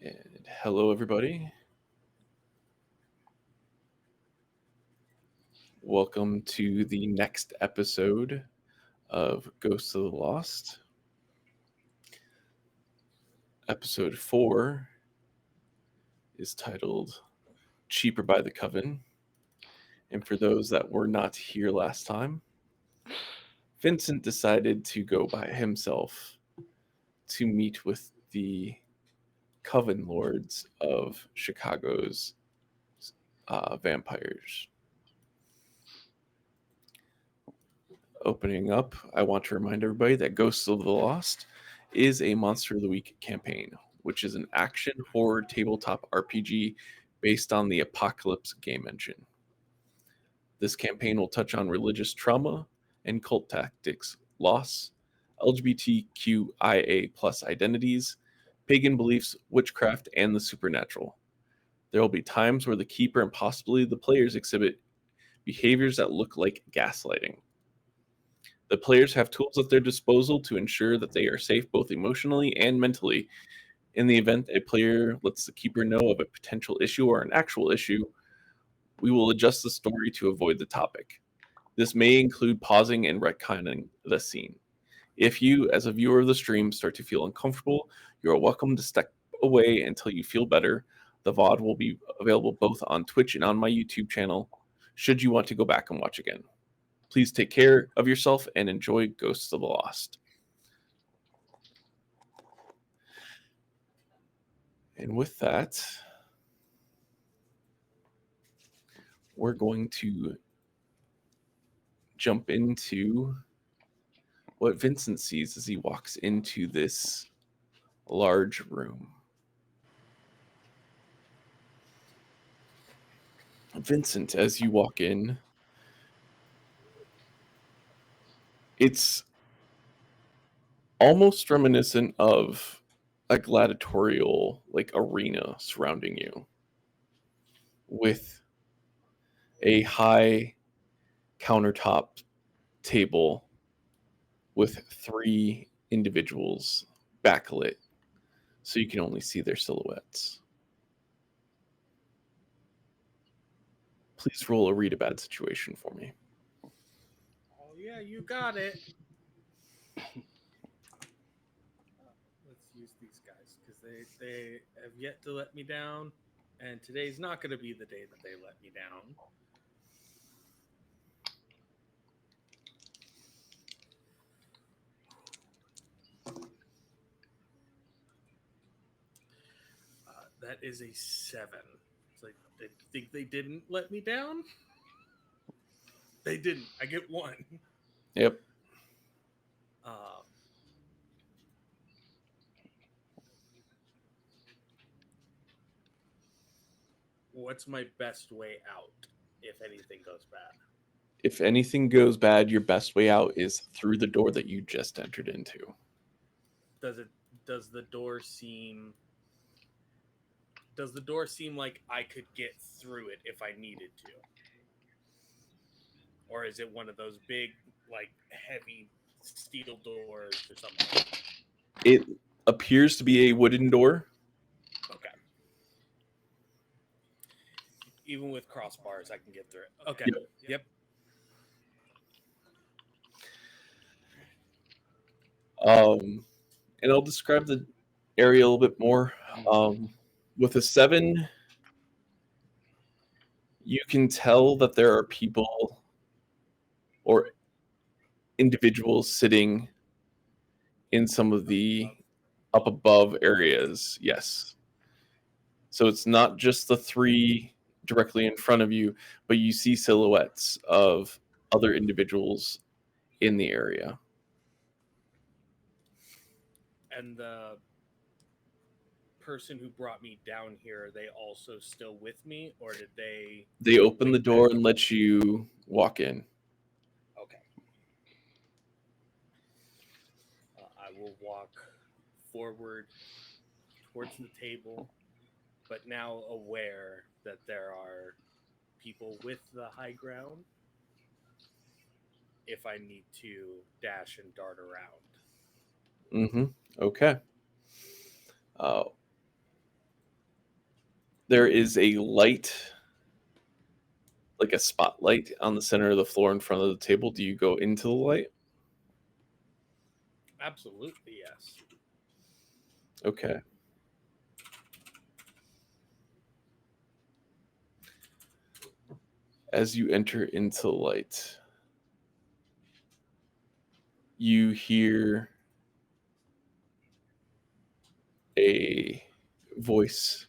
And hello, everybody. Welcome to the next episode of Ghosts of the Lost. Episode 4 is titled Cheaper by the Coven. And for those that were not here last time, Vincent decided to go by himself to meet with the Coven Lords of Chicago's vampires. Opening up, I want to remind everybody that Ghosts of the Lost is a Monster of the Week campaign, which is an action horror tabletop RPG based on the Apocalypse game engine. This campaign will touch on religious trauma and cult tactics, loss, LGBTQIA plus identities, pagan beliefs, witchcraft, and the supernatural. There will be times where the keeper and possibly the players exhibit behaviors that look like gaslighting. The players have tools at their disposal to ensure that they are safe both emotionally and mentally. In the event a player lets the keeper know of a potential issue or an actual issue, we will adjust the story to avoid the topic. This may include pausing and retconning the scene. If you, as a viewer of the stream, start to feel uncomfortable, you are welcome to step away until you feel better. The VOD will be available both on Twitch and on my YouTube channel, should you want to go back and watch again. Please take care of yourself and enjoy Ghosts of the Lost. And with that, we're going to jump into what Vincent sees as he walks into this large room. Vincent, as you walk in, it's almost reminiscent of a gladiatorial arena surrounding you with a high countertop table with 3 individuals backlit so you can only see their silhouettes. Please roll a read a bad situation for me. Oh yeah, you got it. Let's use these guys because they have yet to let me down, and today's not going to be the day that they let me down. That is a 7. It's like they think they didn't let me down. They didn't. I get 1. Yep. Um, what's my best way out if anything goes bad? If anything goes bad, your best way out is through the door that you just entered into. Does the door seem like I could get through it if I needed to? Or is it one of those big, like, heavy steel doors or something? It appears to be a wooden door. Okay. Even with crossbars, I can get through it. Okay. Yep. And I'll describe the area a little bit more. With a 7, you can tell that there are people or individuals sitting in some of the up above areas. Yes. So it's not just the 3 directly in front of you, but you see silhouettes of other individuals in the area. And the person who brought me down here, are they also still with me, or did they? They open the door and let you walk in. Okay. I will walk forward towards the table, but now aware that there are people with the high ground if I need to dash and dart around. Okay. There is a light, like a spotlight, on the center of the floor in front of the table. Do you go into the light? Absolutely, yes. Okay. As you enter into the light, you hear a voice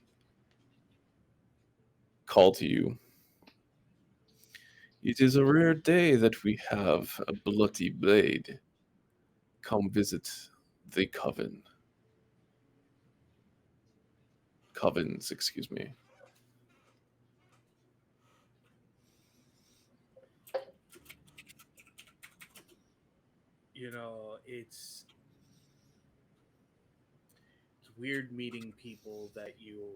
call to you. It is a rare day that we have a bloody blade. Come visit the Coven. Covens, excuse me. You know, it's weird meeting people that you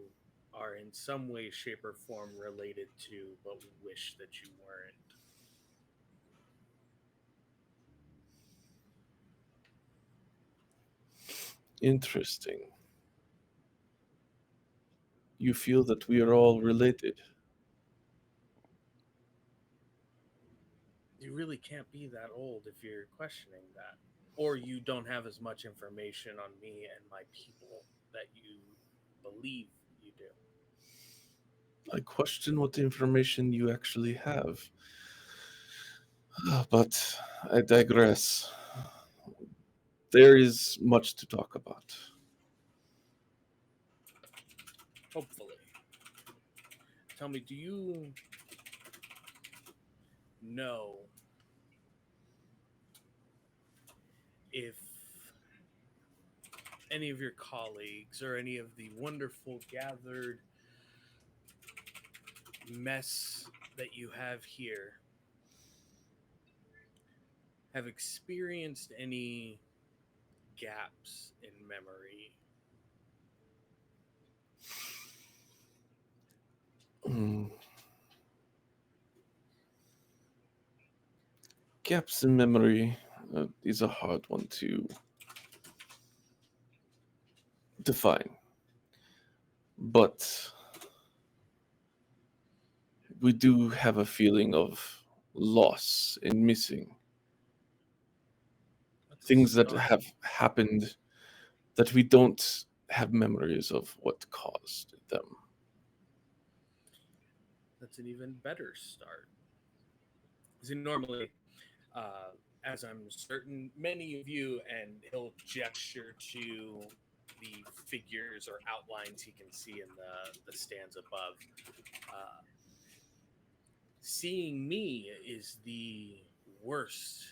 are in some way, shape, or form related to, but wish that you weren't. Interesting. You feel that we are all related. You really can't be that old if you're questioning that. Or you don't have as much information on me and my people that you believe you do. I question what information you actually have. But I digress. There is much to talk about. Hopefully. Tell me, do you know if any of your colleagues or any of the wonderful gathered mess that you have here have experienced any gaps in memory? Hmm. Gaps in memory is a hard one to define. But we do have a feeling of loss and missing. That's a Things that start. have happened that we don't have memories of what caused them. That's an even better start. See, normally, uh, as I'm certain many of you, and he'll gesture to the figures or outlines he can see in the stands above. Uh, Seeing me is the worst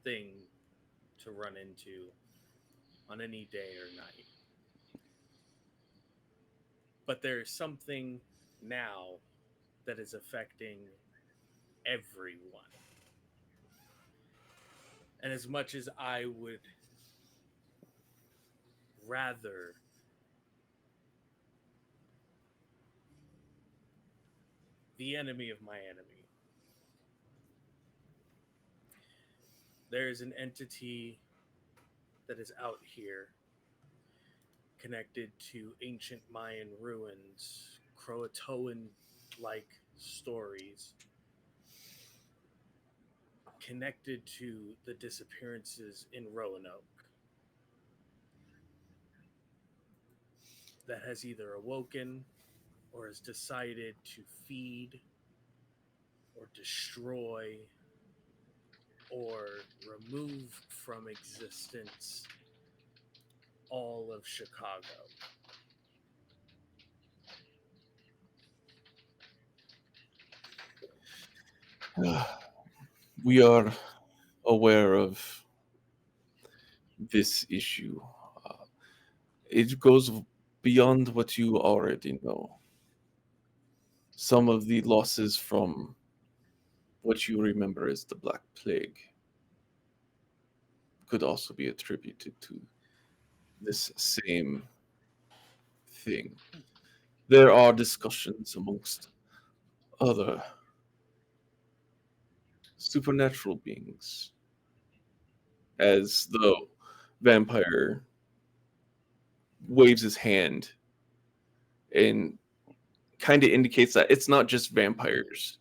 thing to run into on any day or night. But there's something now that is affecting everyone. And as much as I would rather the enemy of my enemy, there is an entity that is out here connected to ancient Mayan ruins, Croatoan like stories, connected to the disappearances in Roanoke, that has either awoken or has decided to feed or destroy or remove from existence all of Chicago. We are aware of this issue. Uh, it goes beyond what you already know. Some of the losses from what you remember as the Black Plague could also be attributed to this same thing. There are discussions amongst other supernatural beings as the vampire waves his hand and kind of indicates that it's not just vampires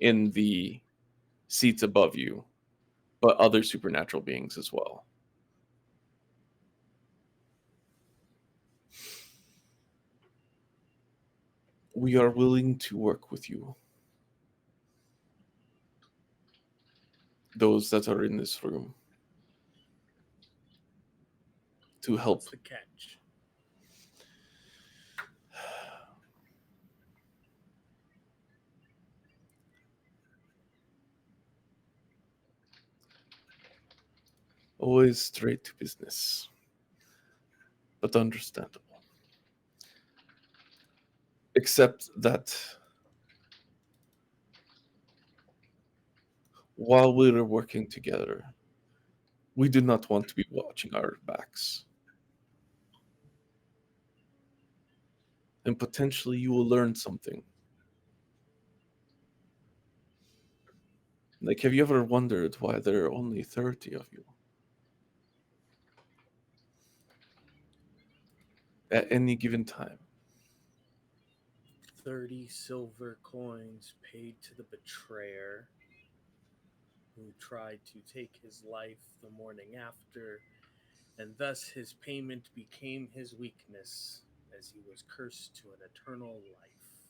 in the seats above you, but other supernatural beings as well. We are willing to work with you. Those that are in this room. To help. What's the catch? Always straight to business. But understandable. Except that while we're working together, we do not want to be watching our backs. And potentially you will learn something. Like, have you ever wondered why there are only 30 of you? At any given time. 30 silver coins paid to the betrayer who tried to take his life the morning after, and thus his payment became his weakness as he was cursed to an eternal life.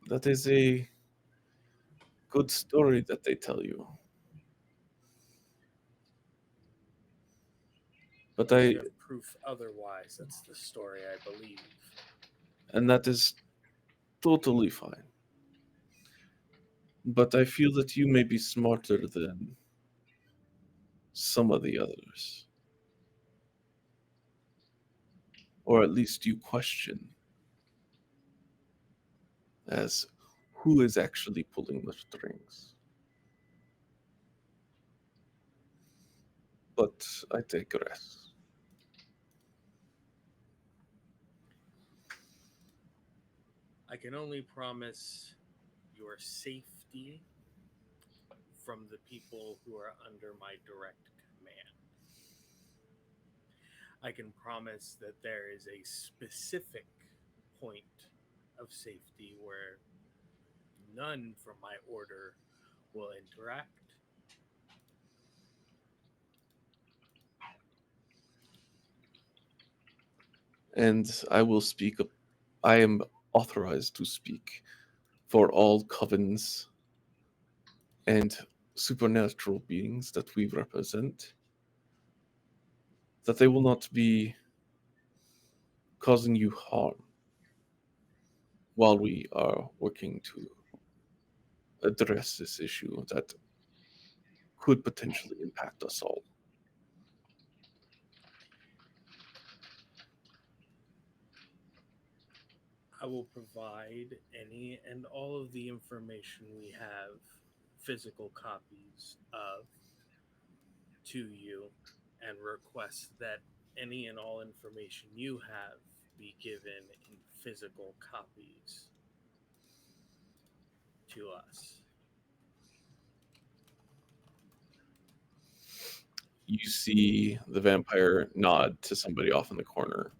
That is a good story that they tell you. But Unless you have proof otherwise, that's the story I believe. And that is totally fine. But I feel that you may be smarter than some of the others. Or at least you question as who is actually pulling the strings. But I digress. I can only promise your safety from the people who are under my direct command. I can promise that there is a specific point of safety where none from my order will interact. And I will speak. I am authorized to speak for all covens and supernatural beings that we represent, that they will not be causing you harm while we are working to address this issue that could potentially impact us all. I will provide any and all of the information we have, physical copies of, to you, and request that any and all information you have be given in physical copies to us. You see the vampire nod to somebody off in the corner.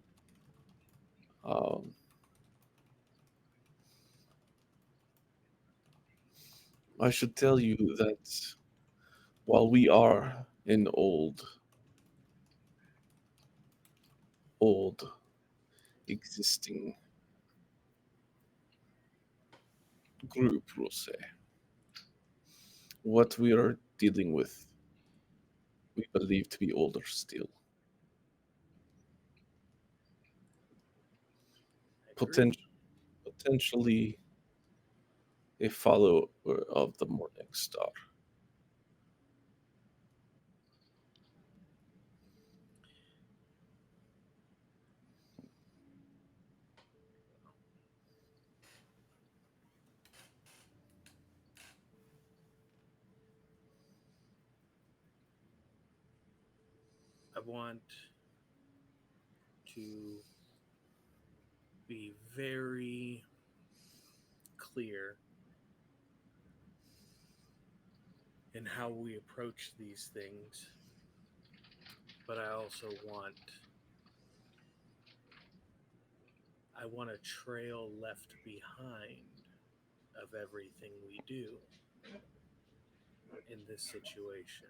I should tell you that while we are an old existing group, we'll say, what we are dealing with, we believe to be older still. Potentially a follower of the Morning Star. I want to be very clear in how we approach these things, but I also want I want a trail left behind of everything we do in this situation.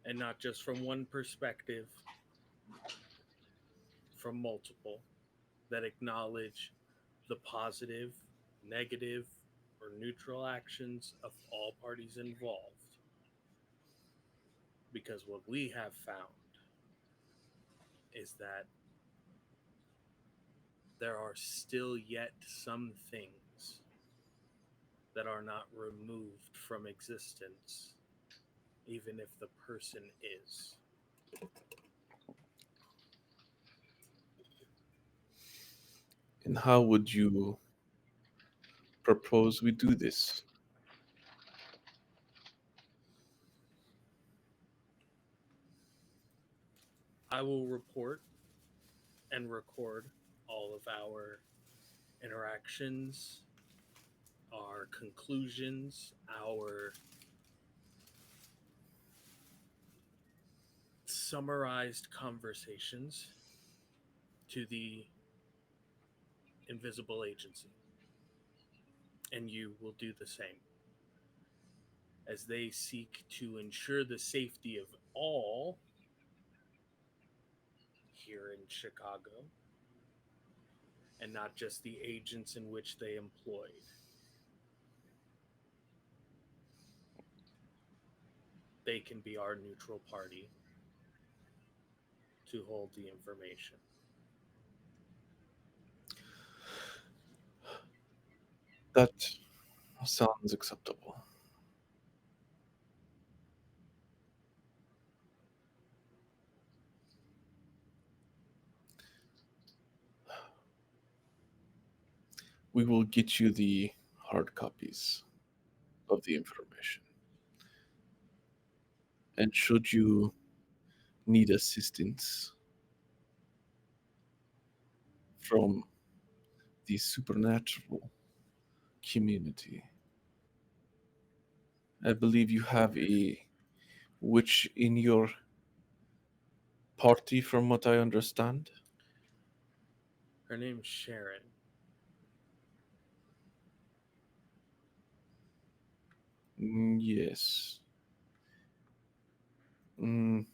And not just from one perspective, from multiple that acknowledge the positive, negative, or neutral actions of all parties involved. Because what we have found is that there are still yet some things that are not removed from existence, even if the person is. And how would you propose we do this? I will report and record all of our interactions, our conclusions, our summarized conversations to the invisible agency. And you will do the same as they seek to ensure the safety of all here in Chicago and not just the agents in which they employed. They can be our neutral party to hold the information. That sounds acceptable. We will get you the hard copies of the information. And should you need assistance from the supernatural community, I believe you have a witch in your party, from what I understand. Her name's Sharon. Yes. Mm,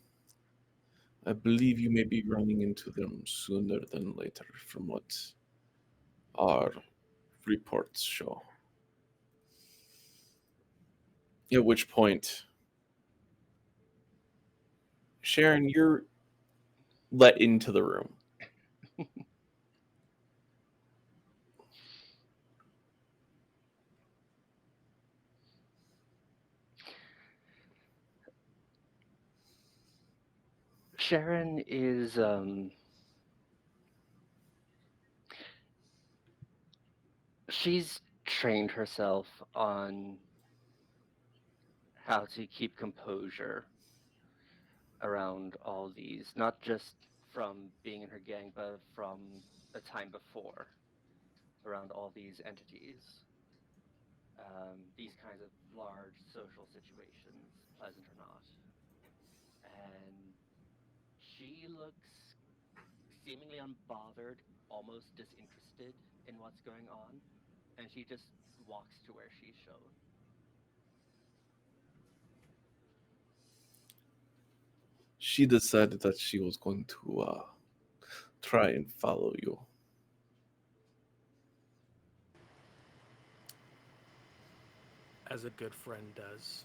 I believe you may be running into them sooner than later, from what our reports show. At which point, Sharon, you're let into the room. Sharon is she's trained herself on how to keep composure around all these, not just from being in her gang, but from the time before around all these entities. These kinds of large social situations, pleasant or not. And she looks seemingly unbothered, almost disinterested in what's going on, and she just walks to where she's shown. She decided that she was going to try and follow you. As a good friend does.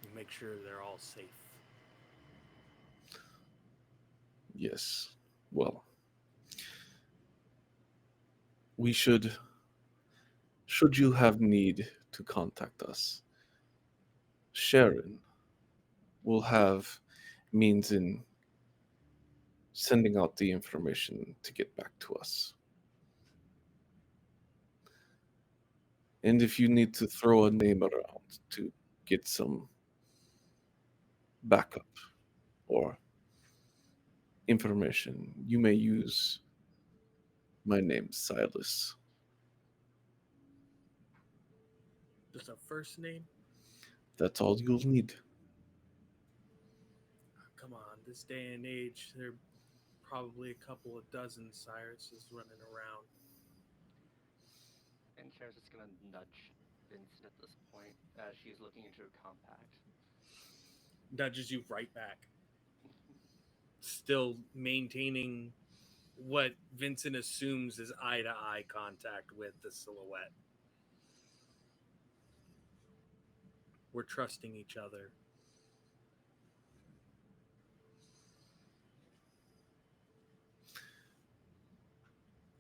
You make sure they're all safe. Yes. Well, we should you have need to contact us, Sharon will have means in sending out the information to get back to us. And if you need to throw a name around to get some backup or information, you may use my name, Silas. Just a first name? That's all you'll need. Come on, this day and age, they're probably a couple of dozen Cyruses running around. And Cher's just gonna nudge Vincent at this point as she's looking into her compact. Nudges you right back, still maintaining what Vincent assumes is eye to eye contact with the silhouette. We're trusting each other.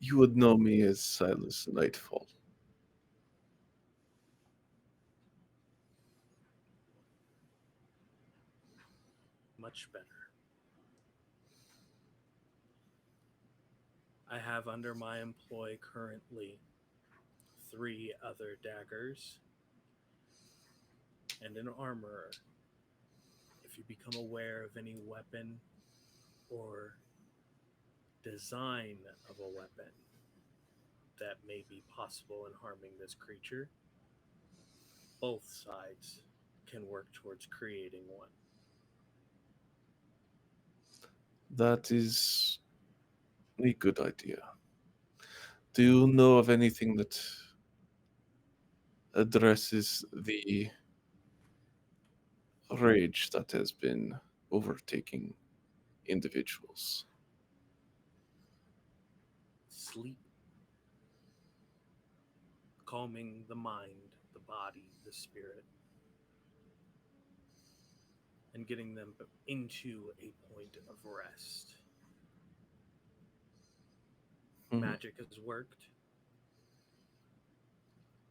You would know me as Silas Nightfall. Much better. I have under my employ currently 3 other daggers and an armorer. If you become aware of any weapon or design of a weapon that may be possible in harming this creature, both sides can work towards creating one. That is a good idea. Do you know of anything that addresses the rage that has been overtaking individuals? Sleep, calming the mind, the body, the spirit, and getting them into a point of rest. Hmm. Magic has worked,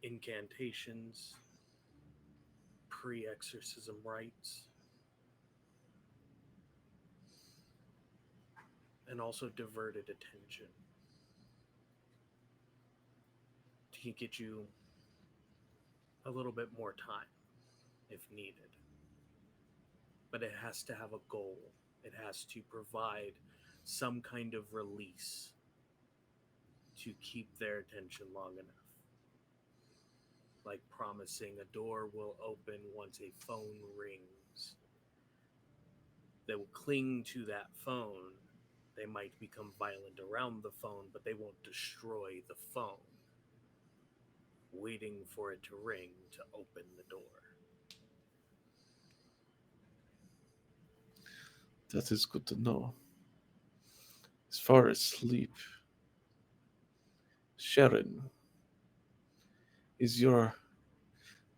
incantations, pre exorcism rites, and also diverted attention to get you a little bit more time if needed. But it has to have a goal, it has to provide some kind of release to keep their attention long enough. Like promising a door will open once a phone rings. They will cling to that phone. They might become violent around the phone, but they won't destroy the phone, waiting for it to ring to open the door. That is good to know. As far as sleep, Sharon, is your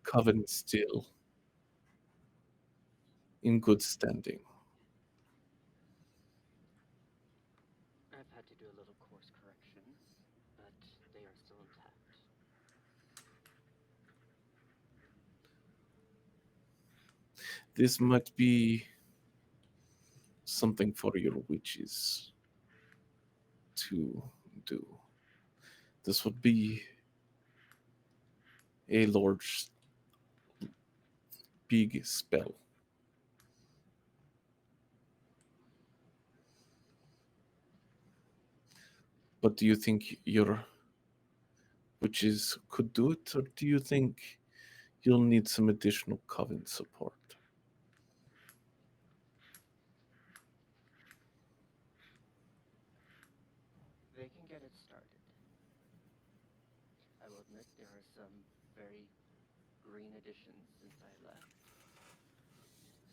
coven still in good standing? I've had to do a little course correction, but they are still intact. This might be something for your witches to do. This would be a large, big spell. But do you think your witches could do it, or do you think you'll need some additional coven support? They can get it started. I will admit there are some very green additions since I left.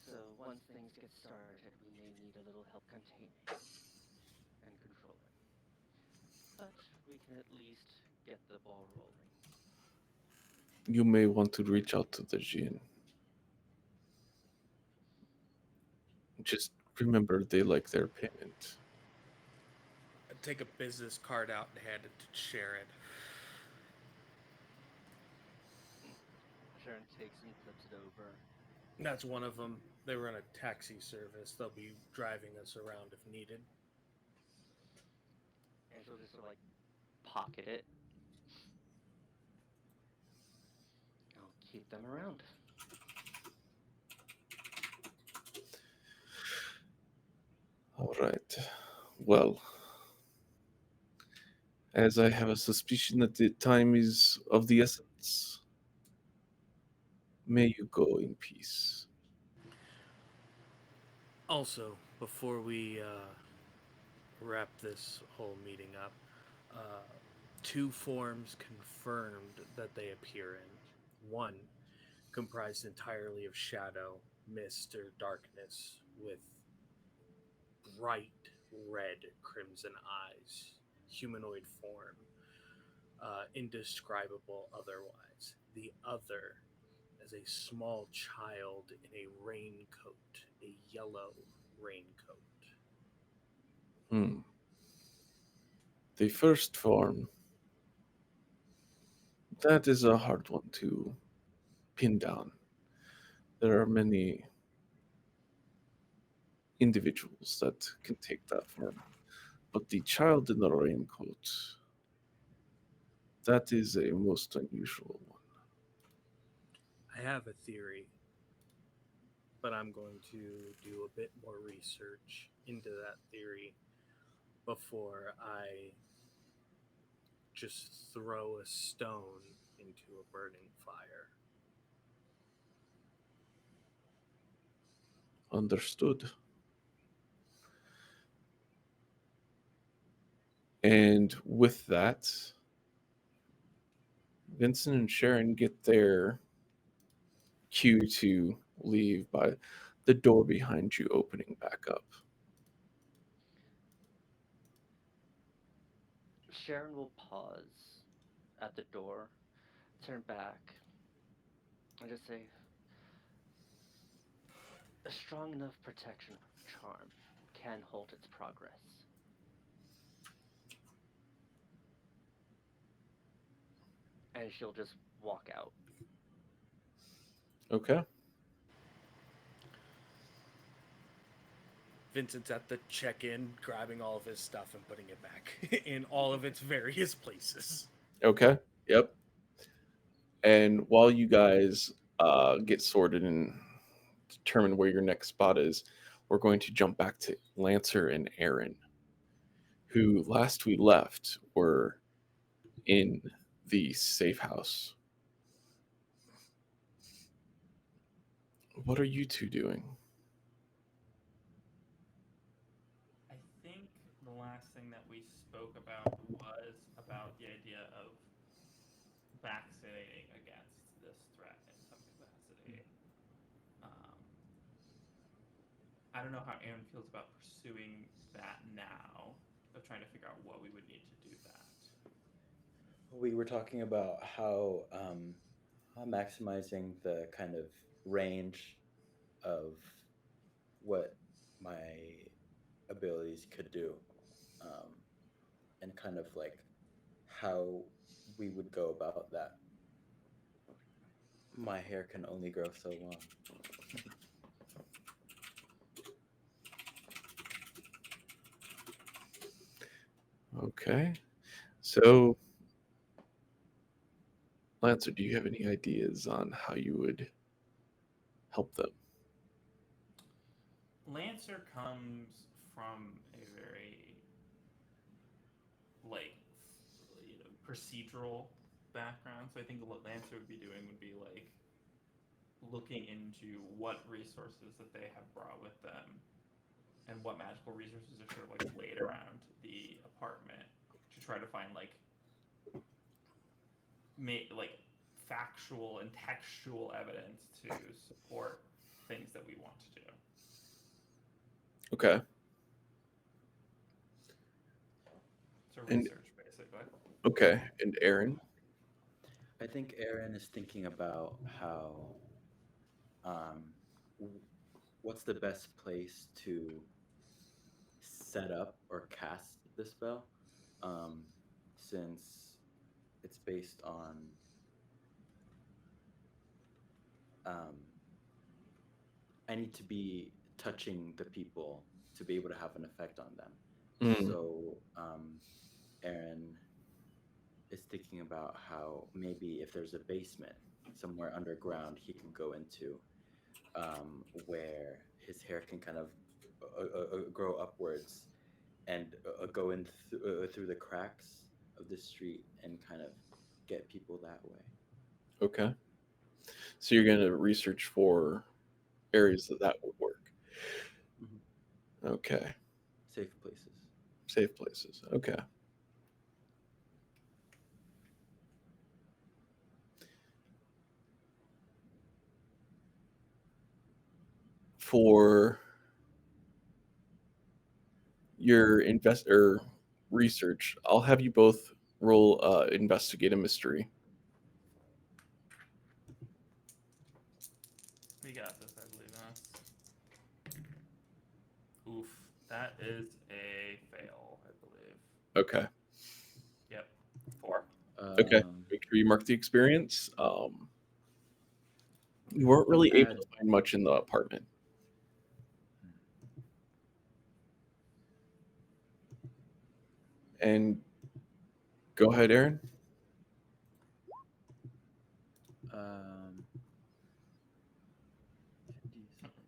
So once things get started, we may need a little help containing and controlling. But we can at least get the ball rolling. You may want to reach out to the Jinn. Just remember they like their payment. I'd take a business card out and hand it to Sharon. Sharon takes and flips it over. That's one of them. They run a taxi service. They'll be driving us around if needed. And she'll just sort of like pocket it. I'll keep them around. All right. Well, as I have a suspicion that the time is of the essence, may you go in peace. Also, before we wrap this whole meeting up, uh, two forms confirmed that they appear in. One comprised entirely of shadow, mist, or darkness, with bright red crimson eyes, humanoid form, indescribable otherwise. The other as a small child in a raincoat, a yellow raincoat. Hmm. The first form, that is a hard one to pin down. There are many individuals that can take that form. But the child in the raincoat, that is a most unusual one. I have a theory, but I'm going to do a bit more research into that theory before I just throw a stone into a burning fire. Understood. And with that, Vincent and Sharon get their cue to leave by the door behind you opening back up. Sharon will pause at the door, turn back, and just say, a strong enough protection charm can halt its progress. And she'll just walk out. Okay. Vincent's at the check in, grabbing all of his stuff and putting it back in all of its various places. Okay. Yep. And while you guys get sorted and determine where your next spot is, we're going to jump back to Lancer and Aaron, who last we left were in the safe house. What are you two doing? I think the last thing that we spoke about was about the idea of vaccinating against this threat in some capacity. Um, I don't know how Aaron feels about pursuing that now, of trying to figure out what we would need to do that. We were talking about how maximizing the kind of range of what my abilities could do, um, and kind of like how we would go about that. My hair can only grow so long. Okay. So, Lancer, do you have any ideas on how you would help them? Lancer comes from a very like procedural background, so I think what Lancer would be doing would be like looking into what resources that they have brought with them and what magical resources are sort of like laid around the apartment to try to find like factual and textual evidence to support things that we want to do. Okay. So And research, basically. okay, and Aaron? I think Aaron is thinking about how, um, what's the best place to set up or cast the spell, um, since it's based on um, I need to be touching the people to be able to have an effect on them. Mm, So Aaron is thinking about how maybe if there's a basement somewhere underground he can go into, where his hair can kind of grow upwards and go in through the cracks of the street and kind of get people that way. okay. So you're going to research for areas that would work. Mhm. Okay. Safe places. Safe places. Okay. For your investor research, I'll have you both roll investigate a mystery. We got this, I believe in us. Oof, that is a fail, I believe. Okay. Yep, 4. Okay. Make sure you mark the experience. You weren't really able to find much in the apartment. And go ahead, Aaron. Um, 56.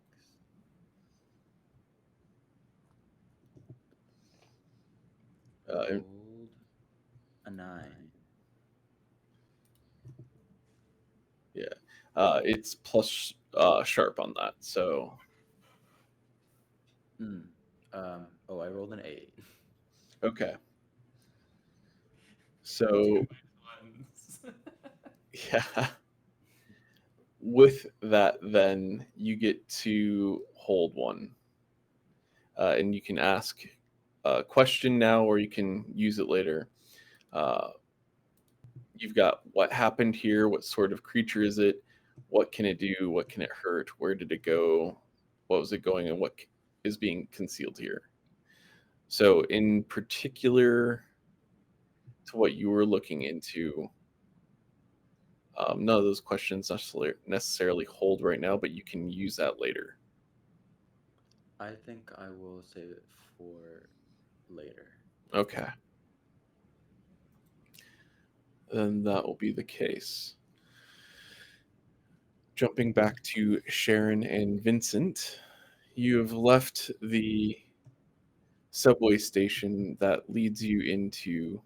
Rolled a 9. Yeah. It's plus sharp on that. So. Oh, I rolled an 8. Okay. So. Yeah. With that, then you get to hold one. And you can ask a question now, or you can use it later. You've got what happened here, what sort of creature is it, what can it do, what can it hurt, where did it go, what was it going, and what is being concealed here. So in particular to what you were looking into, none of those questions necessarily hold right now, but you can use that later. I think I will save it for later. Okay. Then that will be the case. Jumping back to Sharon and Vincent, you have left the subway station that leads you into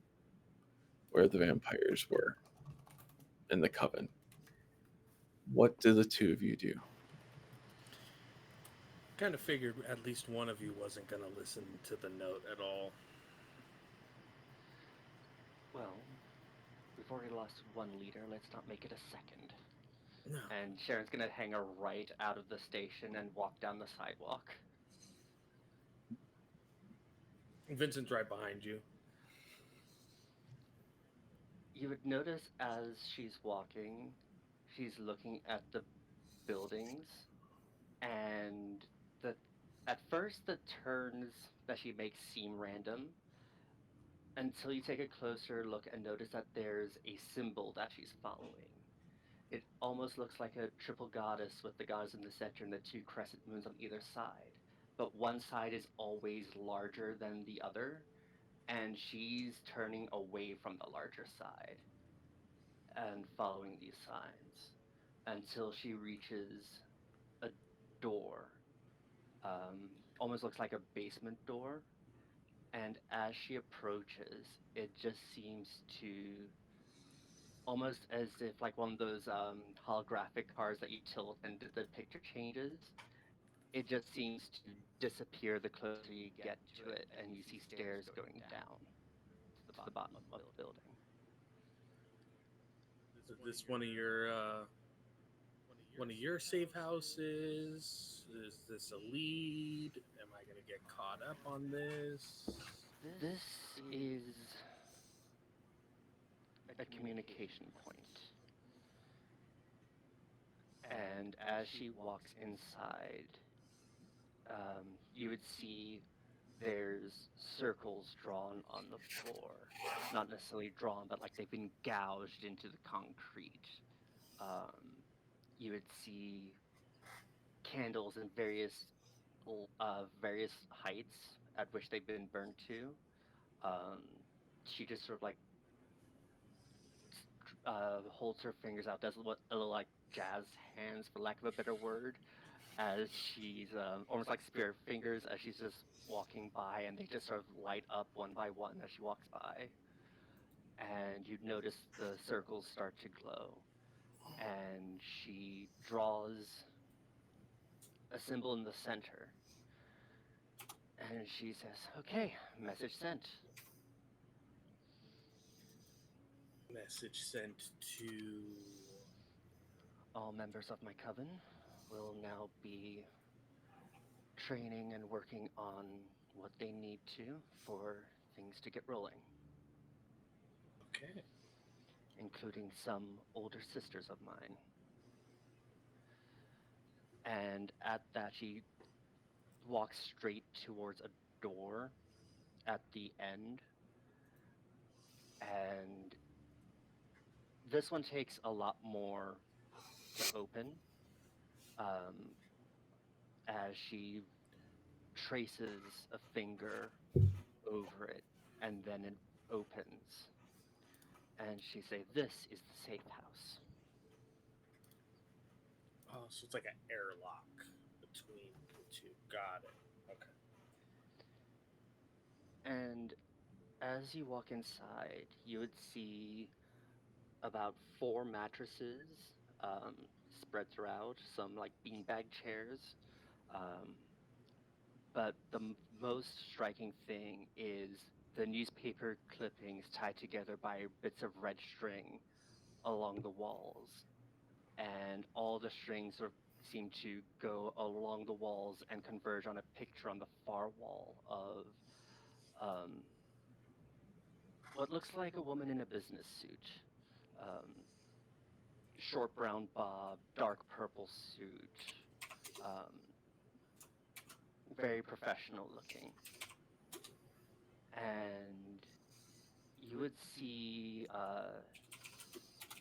where the vampires were in the Coven. What do the two of you do? Kind of figured at least one of you wasn't going to listen to the note at all. Well, we've already lost one leader. Let's not make it a second. No. And Sharon's gonna hang a right out of the station and walk down the sidewalk. Vincent's right behind you. You would notice as she's walking, she's looking at the buildings, and the at first the turns that she makes seem random until you take a closer look and notice that there's a symbol that she's following. It almost looks like a triple goddess with the goddess in the center and the two crescent moons on either side. But one side is always larger than the other, and she's turning away from the larger side and following these signs until she reaches a door. Almost looks like a basement door. And as she approaches, it just seems to almost as if like one of those holographic cards that you tilt and the picture changes. It just seems to disappear the closer you get to it, and you see stairs going down to the bottom of the building. Is this one of your safe houses? Is this a lead? Am I going to get caught up on this? This is a communication point. And as she walks inside, you would see there's circles drawn on the floor. Not necessarily drawn, but like they've been gouged into the concrete. You would see candles in various heights at which they've been burned to. Um, she just sort of like holds her fingers out, does what a little like jazz hands, for lack of a better word, as she's almost like spirit fingers as she's just walking by, and they just sort of light up one by one as she walks by. And you notice the circles start to glow, and she draws a symbol in the center. And she says, "Okay, message sent. Message sent to. All members of my coven will now be training and working on what they need to for things to get rolling, Okay. including some older sisters of mine." And at that, she walks straight towards a door at the end. And this one takes a lot more to open, um, as she traces a finger over it, and then it opens. And she say, "This is the safe house." Oh, so it's like an airlock between the two. Got it. Okay. And as you walk inside, you would see about 4 mattresses, spread throughout, some like beanbag chairs. Um, but the most striking thing is the newspaper clippings tied together by bits of red string along the walls. And all the strings sort of seem to go along the walls and converge on a picture on the far wall of um, what looks like a woman in a business suit. Um, Short brown bob, dark purple suit, um, very professional looking. And you would see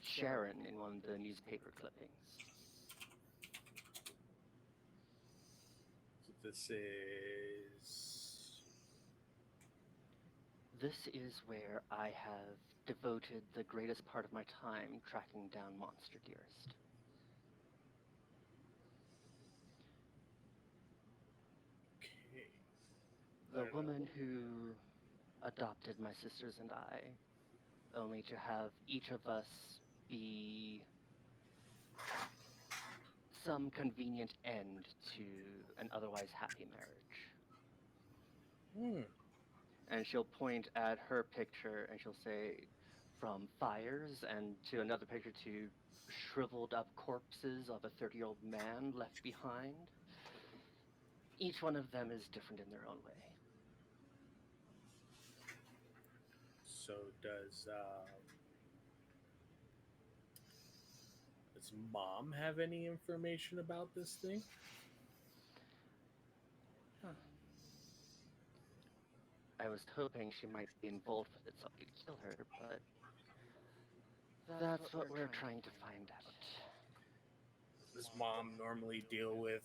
Sharon in one of the newspaper clippings. So this is. This is where I have devoted the greatest part of my time tracking down Monster Dearest. Okay. The woman who adopted my sisters and I, only to have each of us be some convenient end to an otherwise happy marriage. Hmm. And she'll point at her picture and she'll say, "From fires," and to another picture, to shriveled up corpses of a 30-year-old man left behind. Each one of them is different in their own way. So does mom have any information about this thing? Huh. I was hoping she might be involved with it so I could kill her, but that's what we're trying to find out. Does mom normally deal with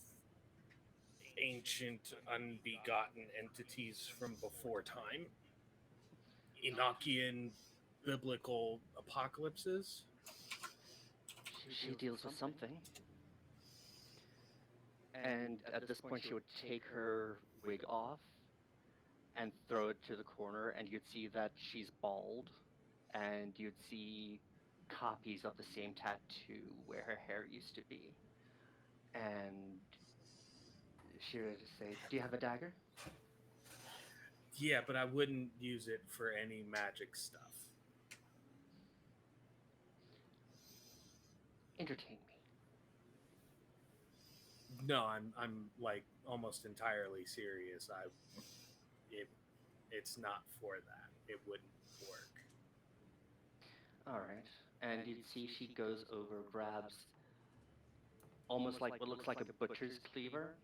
ancient, unbegotten entities from before time? Enochian biblical apocalypses? She deals with something. And at this point, she would take her wig off and throw it to the corner, and you'd see that she's bald, and you'd see copies of the same tattoo where her hair used to be. And she would say, "Do you have a dagger?" Yeah, but I wouldn't use it for any magic stuff. "Entertain me." No, I'm like almost entirely serious. It's not for that. It wouldn't work. All right. And you'd see she goes over, grabs almost like what looks like a butcher's cleaver,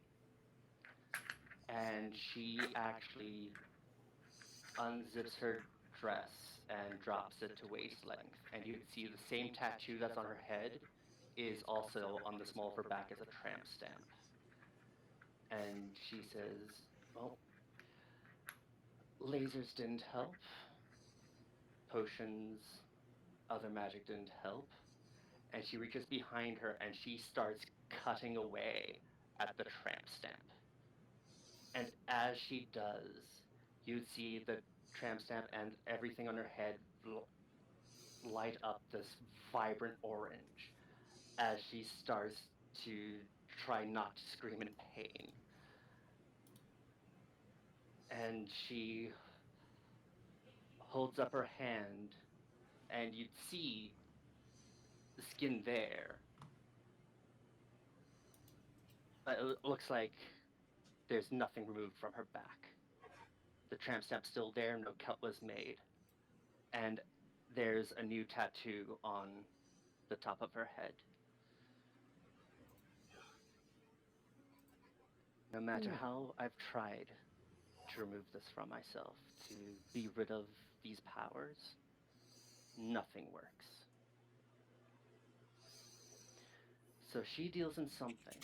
and she actually unzips her dress and drops it to waist length. And you'd see the same tattoo that's on her head is also on the small of her back as a tramp stamp. And she says, "Well, lasers didn't help. Potions, other magic didn't help." And she reaches behind her and she starts cutting away at the tramp stamp. And as she does, you'd see the tramp stamp and everything on her head light up this vibrant orange as she starts to try not to scream in pain. and she holds up her hand, and you'd see the skin there, but it looks like there's nothing removed from her back. The tramp stamp's still there, no cut was made, and there's a new tattoo on the top of her head. No matter how I've tried to remove this from myself, to be rid of these powers, nothing works. So she deals in something.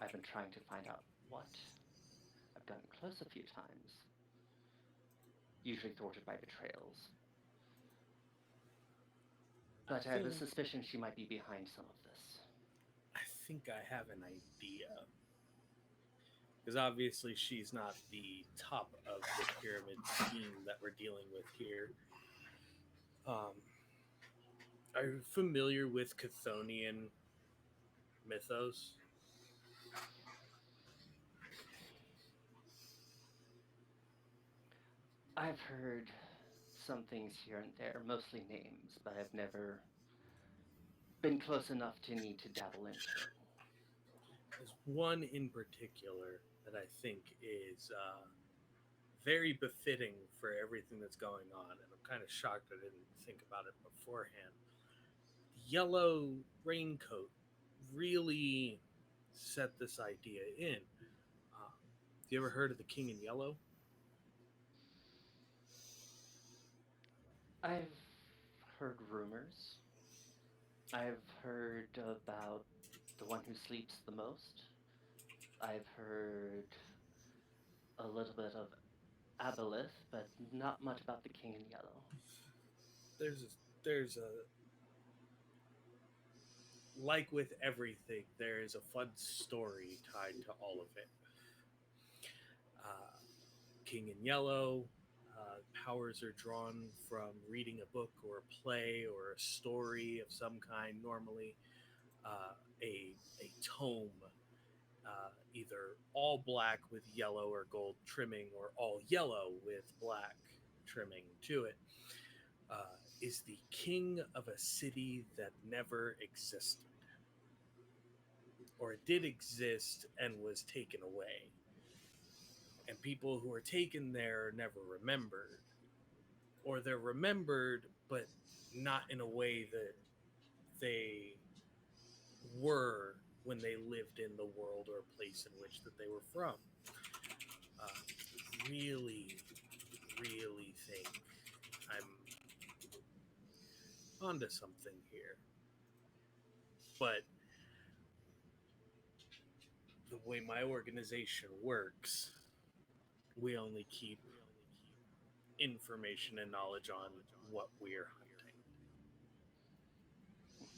I've been trying to find out what. I've gotten close a few times, usually thwarted by betrayals. But I have a suspicion she might be behind some of this. I think I have an idea. Because obviously she's not the top of the pyramid scheme that we're dealing with here. Are you familiar with Chthonian mythos? I've heard some things here and there, mostly names, but I've never been close enough to need to dabble into it. There's one in particular that I think is very befitting for everything that's going on, and I'm kind of shocked I didn't think about it beforehand. The yellow raincoat really set this idea in. Have you ever heard of the King in Yellow? I've heard rumors. I've heard about the one who sleeps the most. I've heard a little bit of Aboleth, but not much about the King in Yellow. There's a like with everything, there is a fun story tied to all of it. King in Yellow, powers are drawn from reading a book or a play or a story of some kind, normally a tome, either all black with yellow or gold trimming, or all yellow with black trimming to it, is the king of a city that never existed. Or it did exist and was taken away. And people who are taken there are never remembered. Or they're remembered, but not in a way that they were when they lived in the world or place in which that they were from. Really, really think I'm onto something here. But the way my organization works, we only keep information and knowledge on what we're hunting.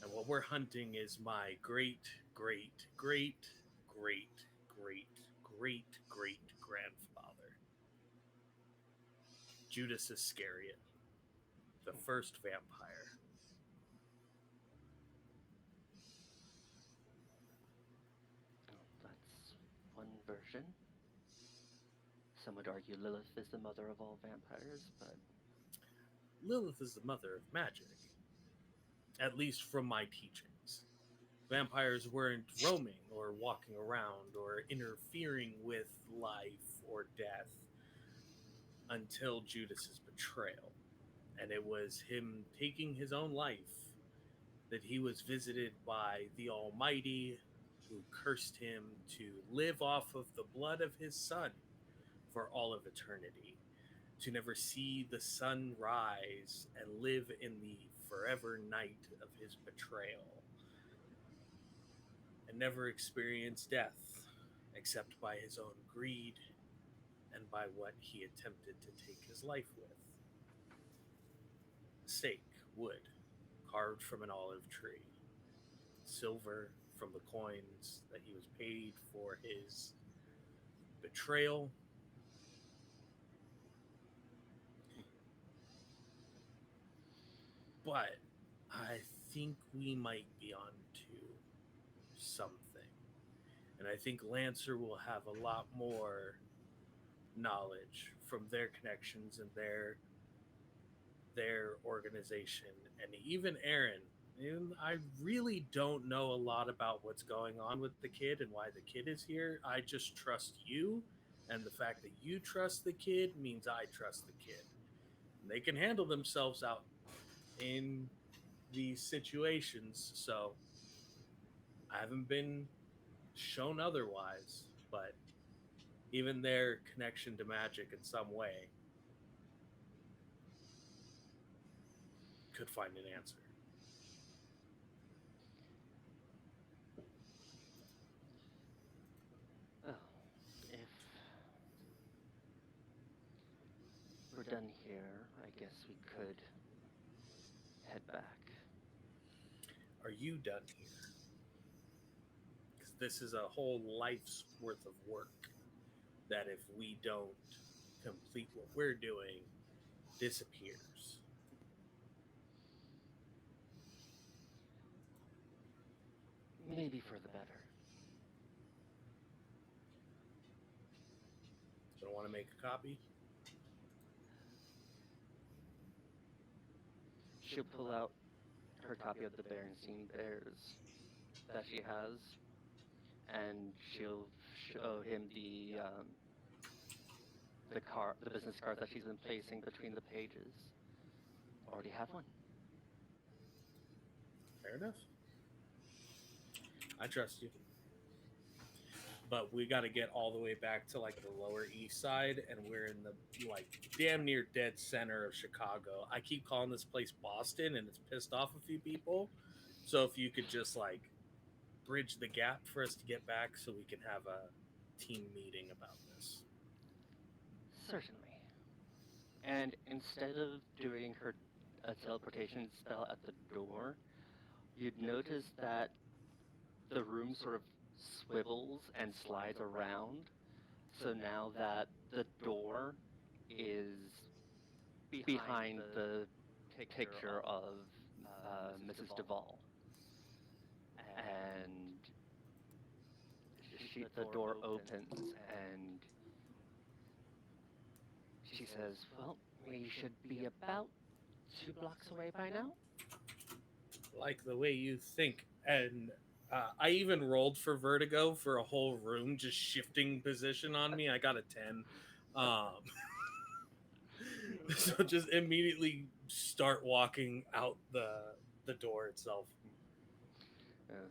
And what we're hunting is my great, great, great, great, great, great, great grandfather, Judas Iscariot, the first vampire. Oh, that's one version. Some would argue Lilith is the mother of all vampires, but Lilith is the mother of magic, at least from my teachings. Vampires weren't roaming or walking around or interfering with life or death until Judas's betrayal. And it was him taking his own life that he was visited by the Almighty, who cursed him to live off of the blood of his son for all of eternity, to never see the sun rise and live in the forever night of his betrayal, and never experience death except by his own greed and by what he attempted to take his life with. Stake, wood, carved from an olive tree, silver from the coins that he was paid for his betrayal. But I think we might be on to something. And I think Lancer will have a lot more knowledge from their connections and their organization, and even Aaron. And I really don't know a lot about what's going on with the kid and why the kid is here. I just trust you, and the fact that you trust the kid means I trust the kid. And they can handle themselves out in these situations, so I haven't been shown otherwise, but even their connection to magic in some way could find an answer. Well, if we're done here, I guess we could head back. Are you done here? Because this is a whole life's worth of work that if we don't complete what we're doing, disappears. Maybe for the better. So I want to make a copy. She'll pull out her copy of the Berenstein Bears that she has, and she'll show him the business card that she's been placing between the pages. Already have one. Fair enough. I trust you. But we got to get all the way back to like the lower east side, and we're in the like damn near dead center of Chicago. I keep calling this place Boston, and it's pissed off a few people. So if you could just like bridge the gap for us to get back, so we can have a team meeting about this. Certainly. And instead of doing her a teleportation spell at the door, you'd notice that the room sort of swivels and slides around. So now that the door is behind the picture of Mrs. Duvall, and the door opens, and she says, "Well, we should be about 2 blocks away by now." Like the way you think. And I even rolled for vertigo for a whole room just shifting position on me. I got a 10. So just immediately start walking out the door itself. Uh,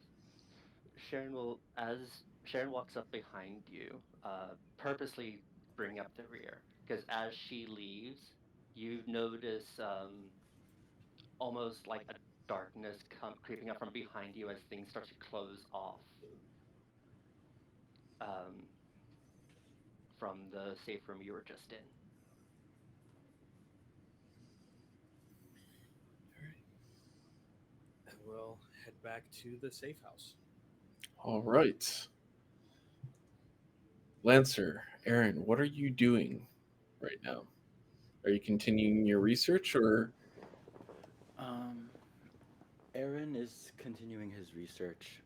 as Sharon walks up behind you, purposely bring up the rear, because as she leaves, you notice almost like a darkness creeping up from behind you as things start to close off um, from the safe room you were just in. All right. And we'll head back to the safe house. All right. Lancer, Aaron, what are you doing right now? Are you continuing your research or Aaron is continuing his research.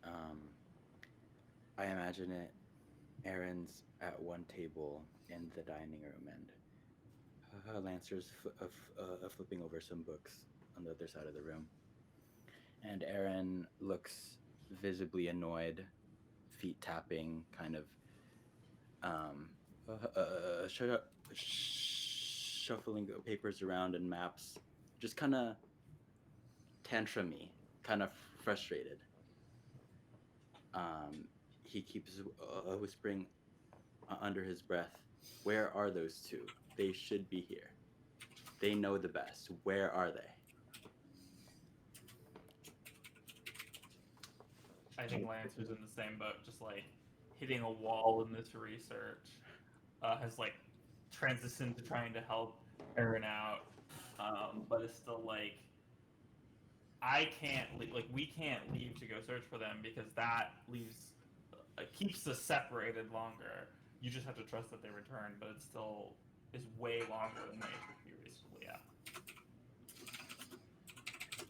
I imagine it. Aaron's at one table in the dining room, and Lancer's flipping over some books on the other side of the room. And Aaron looks visibly annoyed, feet tapping, kind of um, shuffling papers around and maps, just kind of tantrumy, kind of frustrated. He keeps whispering under his breath, "Where are those two? They should be here. They know the best. Where are they?" I think Lancer's in the same boat, just like hitting a wall in this research. Has like transitioned to trying to help Aaron out, but it's still like I can't like we can't leave to go search for them because that leaves keeps us separated longer. You just have to trust that they return, but it still is way longer than they previously. Yeah.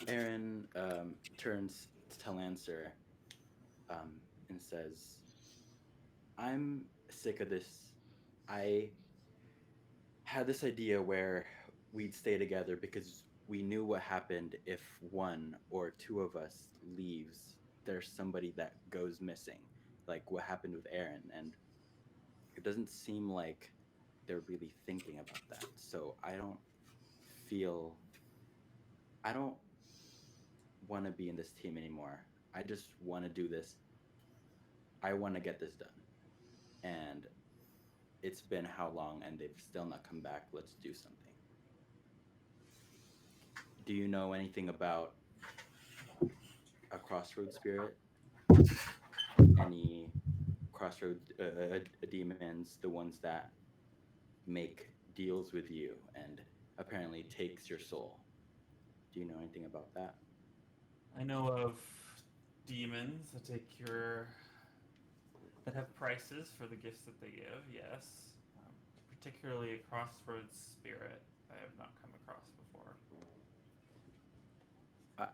Aaron turns to Lancer and says, "I'm sick of this. I had this idea where we'd stay together because we knew what happened if one or two of us leaves. There's somebody that goes missing, like what happened with Aaron, and it doesn't seem like they're really thinking about that. So feel I don't want to be in this team anymore. I just want to do this. I want to get this done. And it's been how long and they've still not come back. Let's do something. Do you know anything about a crossroad spirit? Any crossroad demons, the ones that make deals with you and apparently takes your soul? Do you know anything about that? I know of demons that take your that have prices for the gifts that they give. Yes, particularly a crossroads spirit. I have not come across before.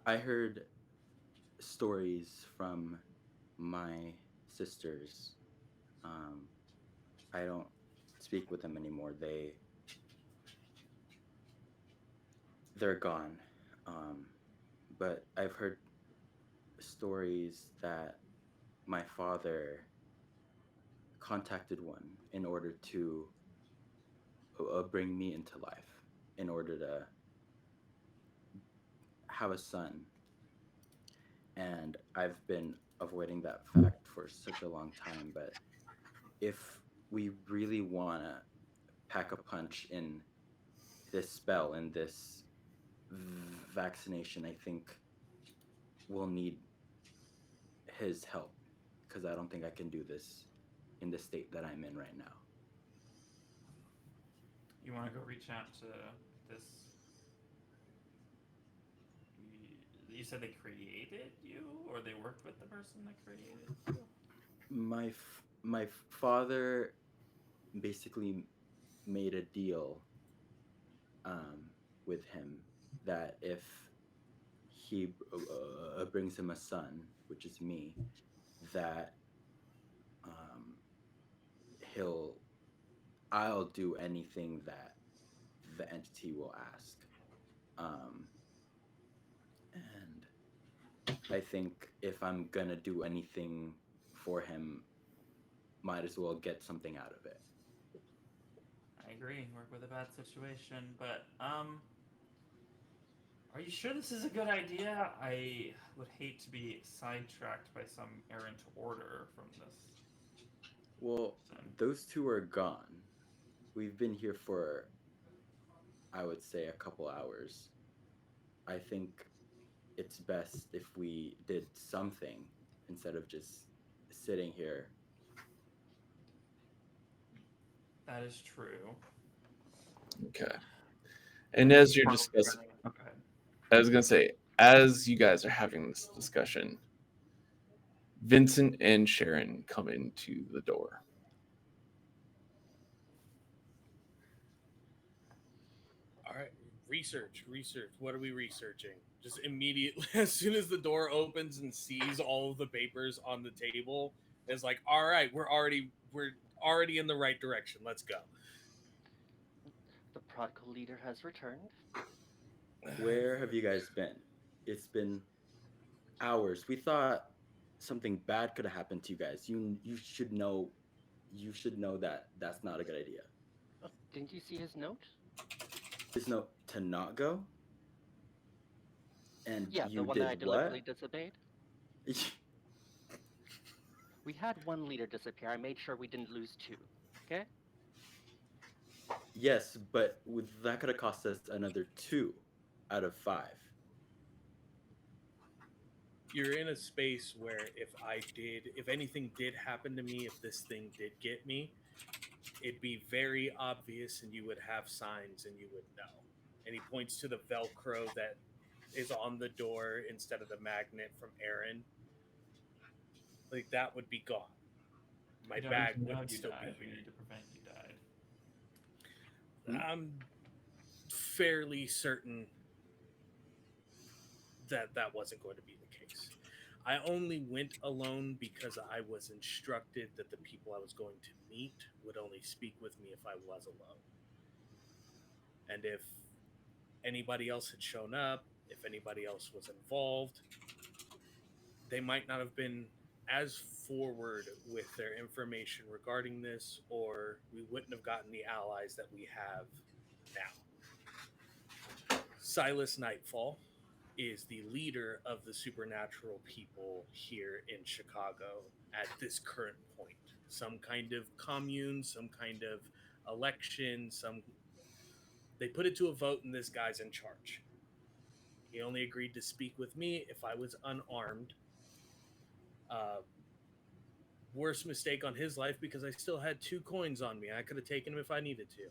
I heard stories from my sisters. Um, I don't speak with them anymore. They're gone. Um, but I've heard stories that my father contacted one in order to bring me into life, in order to have a son. And I've been avoiding that fact for such a long time. But if we really want to pack a punch in this spell and this vaccination, I think we'll need his help because I don't think I can do this in the state that I'm in right now. You want to go reach out to this? You said they created you, or they worked with the person that created you? My father basically made a deal with him that if he brings him a son, which is me, that um, he'll I'll do anything that the entity will ask. Um, and I think if I'm gonna do anything for him, might as well get something out of it. I agree. Work with a bad situation, but are you sure this is a good idea? I would hate to be sidetracked by some errant order from this. Well, person. those two are gone. We've been here for, I would say, a couple hours. I think it's best if we did something instead of just sitting here. That is true. Okay. And as you're discussing, Okay. I was gonna say, as you guys are having this discussion, Vincent and Sharon come into the door. All right, research. What are we researching? Just immediately, as soon as the door opens and sees all of the papers on the table, is like, all right, we're already in the right direction. Let's go. The prodigal leader has returned. Where have you guys been? It's been hours. We thought something bad could have happened to you guys. You should know. You should know that that's not a good idea. Didn't you see his note? His note to not go, and Yeah, the you one that I did what? deliberately disobeyed. We had one leader disappear. I made sure we didn't lose two. Okay? Yes, but that could have cost us another 2 out of 5. You're in a space where if anything did happen to me, if this thing did get me, it'd be very obvious and you would have signs and you would know. And he points to the Velcro that is on the door instead of the magnet from Aaron. Like that would be gone. My bag would you still died. be We here. need to prevent you died. I'm fairly certain that wasn't going to be the case. I only went alone because I was instructed that the people I was going to meet would only speak with me if I was alone. And if anybody else had shown up, if anybody else was involved, they might not have been as forward with their information regarding this, or we wouldn't have gotten the allies that we have now. Silas Nightfall is the leader of the supernatural people here in Chicago at this current point. Some kind of commune, some kind of election, they put it to a vote and this guy's in charge. He only agreed to speak with me if I was unarmed. Worst mistake on his life because I still had 2 coins on me. I could have taken him if I needed to.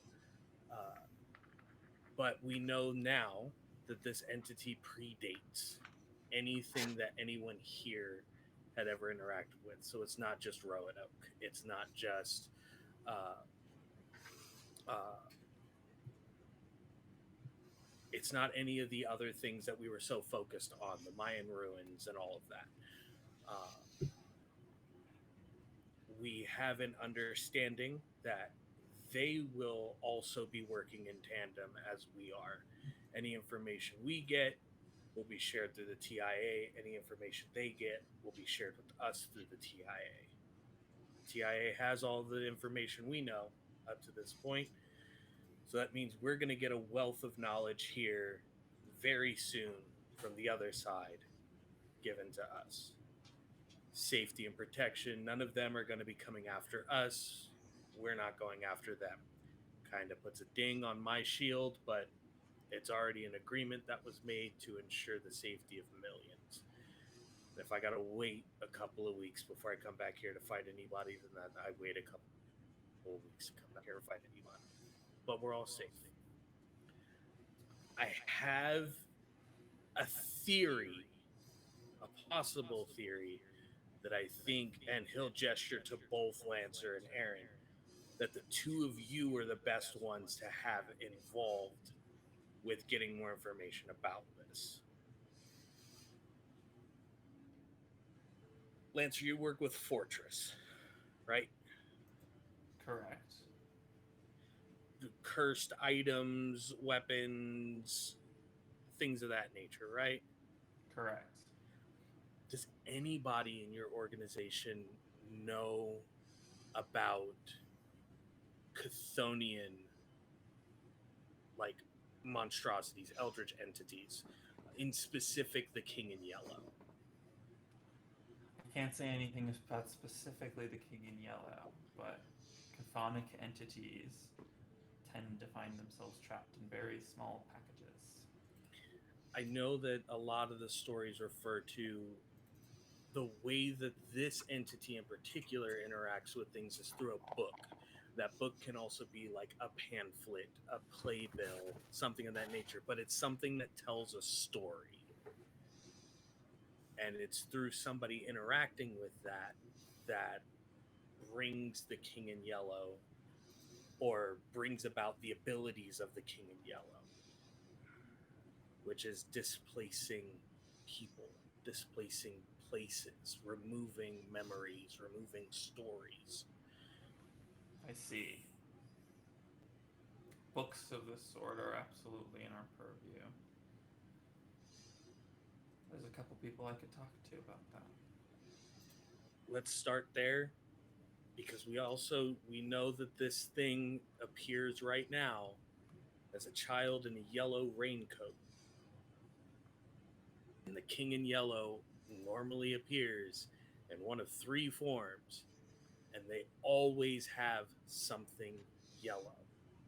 But we know now that this entity predates anything that anyone here had ever interacted with. So it's not just Roanoke. It's not just it's not any of the other things that we were so focused on, the Mayan ruins and all of that. We have an understanding that they will also be working in tandem as we are. Any information we get will be shared through the TIA. Any information they get will be shared with us through the TIA. TIA has all the information we know up to this point. So that means we're going to get a wealth of knowledge here very soon from the other side given to us. Safety and protection, none of them are going to be coming after us. We're not going after them. Kind of puts a ding on my shield, but it's already an agreement that was made to ensure the safety of millions. And if I got to wait a couple of weeks before I come back here to fight anybody, then I wait a couple of weeks to come back here to fight anybody. But we're all safe. I have a theory, a possible theory, that I think, and he'll gesture to both Lancer and Aaron, that the 2 of you are the best ones to have involved with getting more information about this. Lancer, you work with Fortress, right? Correct. Cursed items, weapons, things of that nature, right? Correct. Does anybody in your organization know about Chthonian, like, monstrosities, eldritch entities, in specific the King in Yellow? I can't say anything about specifically the King in Yellow, but chthonic entities tend to find themselves trapped in very small packages. I know that a lot of the stories refer to the way that this entity in particular interacts with things is through a book. That book can also be like a pamphlet, a playbill, something of that nature, but it's something that tells a story. And it's through somebody interacting with that brings the King in Yellow, or brings about the abilities of the King in Yellow, which is displacing people, displacing places, removing memories, removing stories. I see. Books of this sort are absolutely in our purview. There's a couple people I could talk to about that. Let's start there, because we know that this thing appears right now as a child in a yellow raincoat. And the King in Yellow normally appears in one of 3 forms, and they always have something yellow.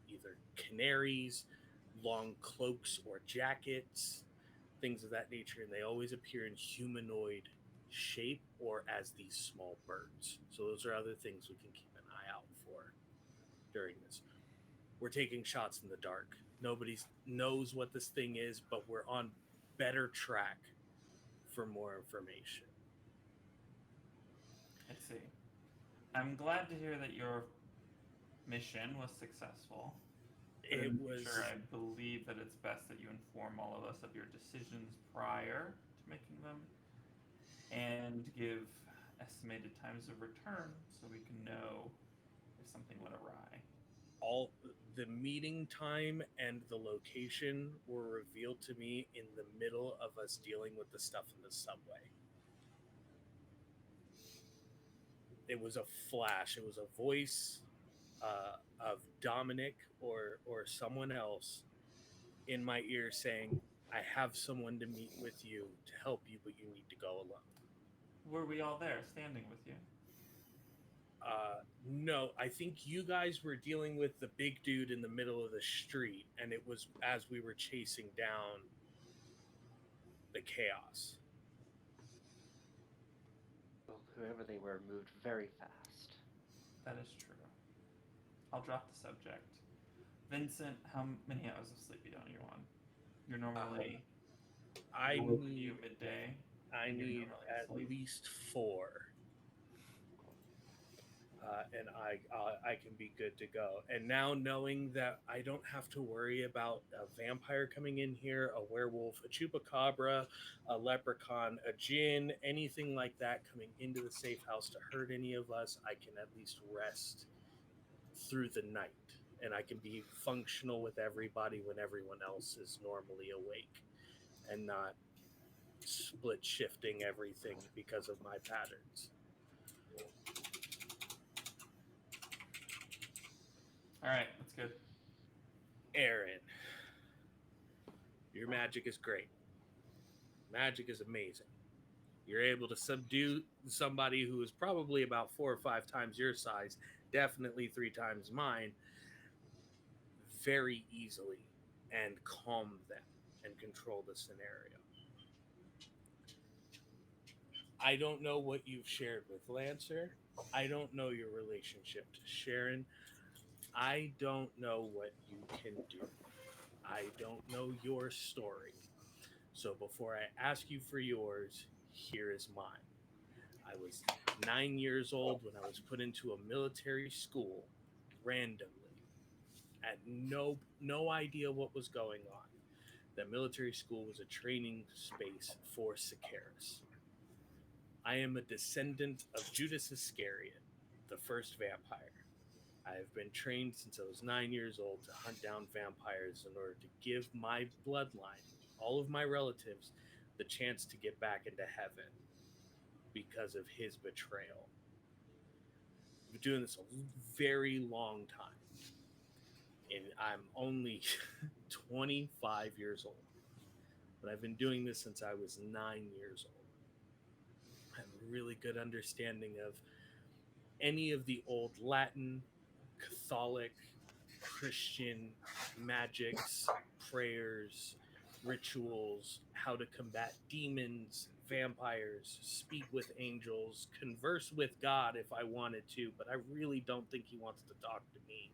Either canaries, long cloaks or jackets, things of that nature, and they always appear in humanoid shape or as these small birds. So those are other things we can keep an eye out for during this. We're taking shots in the dark. Nobody knows what this thing is, but we're on better track for more information. I see. I'm glad to hear that your mission was successful. It In the was. future, I believe that it's best that you inform all of us of your decisions prior to making them, and give estimated times of return so we can know if something went awry. all the meeting time and the location were revealed to me in the middle of us dealing with the stuff in the subway. It was a flash. It was a voice of Dominic or someone else in my ear saying, "I have someone to meet with you to help you, but you need to go alone." Were we all there, standing with you? No, I think you guys were dealing with the big dude in the middle of the street, and it was as we were chasing down the chaos. Well, whoever they were moved very fast. That is true. I'll drop the subject. Vincent, how many hours of sleep are you on? You're normally I you need midday. I and you're need normally at asleep. least 4. And I can be good to go. And now knowing that I don't have to worry about a vampire coming in here, a werewolf, a chupacabra, a leprechaun, a djinn, anything like that coming into the safe house to hurt any of us, I can at least rest through the night. And I can be functional with everybody when everyone else is normally awake and not split shifting everything because of my patterns. All right, that's good. Aaron, your magic is great. Magic is amazing. You're able to subdue somebody who is probably about 4 or 5 times your size, definitely 3 times mine, very easily and calm them and control the scenario. I don't know what you've shared with Lancer. I don't know your relationship to Sharon. I don't know what you can do. I don't know your story. So before I ask you for yours, here is mine. I was 9 years old when I was put into a military school randomly. Had no idea what was going on. That military school was a training space for Sicarius. I am a descendant of Judas Iscariot, the first vampire. I have been trained since I was 9 years old to hunt down vampires in order to give my bloodline, all of my relatives, the chance to get back into heaven because of his betrayal. I've been doing this a very long time. And I'm only 25 years old. But I've been doing this since I was 9 years old. I have a really good understanding of any of the old Latin, Catholic, Christian magics, prayers, rituals, how to combat demons, vampires, speak with angels, converse with God if I wanted to, but I really don't think he wants to talk to me.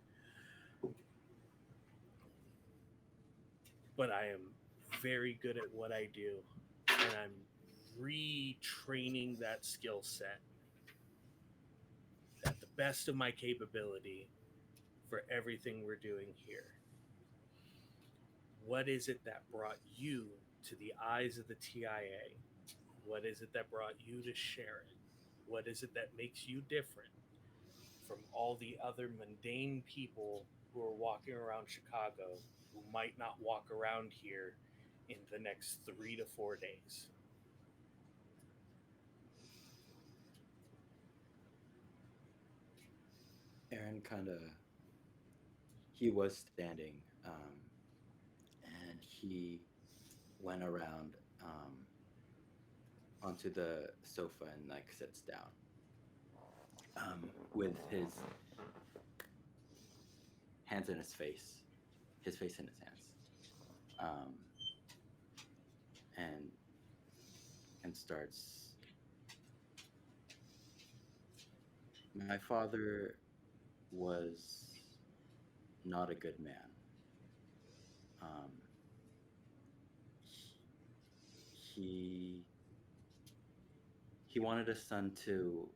But I am very good at what I do, and I'm retraining that skill set at the best of my capability for everything we're doing here. What is it that brought you to the eyes of the TIA? What is it that brought you to Sharon? What is it that makes you different from all the other mundane people who are walking around Chicago who might not walk around here in the next 3 to 4 days? Aaron he was standing, and he went around onto the sofa and like sits down with his hands in his face in his hands, and starts. My father was not a good man. Um, he he wanted his son to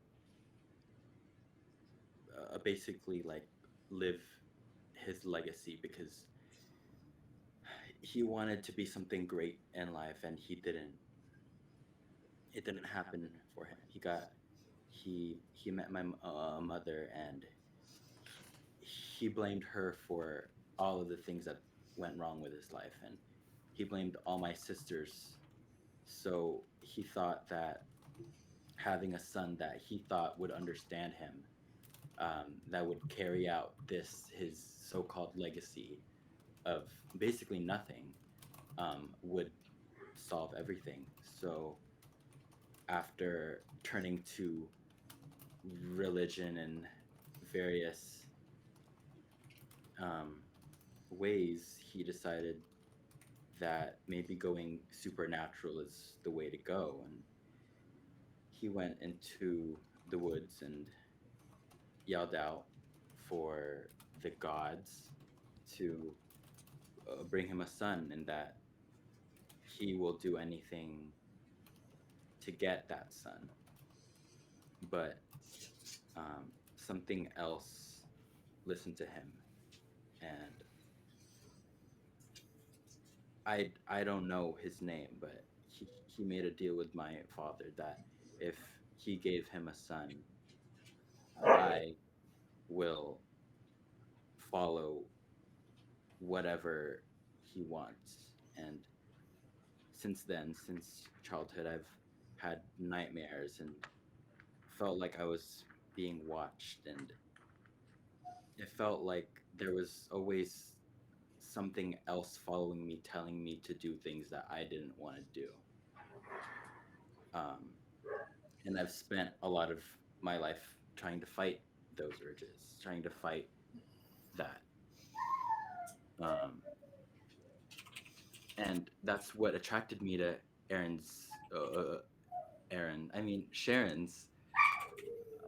basically like live his legacy because he wanted to be something great in life and he didn't. It didn't happen for him. He met my mother and he he blamed her for all of the things that went wrong with his life, and he blamed all my sisters. So he thought that having a son that he thought would understand him, that would carry out this his so-called legacy of basically nothing, would solve everything. So after turning to religion and various um, ways, he decided that maybe going supernatural is the way to go. And he went into the woods and yelled out for the gods to bring him a son, and that he will do anything to get that son. But something else listened to him, and I don't know his name, but he made a deal with my father that if he gave him a son, I will follow whatever he wants. And since then, since childhood, I've had nightmares and felt like I was being watched, and it felt like there was always something else following me, telling me to do things that I didn't want to do. Um, and I've spent a lot of my life trying to fight those urges, trying to fight that. Um, and that's what attracted me to Aaron's, I mean Sharon's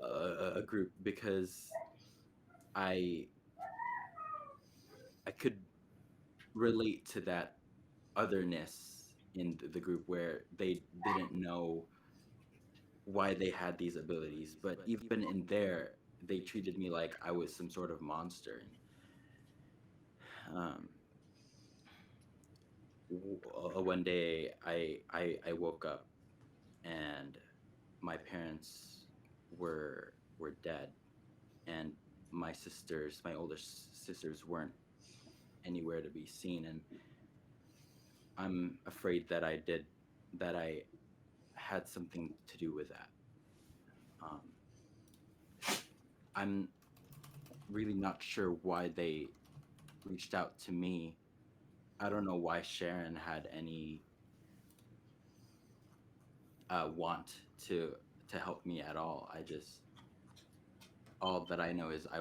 a group, because I I could relate to that otherness in the group where they didn't know why they had these abilities, but even in there, they treated me like I was some sort of monster. And one day, I woke up and my parents were dead, and my sisters, my older sisters, weren't anywhere to be seen, and I'm afraid that I had something to do with that. Um, I'm really not sure why they reached out to me. I don't know why Sharon had any want to help me at all. All that I know is I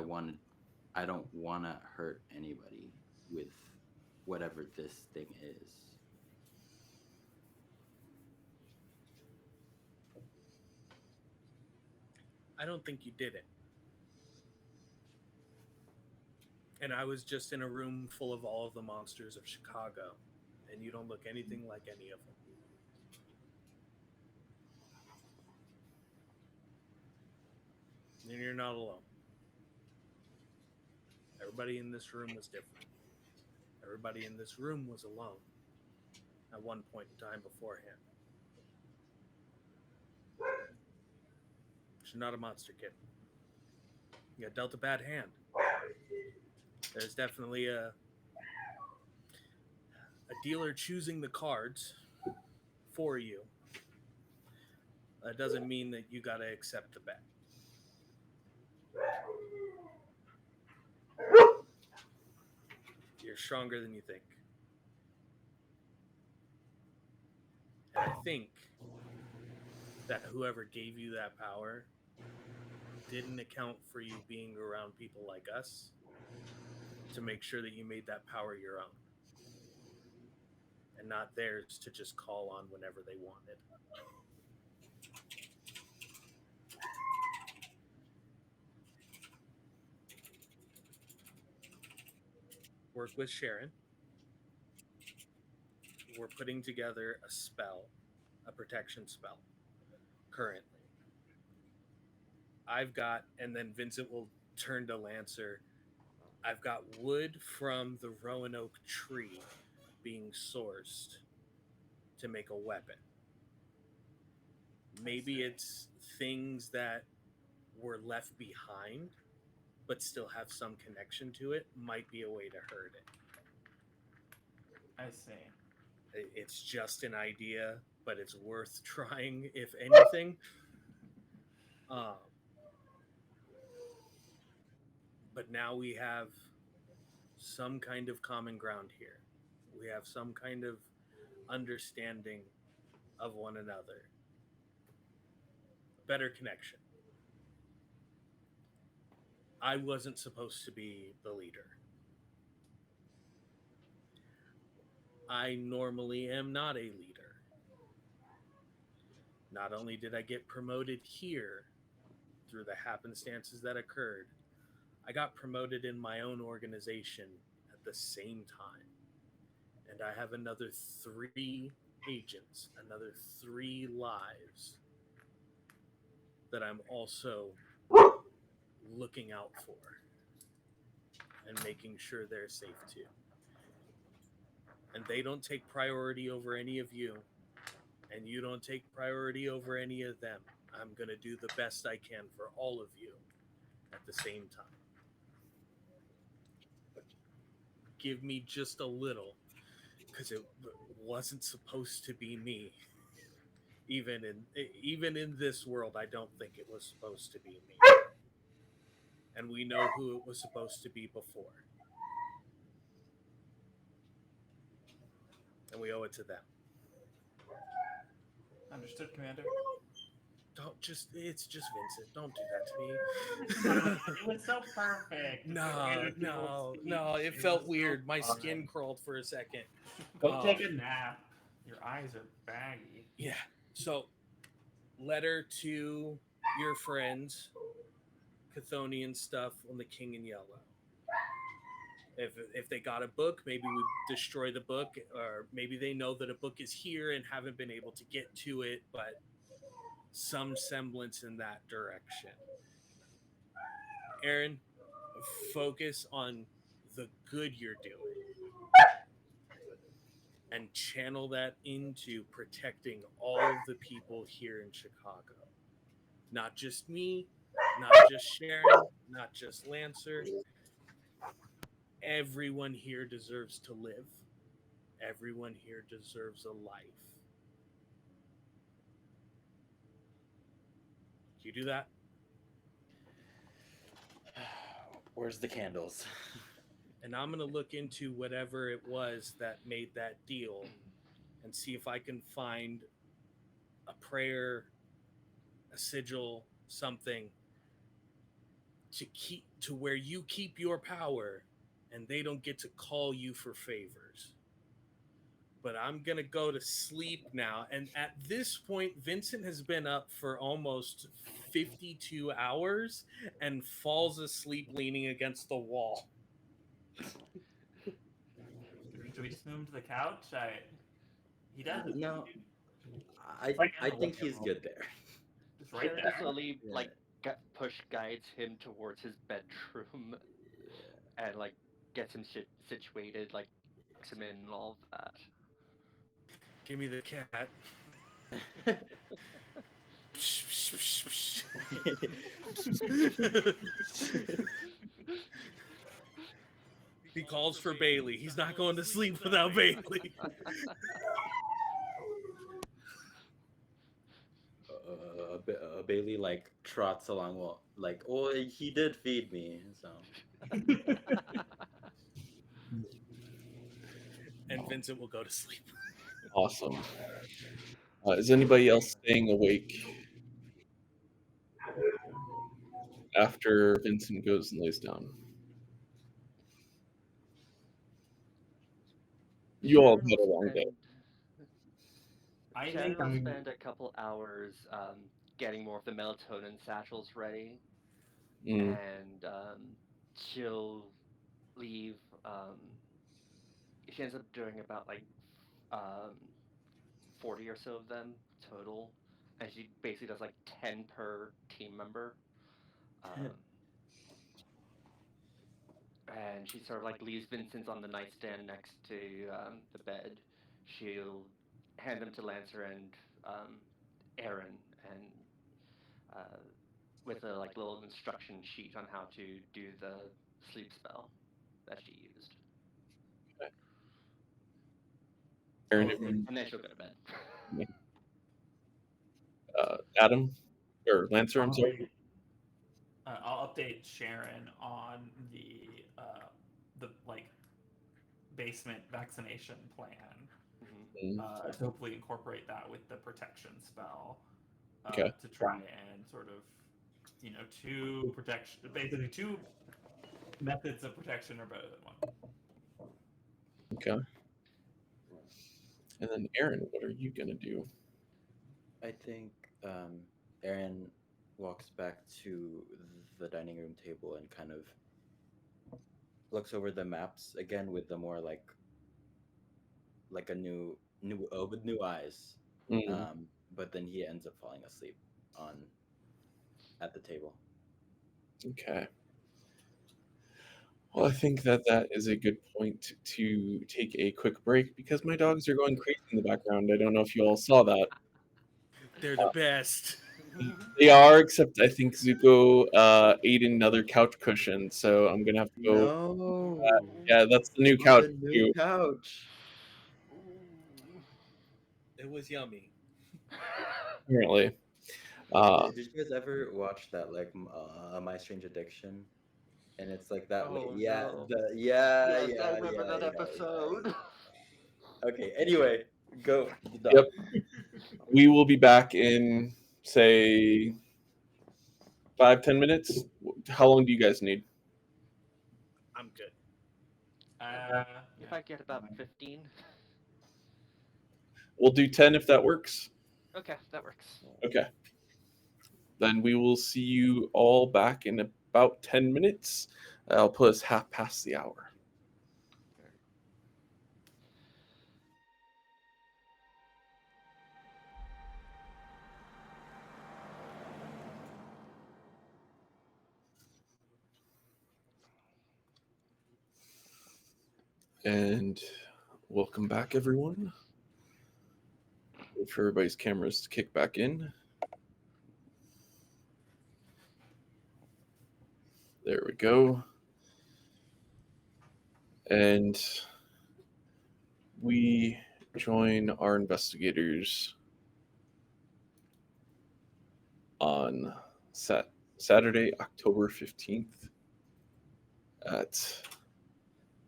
don't want to hurt anybody with whatever this thing is. I don't think you did it. And I was just in a room full of all of the monsters of Chicago, and you don't look anything like any of them. And you're not alone. Everybody in this room was different. Everybody in this room was alone at one point in time beforehand. But you're not a monster, kid. You got dealt a bad hand. There's definitely a dealer choosing the cards for you. That doesn't mean that you got to accept the bet. You're stronger than you think. And I think that whoever gave you that power didn't account for you being around people like us to make sure that you made that power your own and not theirs to just call on whenever they wanted. Work with Sharon. We're putting together a spell, a protection spell, currently. I've got, and then Vincent will turn to Lancer. I've got wood from the Roanoke tree being sourced to make a weapon. Maybe it's things that were left behind but still have some connection to it might be a way to hurt it. I see. It's just an idea, but it's worth trying, if anything. Um, but now we have some kind of common ground here. We have some kind of understanding of one another, better connection. I wasn't supposed to be the leader. I normally am not a leader. Not only did I get promoted here through the happenstances that occurred, I got promoted in my own organization at the same time. And I have another three agents, another three lives that I'm also looking out for and making sure they're safe too. And they don't take priority over any of you, and you don't take priority over any of them. I'm going to do the best I can for all of you at the same time. But give me just a little, because it wasn't supposed to be me. Even in this world, I don't think it was supposed to be me. And we know who it was supposed to be before. And we owe it to them. Understood, Commander. It's just Vincent. Don't do that to me. It was so perfect. No. It felt weird. My skin crawled for a second. Go take a nap. Your eyes are baggy. Yeah. So, letter to your friends, Chthonian stuff on the King in Yellow. If they got a book, maybe we destroy the book, or maybe they know that a book is here and haven't been able to get to it, but some semblance in that direction. Aaron, focus on the good you're doing and channel that into protecting all of the people here in Chicago. Not just me, not just Sharon, not just Lancer. Everyone here deserves to live. Everyone here deserves a life. Do you do that? Where's the candles? And I'm going to look into whatever it was that made that deal and see if I can find a prayer, a sigil, something to where you keep your power and they don't get to call you for favors. But I'm going to go to sleep now. And at this point, Vincent has been up for almost 52 hours and falls asleep leaning against the wall. Should we just move him to the couch? He doesn't. No, It's like I in the think living he's room. good there. Just right Sharon there. slowly Yeah. push guides him towards his bedroom and gets him situated, tucks him in and all of that. Give me the cat. He calls for Bailey. He's not going to sleep without Bailey. Bailey trots along. Well, oh, he did feed me, so. And Vincent will go to sleep. Awesome. Is anybody else staying awake after Vincent goes and lays down? You all Sharon had a will long day. spend I Sharon think will I'm. spend a couple hours getting more of the melatonin satchels ready, Mm. and she'll leave. She ends up doing about um, 40 or so of them total, and she basically does 10 per team member. Um, and she sort of leaves Vincent's on the nightstand next to the bed. She'll hand them to Lancer and Aaron, and uh, with a like little instruction sheet on how to do the sleep spell that she used. Aaron, Well, anyone? And then she'll go to bed. Adam or Lancer, I'm I'll sorry. update, I'll update Sharon on the like basement vaccination plan. Mhm. To hopefully incorporate that with the protection spell. Okay. To try and sort of, two protection, basically two methods of protection are better than one. Okay. And then Aaron, what are you gonna do? I think Aaron walks back to the dining room table and kind of looks over the maps again with the more like a new with new eyes. Mm, But then he ends up falling asleep on at the table. okay. Well, I think that is a good point to take a quick break because my dogs are going crazy in the background. I don't know if you all saw that. They're the best. They are, except I think Zuko ate another couch cushion, so I'm gonna have to go. No, Yeah, that's the new couch the new too. couch. Ooh. It was yummy. Apparently, uh, Did you guys ever watch that My Strange Addiction? And it's like that. Oh Yeah, no. yeah, Yes, I yeah, remember yeah, that yeah, episode. yeah. Okay. Anyway, go. yep. Done. We will be back in say 5-10 minutes. How long do you guys need? I'm good. If I get about 15. We'll do 10 if that works. Okay, that works. Okay. Then we will see you all back in about 10 minutes. I'll put us half past the hour. And welcome back, everyone. Wait for everybody's cameras to kick back in. There we go. And we join our investigators on Saturday, October 15th at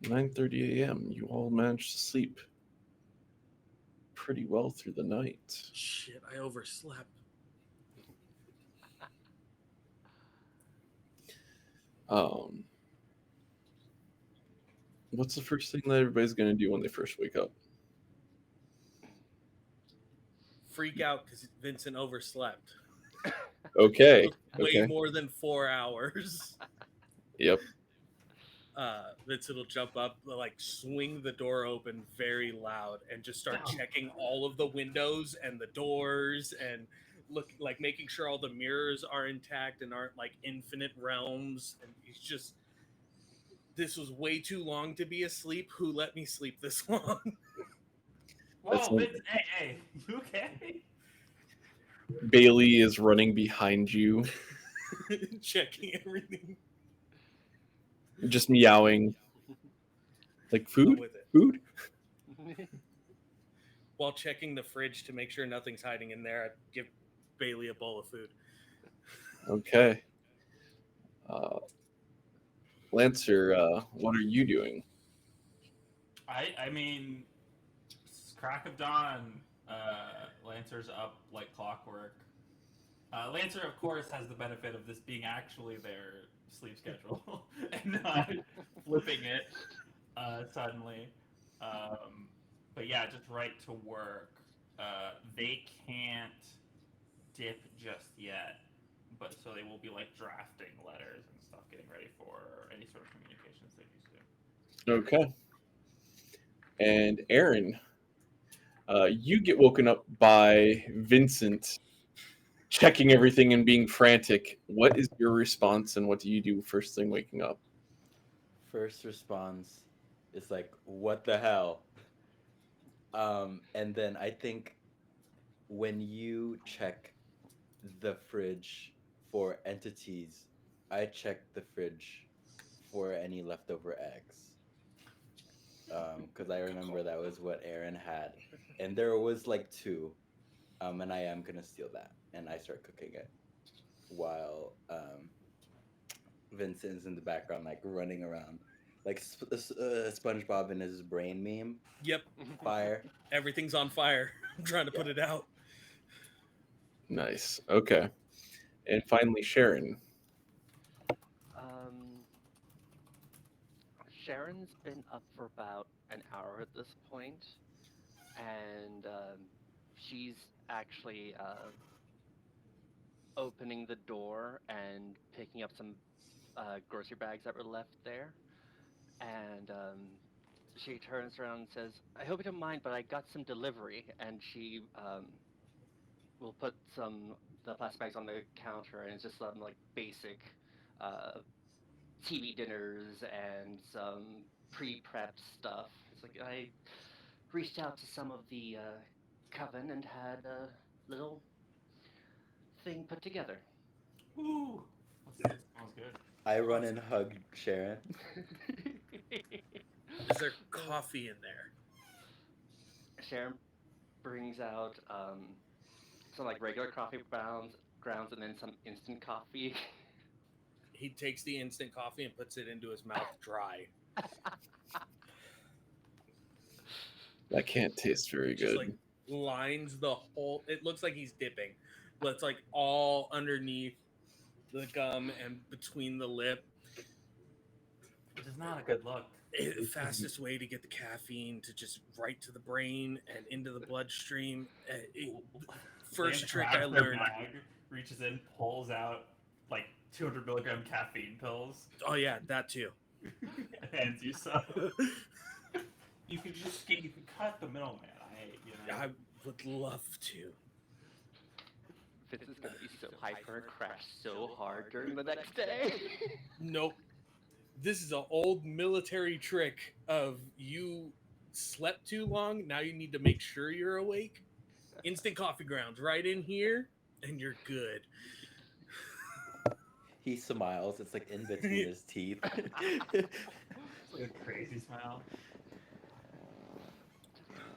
9:30 a.m. You all managed to sleep pretty well through the night. Shit, I overslept. Um, what's the first thing that everybody's going to do when they first wake up? Freak out because Vincent overslept. Okay. Way Okay. more than 4 hours. Yep. Vincent will jump up, like swing the door open very loud, and just start checking all of the windows and the doors, and look like making sure all the mirrors are intact and aren't like infinite realms. And he's just, this was way too long to be asleep. Who let me sleep this long? That's Whoa, Vince, hey, you okay? Bailey is running behind you, Checking everything. just meowing. Like I'm food? with it. Food? While checking the fridge to make sure nothing's hiding in there, I'd give Bailey a bowl of food. Okay. Lancer, what are you doing? I mean, crack of dawn. Lancer's up like clockwork. Lancer, of course, has the benefit of this being actually their sleep schedule and not flipping it suddenly. But yeah, just right to work. They can't dip just yet, but so they will be like drafting letters and stuff, getting ready for any sort of communications they need to do. Okay. And Aaron, you get woken up by Vincent checking everything and being frantic. What is your response and what do you do first thing waking up? First response is like, "What the hell?" And then I think when you check the fridge for entities, I checked the fridge for any leftover eggs. Because I remember that was what Aaron had, and there was like two. And I am gonna steal that, and I start cooking it while Vincent's in the background, like running around, like SpongeBob in his brain meme. Yep, Fire. everything's on fire. I'm trying to put it out. Nice. Okay. And finally, Sharon. Um, Sharon's been up for about an hour at this point, and she's actually opening the door and picking up some grocery bags that were left there. And she turns around and says, "I hope you don't mind, but I got some delivery." And she will put the plastic bags on the counter, and it's just some like basic uh, TV dinners and some pre-prep stuff. It's like I reached out to some of the Coven and had a little thing put together. Ooh, that sounds good. I run and hug Sharon. Is there coffee in there? Sharon brings out some like regular coffee grounds and then some instant coffee. He takes the instant coffee and puts it into his mouth dry. That can't taste very Just good. like lines the whole. It looks like he's dipping, but it's like all underneath the gum and between the lip. Which is not a good look. Fastest way to get the caffeine to just right to the brain and into the bloodstream. First Lance trick grabs I their learned. bag, reaches in, pulls out like 200 milligram caffeine pills, Oh yeah, that too. hands you some. You could cut the middleman. I would love to. Fitz is gonna be so hyper and crash so hard during the next day. Nope. This is an old military trick of you slept too long. Now you need to make sure you're awake. Instant coffee grounds right in here, and you're good. He smiles. It's like in between his teeth. It's like a crazy smile.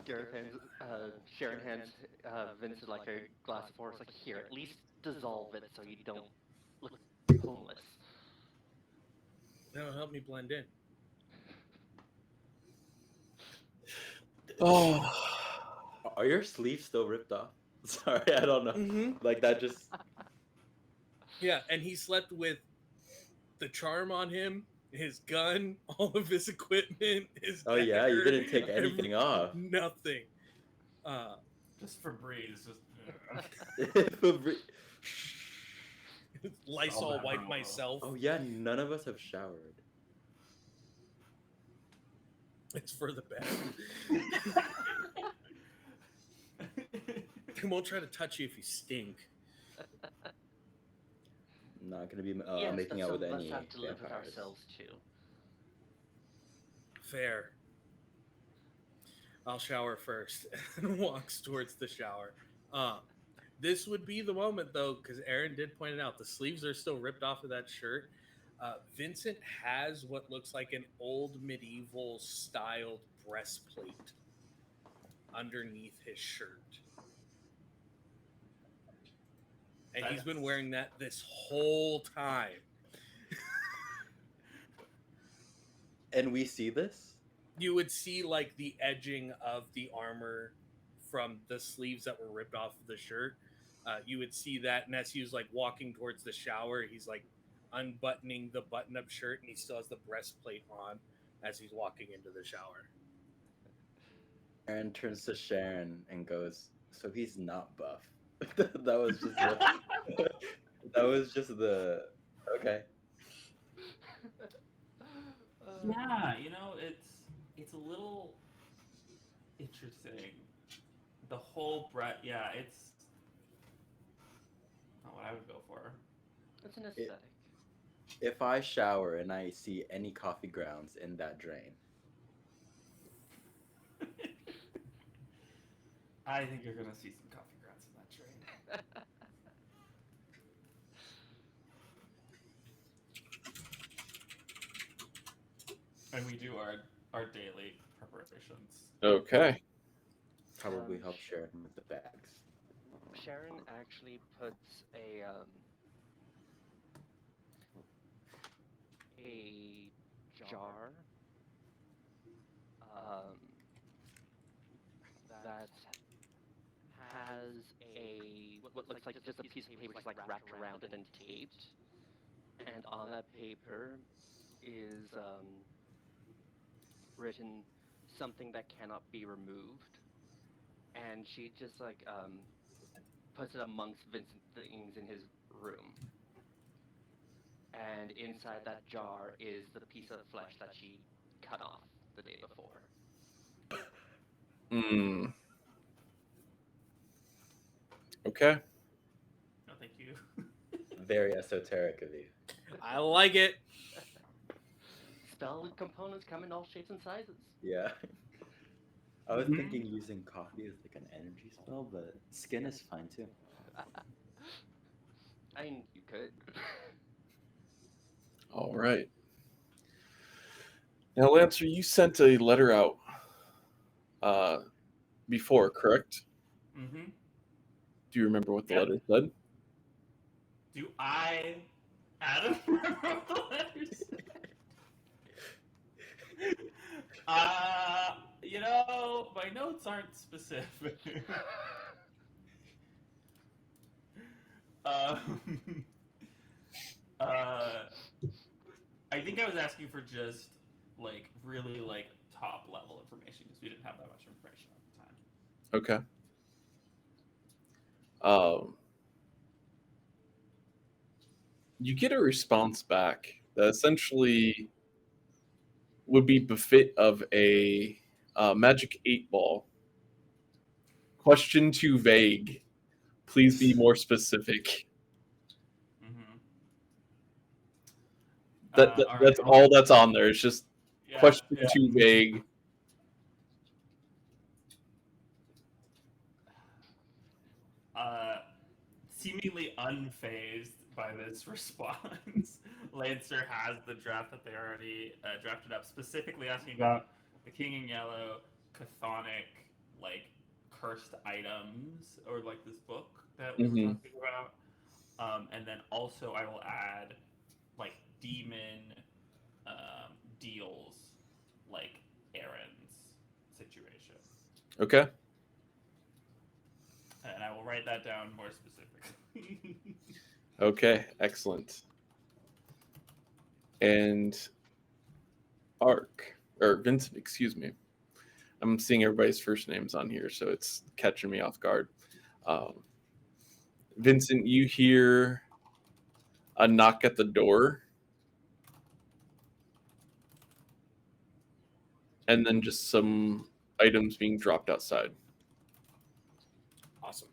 Sharon hands Vincent like a glass of water. It's like, here, at least dissolve it so you don't look homeless. That'll help me blend in. Oh, Are your sleeves still ripped off? Sorry, I don't know. Mm-hmm. Like that just. Yeah, and he slept with the charm on him, his gun, all of his equipment, his Oh yeah, you dagger, didn't take anything off. Nothing. Just for breeze, Lysol that wipe promo. myself. Oh yeah, none of us have showered. It's for the best. They won't try to touch you if you stink. I'm not gonna be Yes, making but out some with of us any have to live with vampires. ourselves too. Fair. I'll shower first and walks towards the shower. This would be the moment though, because Aaron did point it out. The sleeves are still ripped off of that shirt. Vincent has what looks like an old medieval styled breastplate underneath his shirt. And he's been wearing that this whole time. And we see this? You would see like the edging of the armor from the sleeves that were ripped off of the shirt. You would see that, and as he was like walking towards the shower, he's like unbuttoning the button-up shirt, and he still has the breastplate on as he's walking into the shower. Aaron turns to Sharon and goes, "So he's not buff." That was just that was just the okay. Yeah, it's a little interesting. The whole it's not what I would go for. It's an aesthetic. If I shower and I see any coffee grounds in that drain, I think you're gonna see some coffee grounds in that train. And we do our daily preparations. Okay. Probably Um, help Sh- Sharon with the bags. Sharon actually puts a jar um, that has what looks like just a piece of paper just like wrapped around it and taped, and on that paper is written something that cannot be removed, and she just like puts it amongst Vincent's things in his room. And inside that jar is the piece of flesh that she cut off the day before. Hmm. Okay. No, thank you. Very esoteric of you. I like it. Spell components come in all shapes and sizes. Yeah. I was Mhm. thinking using coffee as like an energy spell, but skin is fine too. I mean, you could. All right. Now, Lancer, you sent a letter out before, correct? Mm-hmm. Do you remember what the Yep. letter said? Do I, Adam, remember what the letters? My notes aren't specific. um, uh, I think I was asking for just like really like top level information because we didn't have that much information at the time. Okay. Um, you get a response back that essentially would be befit of a magic 8 ball. Question too vague. Please be more specific. Mm-hmm. All right. That's all that's on there. It's just Yeah. question Yeah. too vague. Seemingly unfazed by this response, Lancer has the draft that they already drafted up, specifically asking about the King in Yellow, chthonic, like cursed items, or like this book that we were Hmm. talking about. And then also, I will add like demon deals, like errands situation. Okay. And I will write that down more specifically. Okay. Excellent. And Ark or Vincent, excuse me. I'm seeing everybody's first names on here, so it's catching me off guard. Um, Vincent, you hear a knock at the door, and then just some items being dropped outside. Awesome.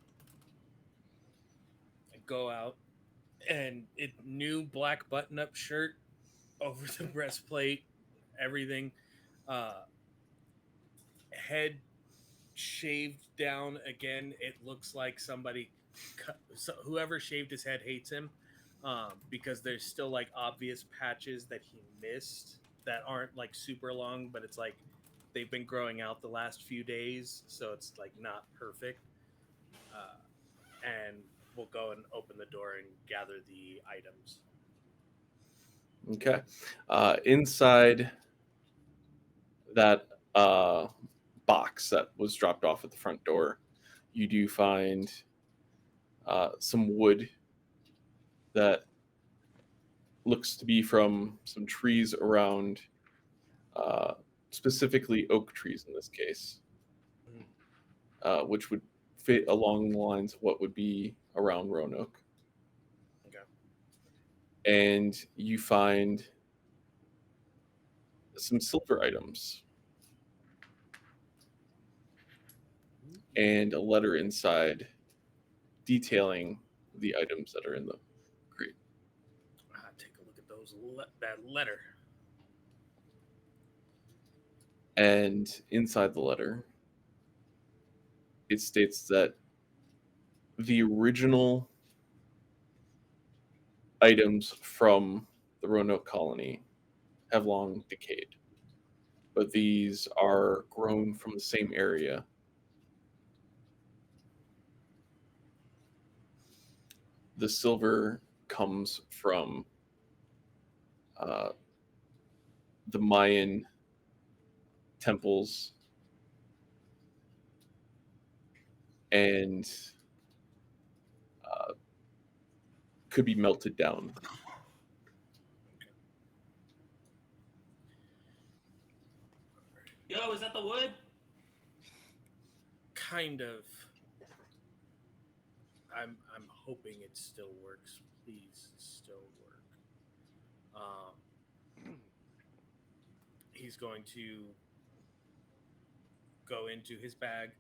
I go out and new black button up shirt over the breastplate, everything. Uh, Head shaved down again. It looks like somebody cut, so whoever shaved his head hates him, because there's still like obvious patches that he missed that aren't like super long, but it's like they've been growing out the last few days, so it's like not perfect. Uh, and we'll go and open the door and gather the items. Okay. Inside that box that was dropped off at the front door, you do find some wood that looks to be from some trees around, uh, specifically oak trees in this case, which would fit along the lines of what would be around Roanoke. Okay. And you find some silver items and a letter inside detailing the items that are in the crate. Take a look at that letter. And inside the letter, it states that the original items from the Roanoke colony have long decayed. but these are grown from the same area. The silver comes from the Mayan temples and could be melted down. Yo, is that the wood? Kind of. I'm hoping it still works. Please, still work. He's going to go into his bag,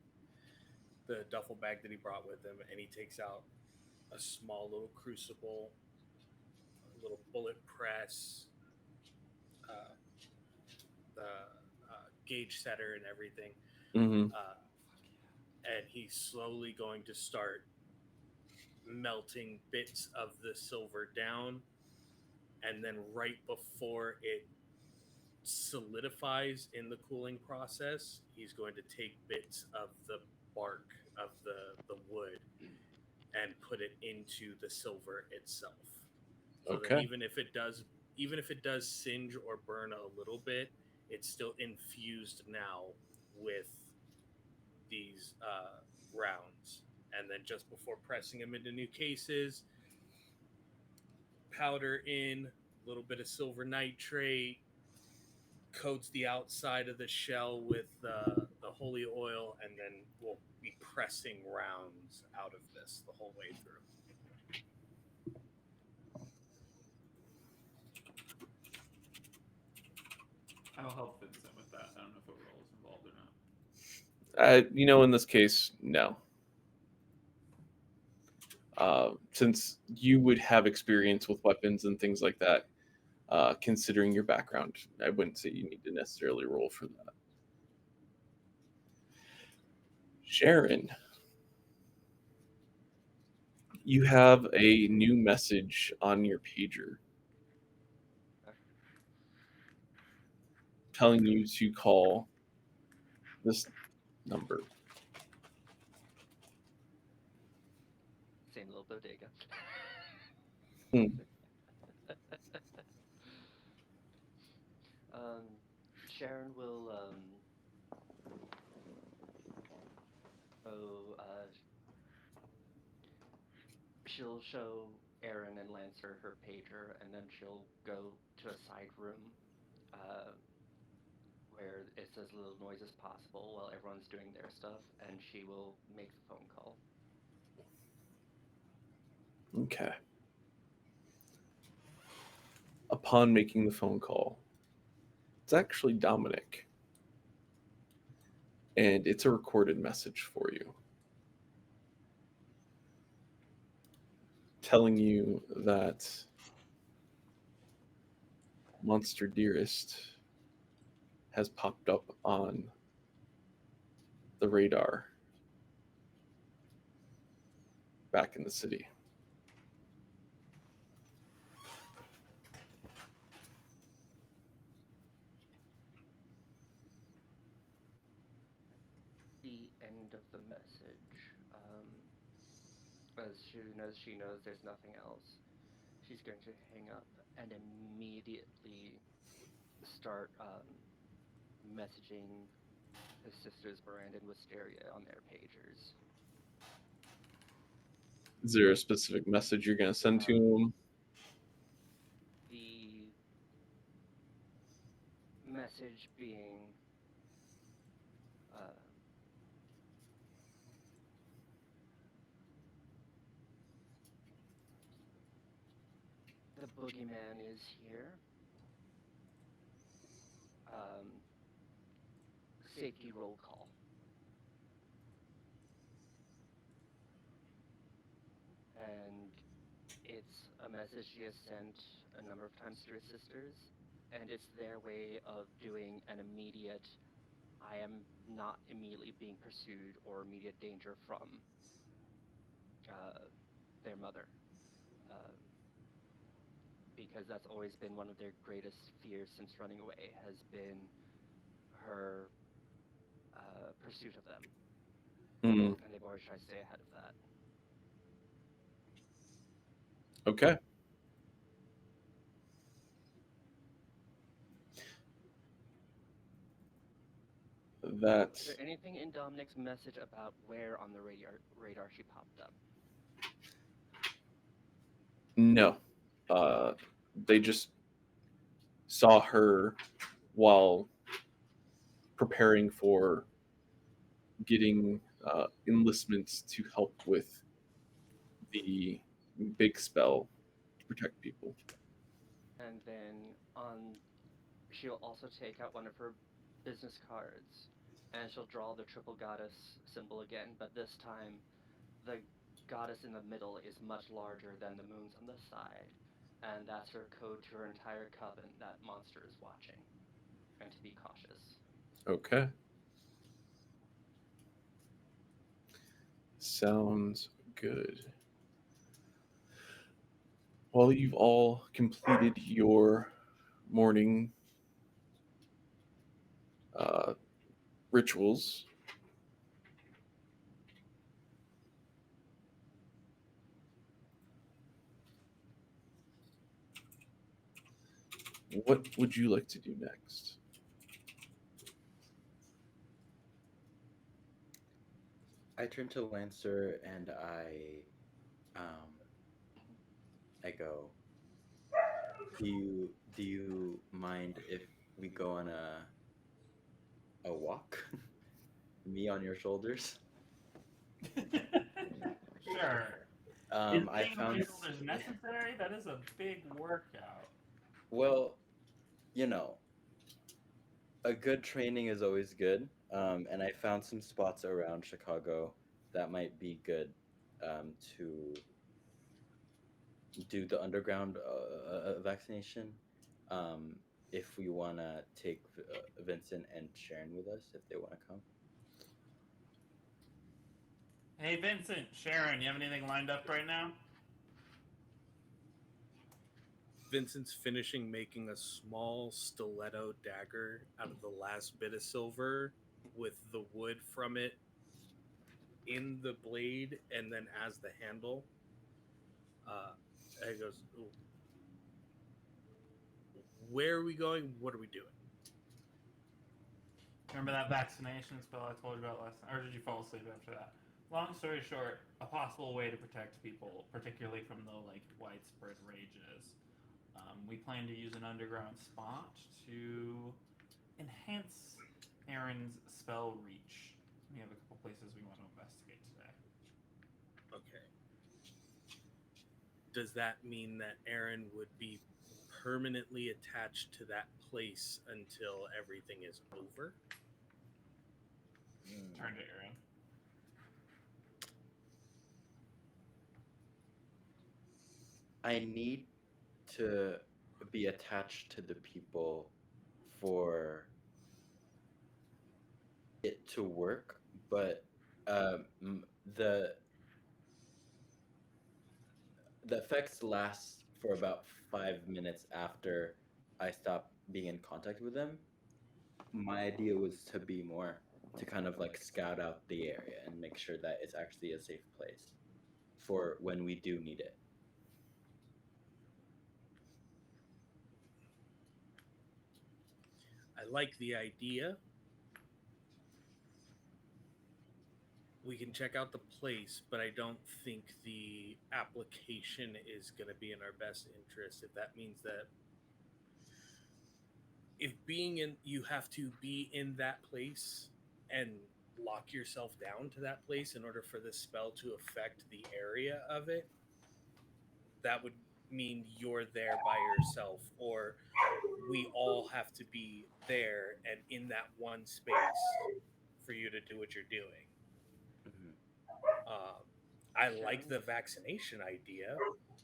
the duffel bag that he brought with him, and he takes out a small little crucible, a little bullet press, uh, the gauge setter, and everything. Mm-hmm. And he's slowly going to start melting bits of the silver down. And then, right before it solidifies in the cooling process, he's going to take bits of the bark of the wood and put it into the silver itself. So that Okay. even if it does singe or burn a little bit, it's still infused now with these rounds. And then just before pressing them into new cases, powder in a little bit of silver nitrate, coats the outside of the shell with the holy oil, and then we'll be pressing rounds out of this the whole way through. I'll help Vincent with that. I don't know if a roll is involved or not. In this case, no. Since you would have experience with weapons and things like that, considering your background, I wouldn't say you need to necessarily roll for that. Sharon, you have a new message on your pager telling you to call this number. Same little bodega. Hmm. Sharon will she'll show Aaron and Lancer her pager, and then she'll go to a side room where it's as little noise as possible while everyone's doing their stuff, and she will make the phone call. Okay. Upon making the phone call, it's actually Dominic. And it's a recorded message for you, telling you that Monster Dearest has popped up on the radar back in the city. The end of the message. As soon as she knows there's nothing else, she's going to hang up and immediately start messaging his sisters Miranda and Wisteria on their pagers. Is there a specific message you're going to send to them? The message being the boogeyman is here. Safety roll call. And it's a message she has sent a number of times to her sisters, and it's their way of doing an immediate, I am not immediately being pursued or immediate danger from their mother. Because that's always been one of their greatest fears since running away, has been her pursuit of them, Hmm. and they've always tried to stay ahead of that. Okay. Is That's there anything in Dominic's message about where on the radar she popped up? no. They just saw her while preparing for getting enlistments to help with the big spell to protect people. And then she'll also take out one of her business cards, and she'll draw the triple goddess symbol again, but this time the goddess in the middle is much larger than the moons on the side, and that's her code to her entire coven that monster is watching, and to be cautious. Okay. Sounds good. While you've all completed your morning uh, rituals, what would you like to do next? I turn to Lancer and I go, do you mind if we go on a walk? Me on your shoulders? Sure. Is I being on found my shoulders necessary? That is a big workout. well, you know, a good training is always good. And I found some spots around Chicago that might be good to do the underground vaccination. Um, if we want to take Vincent and Sharon with us, if they want to come. Hey, Vincent, Sharon, you have anything lined up right now? Vincent's finishing making a small stiletto dagger out of the last bit of silver with the wood from it in the blade and then as the handle. And he goes, "Ooh, where are we going? What are we doing?" Remember that vaccination spell I told you about last time? Or did you fall asleep after that? Long story short, a possible way to protect people, particularly from the like widespread rages. We plan to use an underground spot to enhance Aaron's spell reach. We have a couple places we want to investigate today. Okay. Does that mean that Aaron would be permanently attached to that place until everything is over? Turn to Aaron. I need to be attached to the people for it to work, but the the effects last for about 5 minutes after I stop being in contact with them. My idea was to be more to kind of like scout out the area and make sure that it's actually a safe place for when we do need it. I like the idea. We can check out the place, but I don't think the application is going to be in our best interest if that means that if being in you have to be in that place and lock yourself down to that place in order for this spell to affect the area of it, that would mean you're there by yourself, or we all have to be there and in that one space for you to do what you're doing. Mhm. Um, I like the vaccination idea,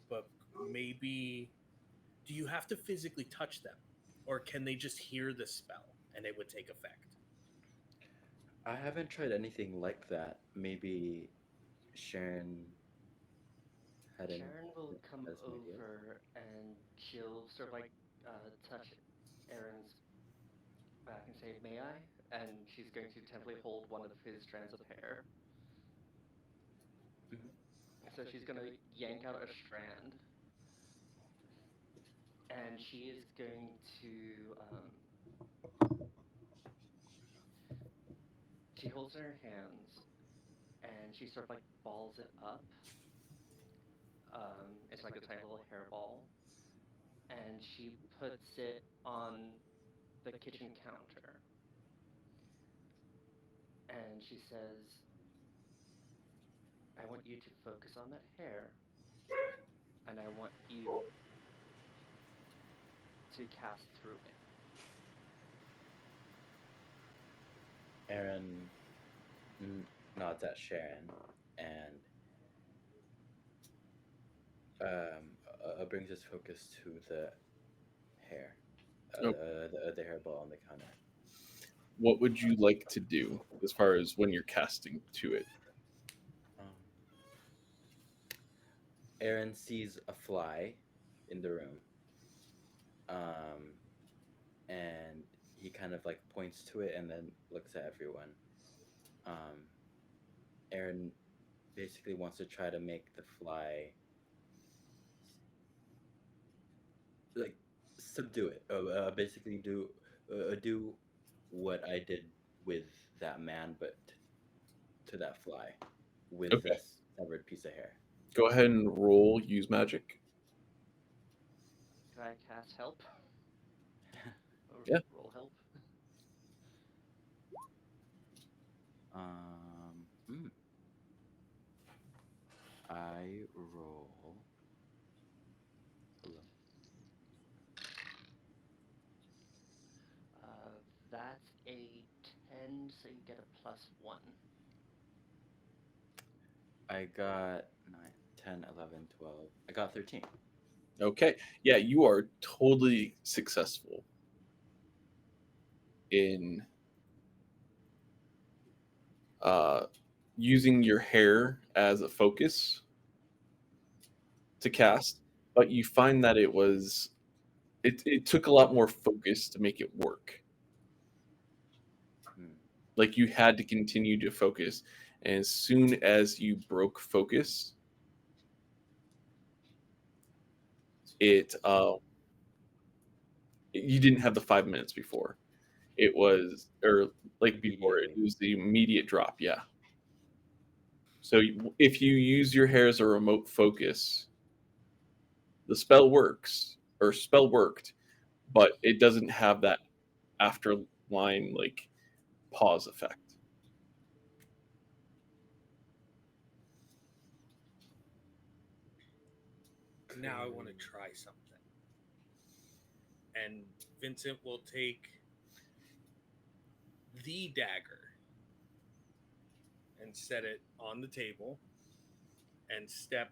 but maybe do you have to physically touch them, or can they just hear the spell and it would take effect? I haven't tried anything like that. Maybe Sharon had any Sharon will come has some ideas. over and she'll sort of like touch Aaron's back and say, say, "May I?" And she's going to temporarily hold one of his strands of hair. Mhm. So she's going to yank out a strand, and she is going to. She holds it in her hands, and she sort of like balls it up. It's like a tiny little hairball, and she puts it on the kitchen counter. And she says, "I want you to focus on that hair, and I want you to cast through it." Aaron nods at Sharon and brings his focus to the hair, Oh. the hairball on the counter. What would you like to do as far as when you're casting to it? Um, Aaron sees a fly in the room, um, and he kind of like points to it and then looks at everyone. Um, Aaron basically wants to try to make the fly like subdue it. Basically do what I did with that man, but to that fly with Okay. this severed piece of hair. Go ahead and roll use magic. Can I cast help? Or Yeah. roll help? Um, mm, I roll. Hello. That's a 10, so you get a +1. I got 9, 10, 11, 12. I got 13. Okay. Yeah, you are totally successful in uh, using your hair as a focus to cast, but you find that it took a lot more focus to make it work. Hmm. Like you had to continue to focus, and as soon as you broke focus, it you didn't have the 5 minutes before. It was or like before it Immediately. was the immediate drop. Yeah. So if you use your hair as a remote focus, the spell works or spell worked, but it doesn't have that after line like pause effect. Now I want to try something. And Vincent will take the dagger and set it on the table and step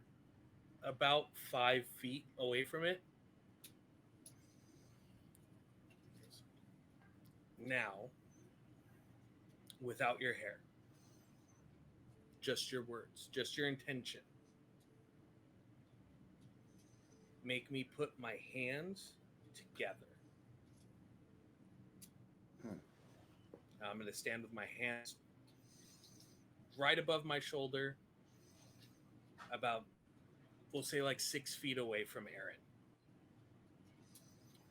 about 5 feet away from it. Now, without your hair, just your words, just your intention. Make me put my hands together. Hmm. Now I'm going to stand with my hands right above my shoulder, about, we'll say, like 6 feet away from Aaron.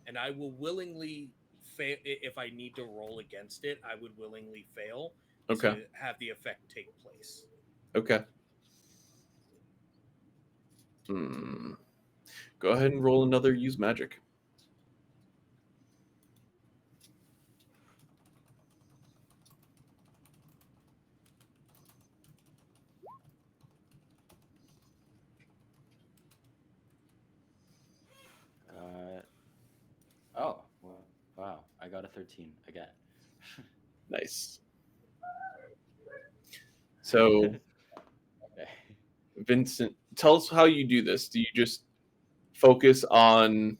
And I will willingly fail. If I need to roll against it, I would willingly fail Okay. to have the effect take place. Okay. Hmm. Go ahead and roll another use magic. Uh, oh, well, wow. I got a 13 again. Nice. So, Okay. Vincent, tell us how you do this. Do you just focus on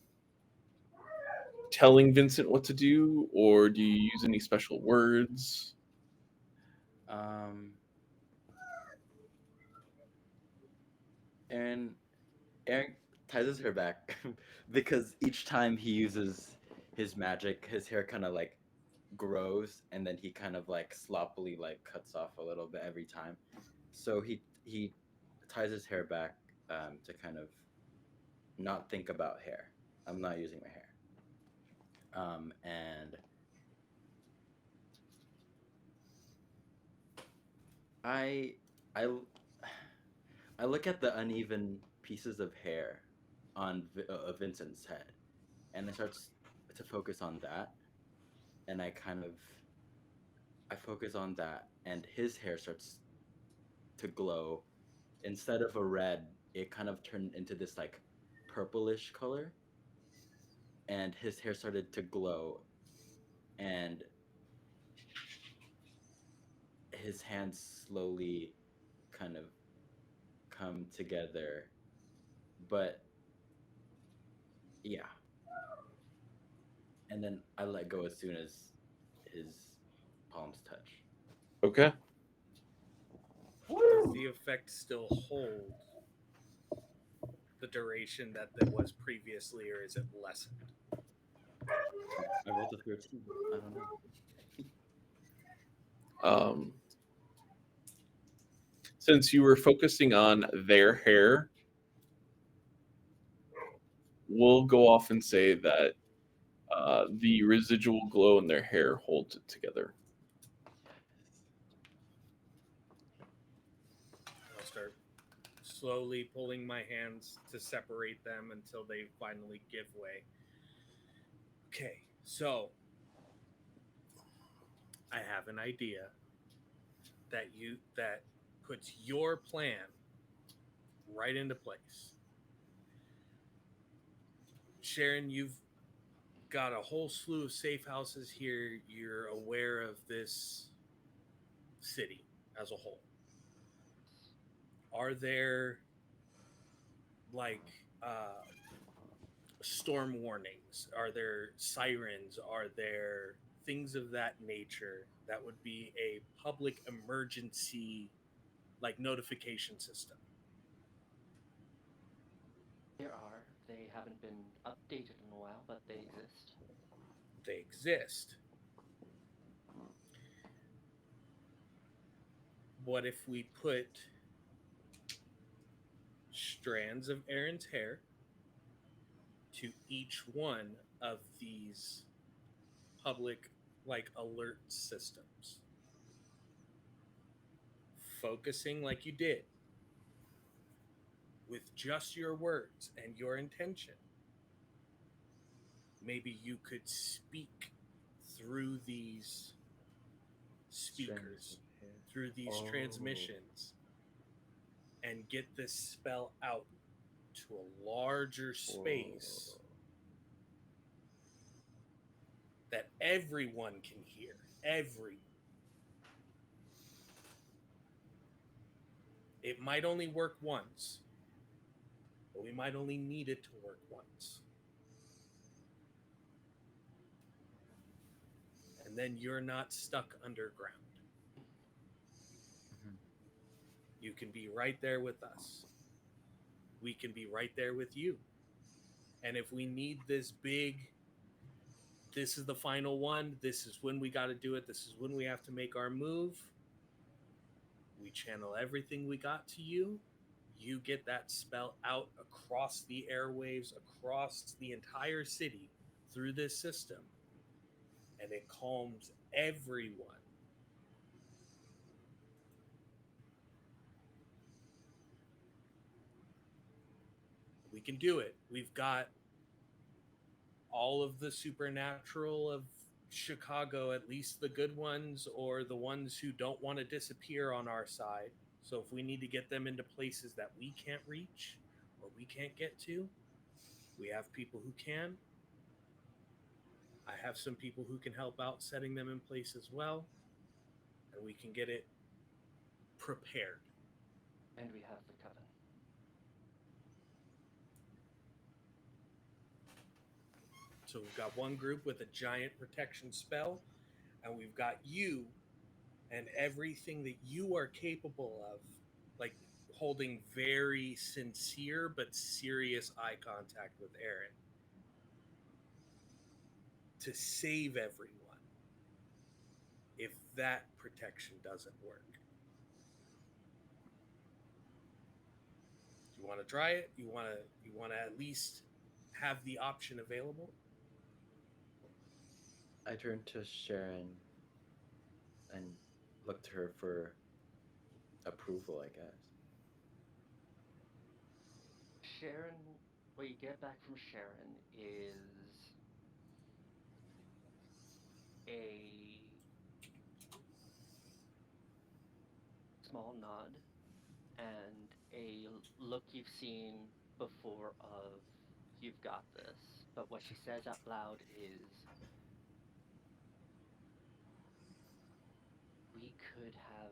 telling Vincent what to do, or do you use any special words? Um, Aaron, Aaron ties his hair back because each time he uses his magic, his hair kind of like grows, and then he kind of like sloppily like cuts off a little bit every time. So he ties his hair back to kind of not think about hair. I'm not using my hair. And I I I look at the uneven pieces of hair on Vincent's head, and I starts to focus on that, and I focus on that, and his hair starts to glow. Instead of a red, it kind of turned into this like purplish color, and his hair started to glow, and his hands slowly kind of come together. But yeah, and then I let go as soon as his palms touch. Okay. Does the effect still hold the duration that there was previously, or is it lessened? I rolled a 13. I don't know. Um, since you were focusing on their hair, we'll go off and say that the residual glow in their hair holds it together. I'll start slowly pulling my hands to separate them until they finally give way. Okay, so I have an idea that puts your plan right into place. Sharon, you've got a whole slew of safe houses here. You're aware of this city as a whole. Are there like storm warnings? Are there sirens? Are there things of that nature that would be a public emergency like notification system? There are. They haven't been updated in a while, but they exist. They exist. What if we put strands of Aaron's hair to each one of these public like alert systems, focusing like you did with just your words and your intention? Maybe you could speak through these speakers, through these transmissions, and get this spell out to a larger space that everyone can hear. It might only work once, but we might only need it to work once. And then you're not stuck underground. Mhm. You can be right there with us. We can be right there with you. And if we need this is the final one, this is when we got to do it, this is when we have to make our move, we channel everything we got to you. You get that spell out across the airwaves, across the entire city through this system, and it calms everyone. We can do it. We've got all of the supernatural of Chicago, at least the good ones or the ones who don't want to disappear on our side. So if we need to get them into places that we can't reach or we can't get to, we have people who can. I have some people who can help out setting them in place as well, and we can get it prepared. And we have the Coven. So we've got one group with a giant protection spell, and we've got you and everything that you are capable of, like holding very sincere but serious eye contact with Aaron to save everyone. if that protection doesn't work. You want to try it? You want to at least have the option available? I turn to Sharon and look to her for approval, I guess. Sharon, what you get back from Sharon is a small nod and a look you've seen before of you've got this. But what she says out loud is, we could have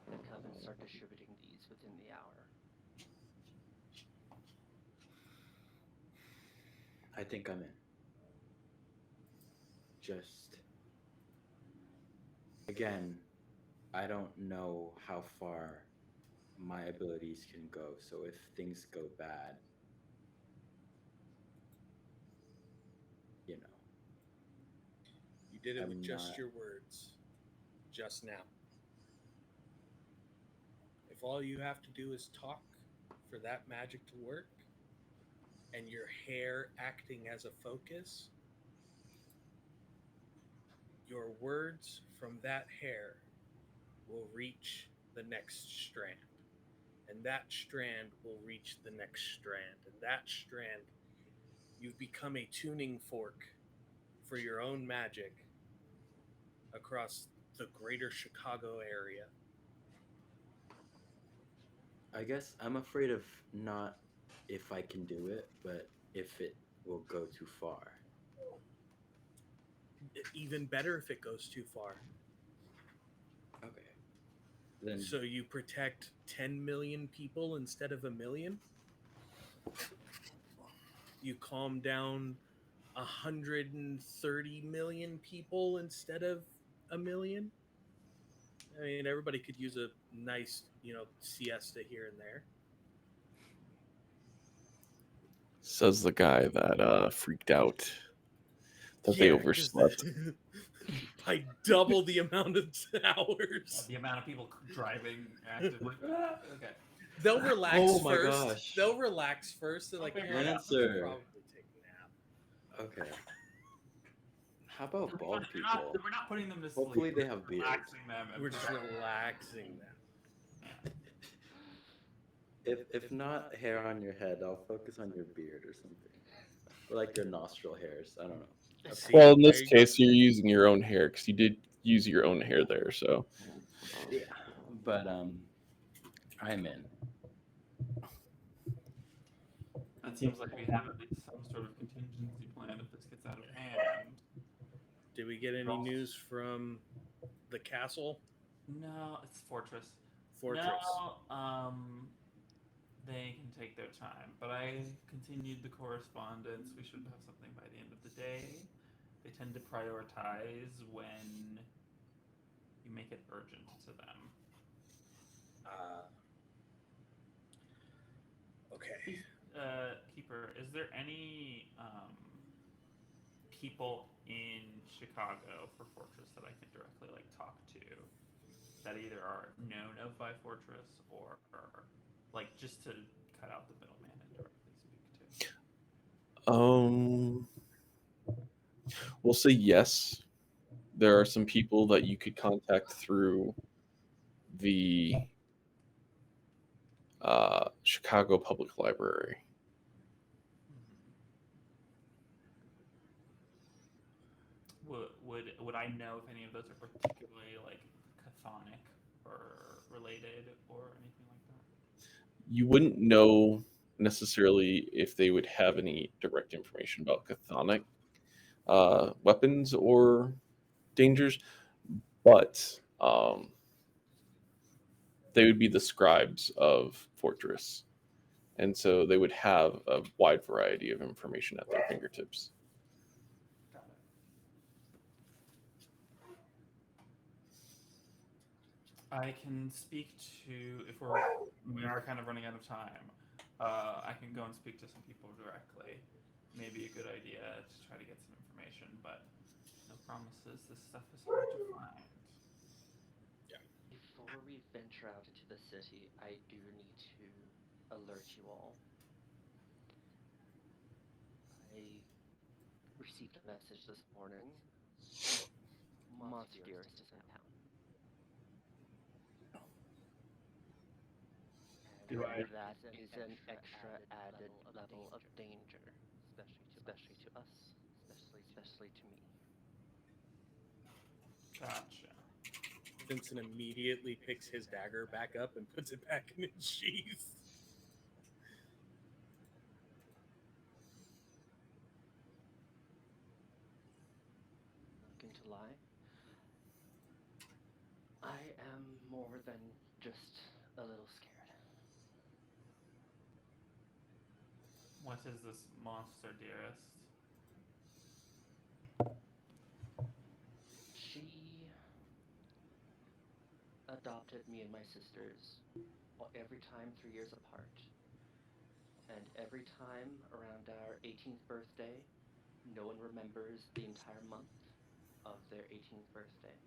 the Coven start distributing these within the hour. I think I'm in. Just again, I don't know how far my abilities can go. So if things go bad, you know, You did it I'm with just not- your words, just now. If all you have to do is talk for that magic to work, and your hair acting as a focus, your words from that hair will reach the next strand. And that strand will reach the next strand. And that strand, you've become a tuning fork for your own magic across the greater Chicago area. I guess I'm afraid of not if I can do it, but if it will go too far. Even better if it goes too far. Okay. Then So you protect 10 million people instead of a million? You calm down 130 million people instead of a million? I mean, everybody could use a nice, siesta here and there. Says the guy that freaked out that they Yeah, overslept. by double the amount of hours. The amount of people driving actively. Okay. They'll relax Oh my first. gosh. They'll relax first. They're like, Okay, yeah, I Lancer. should probably take a nap. okay. How about We're bald not, people? we're not putting them to sleep. Hopefully they We're have beards. relaxing them. And We're just relaxing them. If not hair on your head, I'll focus on your beard or something. Or like your nostril hairs. I don't know. See, Well, in there this you go. case, you're using your own hair because you did use your own hair there. So Yeah. But I'm in. It seems like we have at least some sort of contingency plan if this gets out of hand. Did we get any news from the castle? No, it's Fortress. Fortress. No, they can take their time. But I continued the correspondence. We should have something by the end of the day. They tend to prioritize when you make it urgent to them. Okay. Keeper, is there any people in Chicago for Fortress that I can directly talk to that either are known of by Fortress or just to cut out the middleman and directly speak to? we'll say yes. There are some people that you could contact through the Chicago Public Library. Would I know if any of those are particularly chthonic or related or anything like that? You wouldn't know necessarily if they would have any direct information about chthonic weapons or dangers, but they would be the scribes of Fortress. And so they would have a wide variety of information at their fingertips. Got it. I can speak to, if we are kind of running out of time, I can go and speak to some people directly. maybe a good idea to try to get some information, but no promises. This stuff is hard to find. Before we venture out into the city, I do need to alert you all. I received a message this morning. Monster Dearest is in town. Do I- And that is an extra added level of danger, especially to us, especially to me. Gotcha. Vincent immediately picks his dagger back up and puts it back in its sheath. Not going to lie. I am more than just a little scared. What is this monster, dearest? She adopted me and my sisters every time 3 years apart. And every time around our 18th birthday, no one remembers the entire month of their 18th birthday.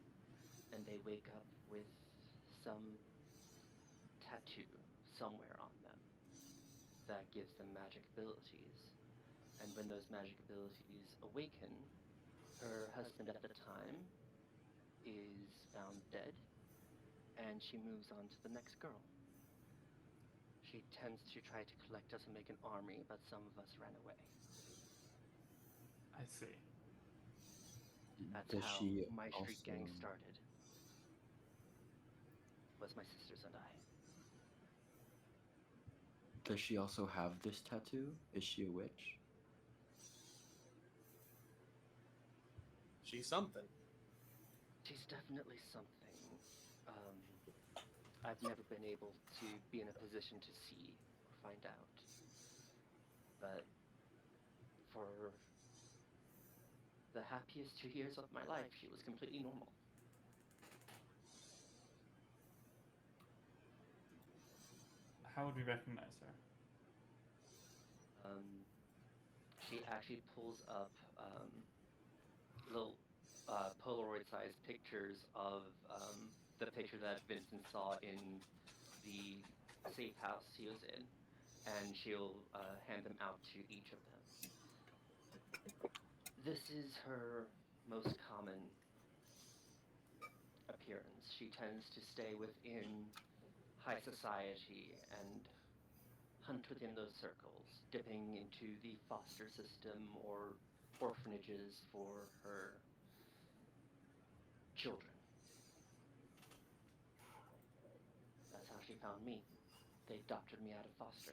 And they wake up with some tattoo somewhere on them that gives them magic abilities. And when those magic abilities awaken, her husband at the time is found dead, and she moves on to the next girl. She tends to try to collect us and make an army, but some of us ran away. I see. That's Does how she my street gang also- started. Was my sisters and I. Does she also have this tattoo? Is she a witch? She's something. She's definitely something. I've never been able to be in a position to see or find out. But for the happiest 2 years of my life, she was completely normal. How would we recognize her? She actually pulls up little Polaroid-sized pictures of the picture that Vincent saw in the safe house he was in, and she'll hand them out to each of them. This is her most common appearance. She tends to stay within high society and hunt within those circles, dipping into the foster system or orphanages for her children. That's how she found me. They adopted me out of foster.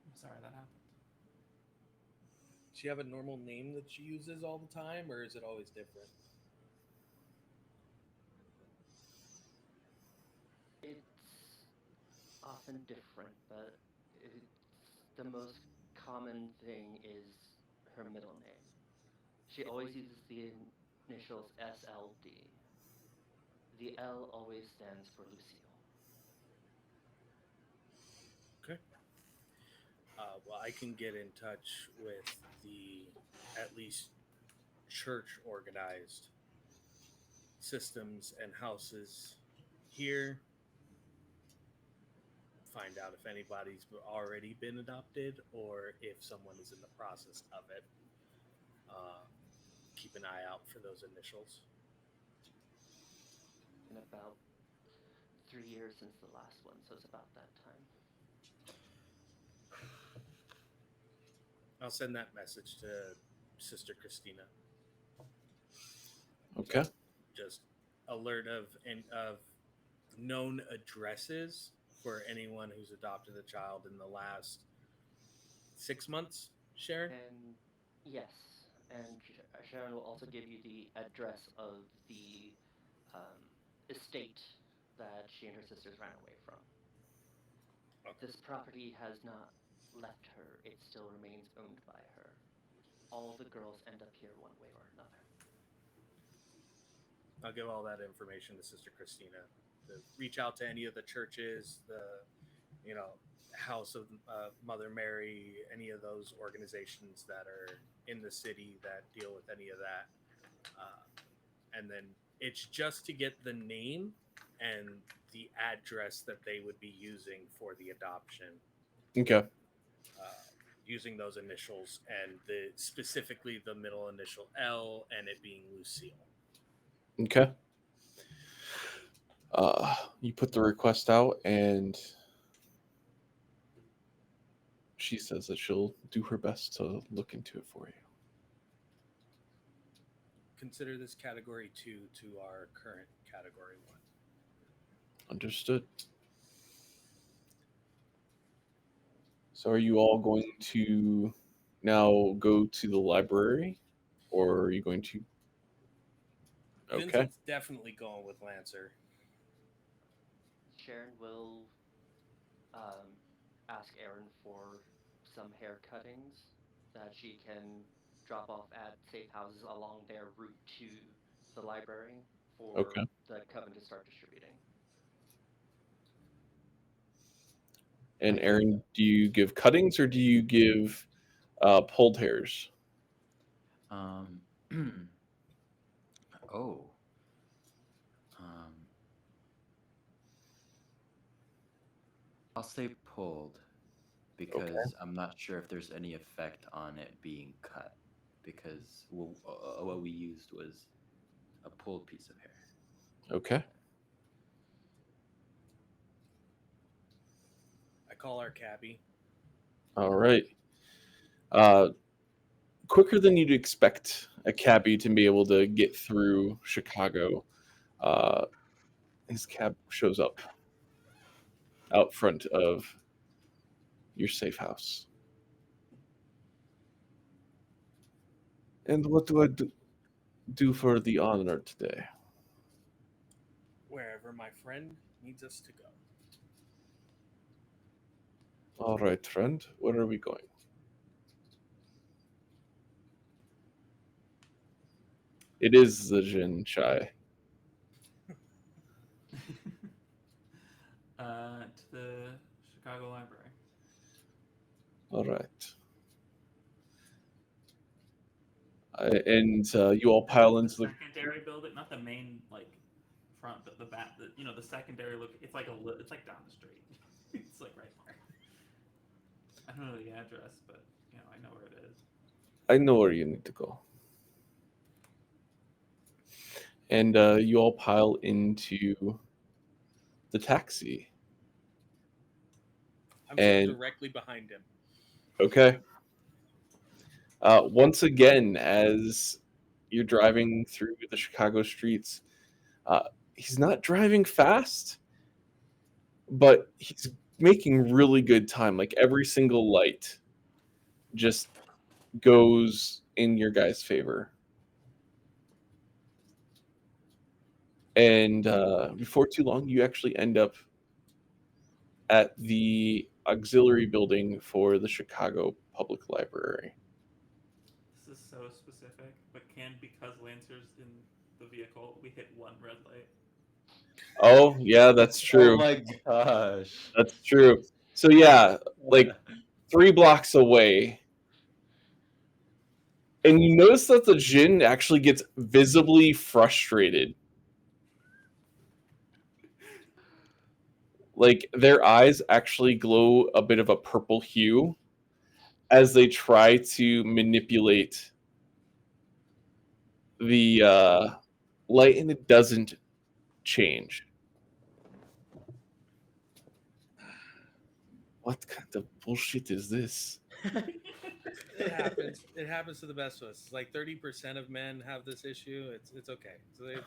I'm sorry that happened. Does she have a normal name that she uses all the time, or is it always different? It's often different, but the most common thing is her middle name. She always uses the initials SLD. The L always stands for Lucille. Okay. Well, I can get in touch with the at least church organized systems and houses here. Find out if anybody's already been adopted or if someone is in the process of it. Keep an eye out for those initials. In about 3 years since the last one, so it's about that time. I'll send that message to Sister Christina. Okay. Just alert of known addresses for anyone who's adopted a child in the last 6 months. Sharon. And yes, and Sharon will also give you the address of the estate that she and her sisters ran away from. Okay. This property has not left her, it still remains owned by her. All the girls end up here one way or another. I'll give all that information to Sister Christina to reach out to any of the churches, the House of Mother Mary, any of those organizations that are in the city that deal with any of that. And then it's just to get the name and the address that they would be using for the adoption, Okay. using those initials and the specifically the middle initial L and it being Lucille. Okay. You put the request out, and she says that she'll do her best to look into it for you. Consider this category 2 to our current category 1. Understood. So are you all going to now go to the library, or are you going to? Okay. Vincent's definitely going with Lancer. Sharon will ask Aaron for some hair cuttings that she can drop off at safe houses along their route to the library for Okay. the Coven to start distributing. And Aaron, do you give cuttings or do you give pulled hairs? Um, oh. Um, I'll say pulled because I'm not sure if there's any effect on it being cut because what we used was a pulled piece of hair. Okay. I call our cabbie. All right. Quicker than you'd expect a cabbie to be able to get through Chicago. His cab shows up out front of your safe house. And what do I do for the honor today? Wherever my friend needs us to go. All right, friend. Where are we going? It is the Jin Chai. To the Chicago Library. All right. And you all pile into the. Secondary building, not the main like front, but the back. The secondary look. It's like it's like down the street. It's like right there. I don't know the address, but I know where it is. I know where you need to go. And you all pile into the taxi. I'm And- directly behind him. Okay. Once again, as you're driving through the Chicago streets, he's not driving fast, but he's making really good time. Like every single light just goes in your guys' favor. And before too long, you actually end up at the auxiliary building for the Chicago Public Library. This is so specific, but because Lancer's in the vehicle, we hit one red light. Oh, yeah, that's true. Oh my gosh. That's true. So yeah, like 3 blocks away. And you notice that the Jin actually gets visibly frustrated. Like their eyes actually glow a bit of a purple hue as they try to manipulate the light, and it doesn't change. What kind of bullshit is this? It happens. It happens to the best of us. It's like 30% of men have this issue. It's okay.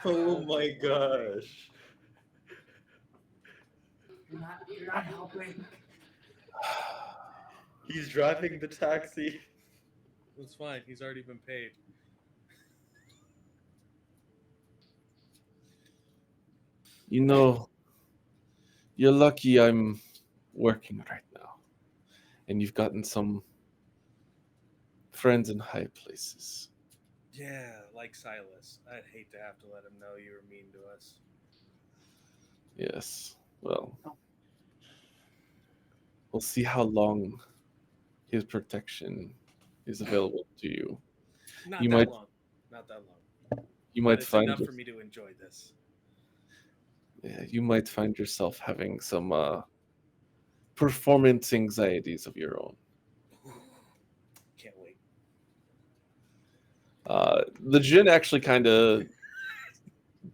Oh my gosh. You're not helping. He's driving the taxi. It's fine. He's already been paid. You know, you're lucky I'm working right now. And you've gotten some friends in high places. Yeah, like Silas. I'd hate to have to let him know you were mean to us. Yes. Well, We'll see how long his protection is available to you. Not You that might long. Not that long. you But might it's find enough your- for me to enjoy this. yeah, you might find yourself having some performance anxieties of your own. Can't wait. The Jin actually kind of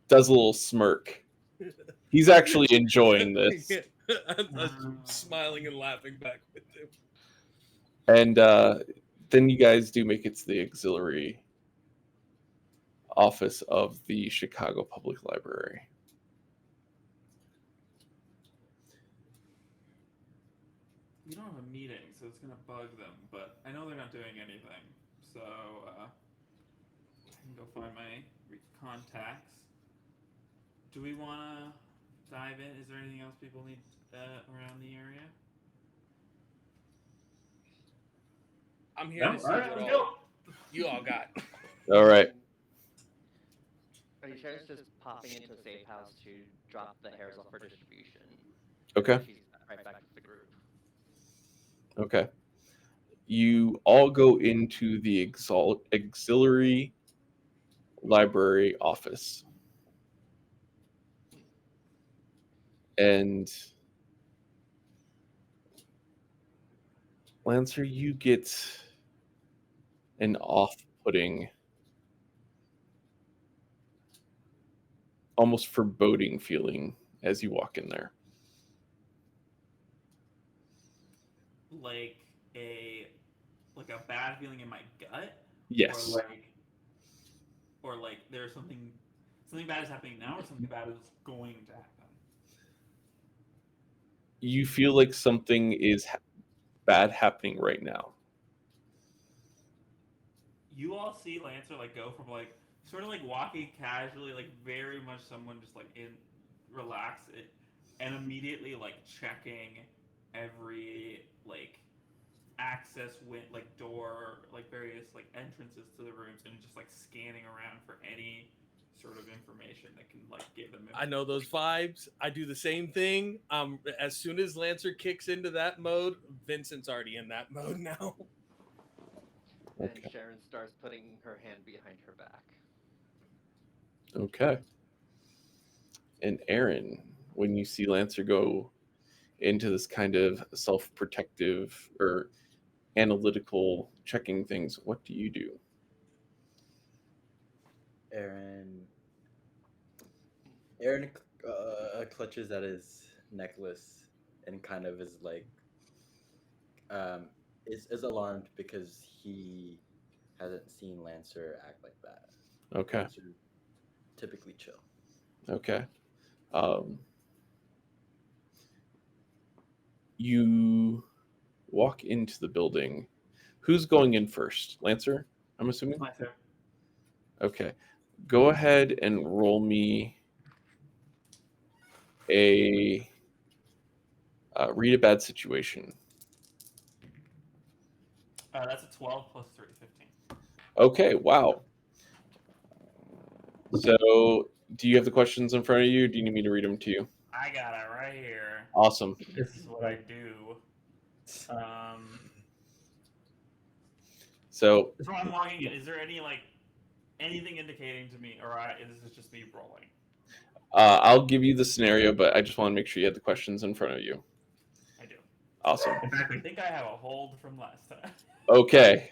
does a little smirk. He's actually enjoying this. I'm smiling and laughing back with him. And then you guys do make it to the auxiliary office of the Chicago Public Library. We don't have a meeting, so it's gonna bug them. But I know they're not doing anything, so I can go find my contacts. Do we wanna dive in? Is there anything else people need around the area? I'm here to see what all you all got. All right. Are you sure it's just popping into a safe house to drop the hairs off for distribution? Okay. She's right back with the group. Okay. You all go into the auxiliary library office. And Lancer, you get an off-putting, almost foreboding feeling as you walk in there. Like a bad feeling in my gut? Yes. Or like there's something bad is happening now, or something bad is going to happen. You feel like something is bad happening right now. You all see Lancer like go from like sort of like walking casually, like very much someone just like in relax it, and immediately like checking every like access like door, like various like entrances to the rooms, and just like scanning around for any sort of information that can like give them I know those vibes. I do the same thing. As soon as Lancer kicks into that mode, Vincent's already in that mode now. And Okay. Sharon starts putting her hand behind her back. Okay. And Aaron, when you see Lancer go into this kind of self-protective or analytical checking things, what do you do? Aaron clutches at his necklace and kind of is like is alarmed because he hasn't seen Lancer act like that. Okay. Lancer typically chill. Okay. You walk into the building. Who's going in first? Lancer, I'm assuming? Lancer. Okay. Go ahead and roll me a read a bad situation. That's a 12 plus 3, 15. Okay, wow. So, do you have the questions in front of you? Or do you need me to read them to you? I got it right here. Awesome. This is what I do. So, So I'm logging in. Is there any like anything indicating to me, or is this just me rolling? I'll give you the scenario, but I just want to make sure you have the questions in front of you. I do. Awesome. In fact, I think I have a hold from last time. Okay.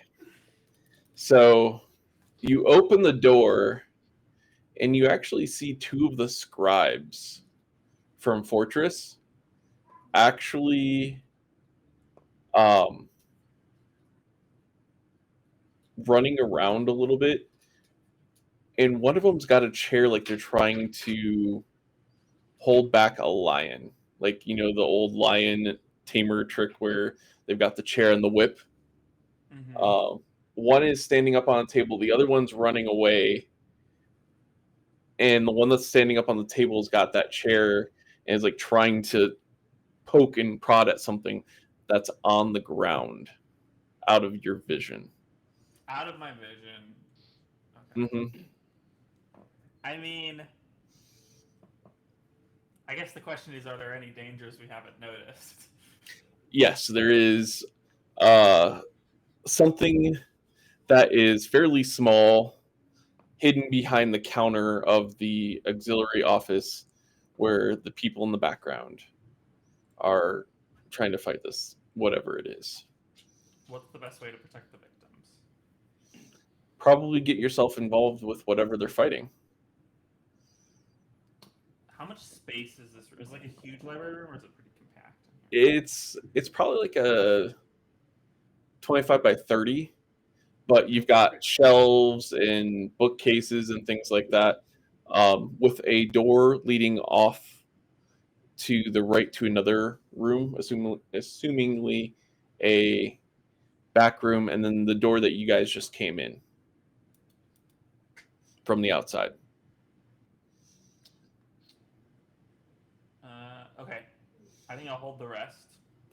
So, you open the door, and you actually see two of the scribes from Fortress actually running around a little bit, and one of them's got a chair like they're trying to hold back a lion, like the old lion tamer trick where they've got the chair and the whip. Mm-hmm. One is standing up on a table, the other one's running away, and the one that's standing up on the table's got that chair and is like trying to poke and prod at something that's on the ground out of your vision. Out of my vision. Okay. Mm-hmm. I mean, I guess the question is, are there any dangers we haven't noticed? yes, there is uh, something that is fairly small hidden behind the counter of the auxiliary office where the people in the background are trying to fight this, whatever it is. What's the best way to protect the victims? Probably get yourself involved with whatever they're fighting. How much space is this? Is it like a huge library room, or is it pretty compact in here? It's probably like a 25 by 30, but you've got shelves and bookcases and things like that, with a door leading off to the right to another room, assumingly a back room, and then the door that you guys just came in from the outside. Okay, I think I'll hold the rest,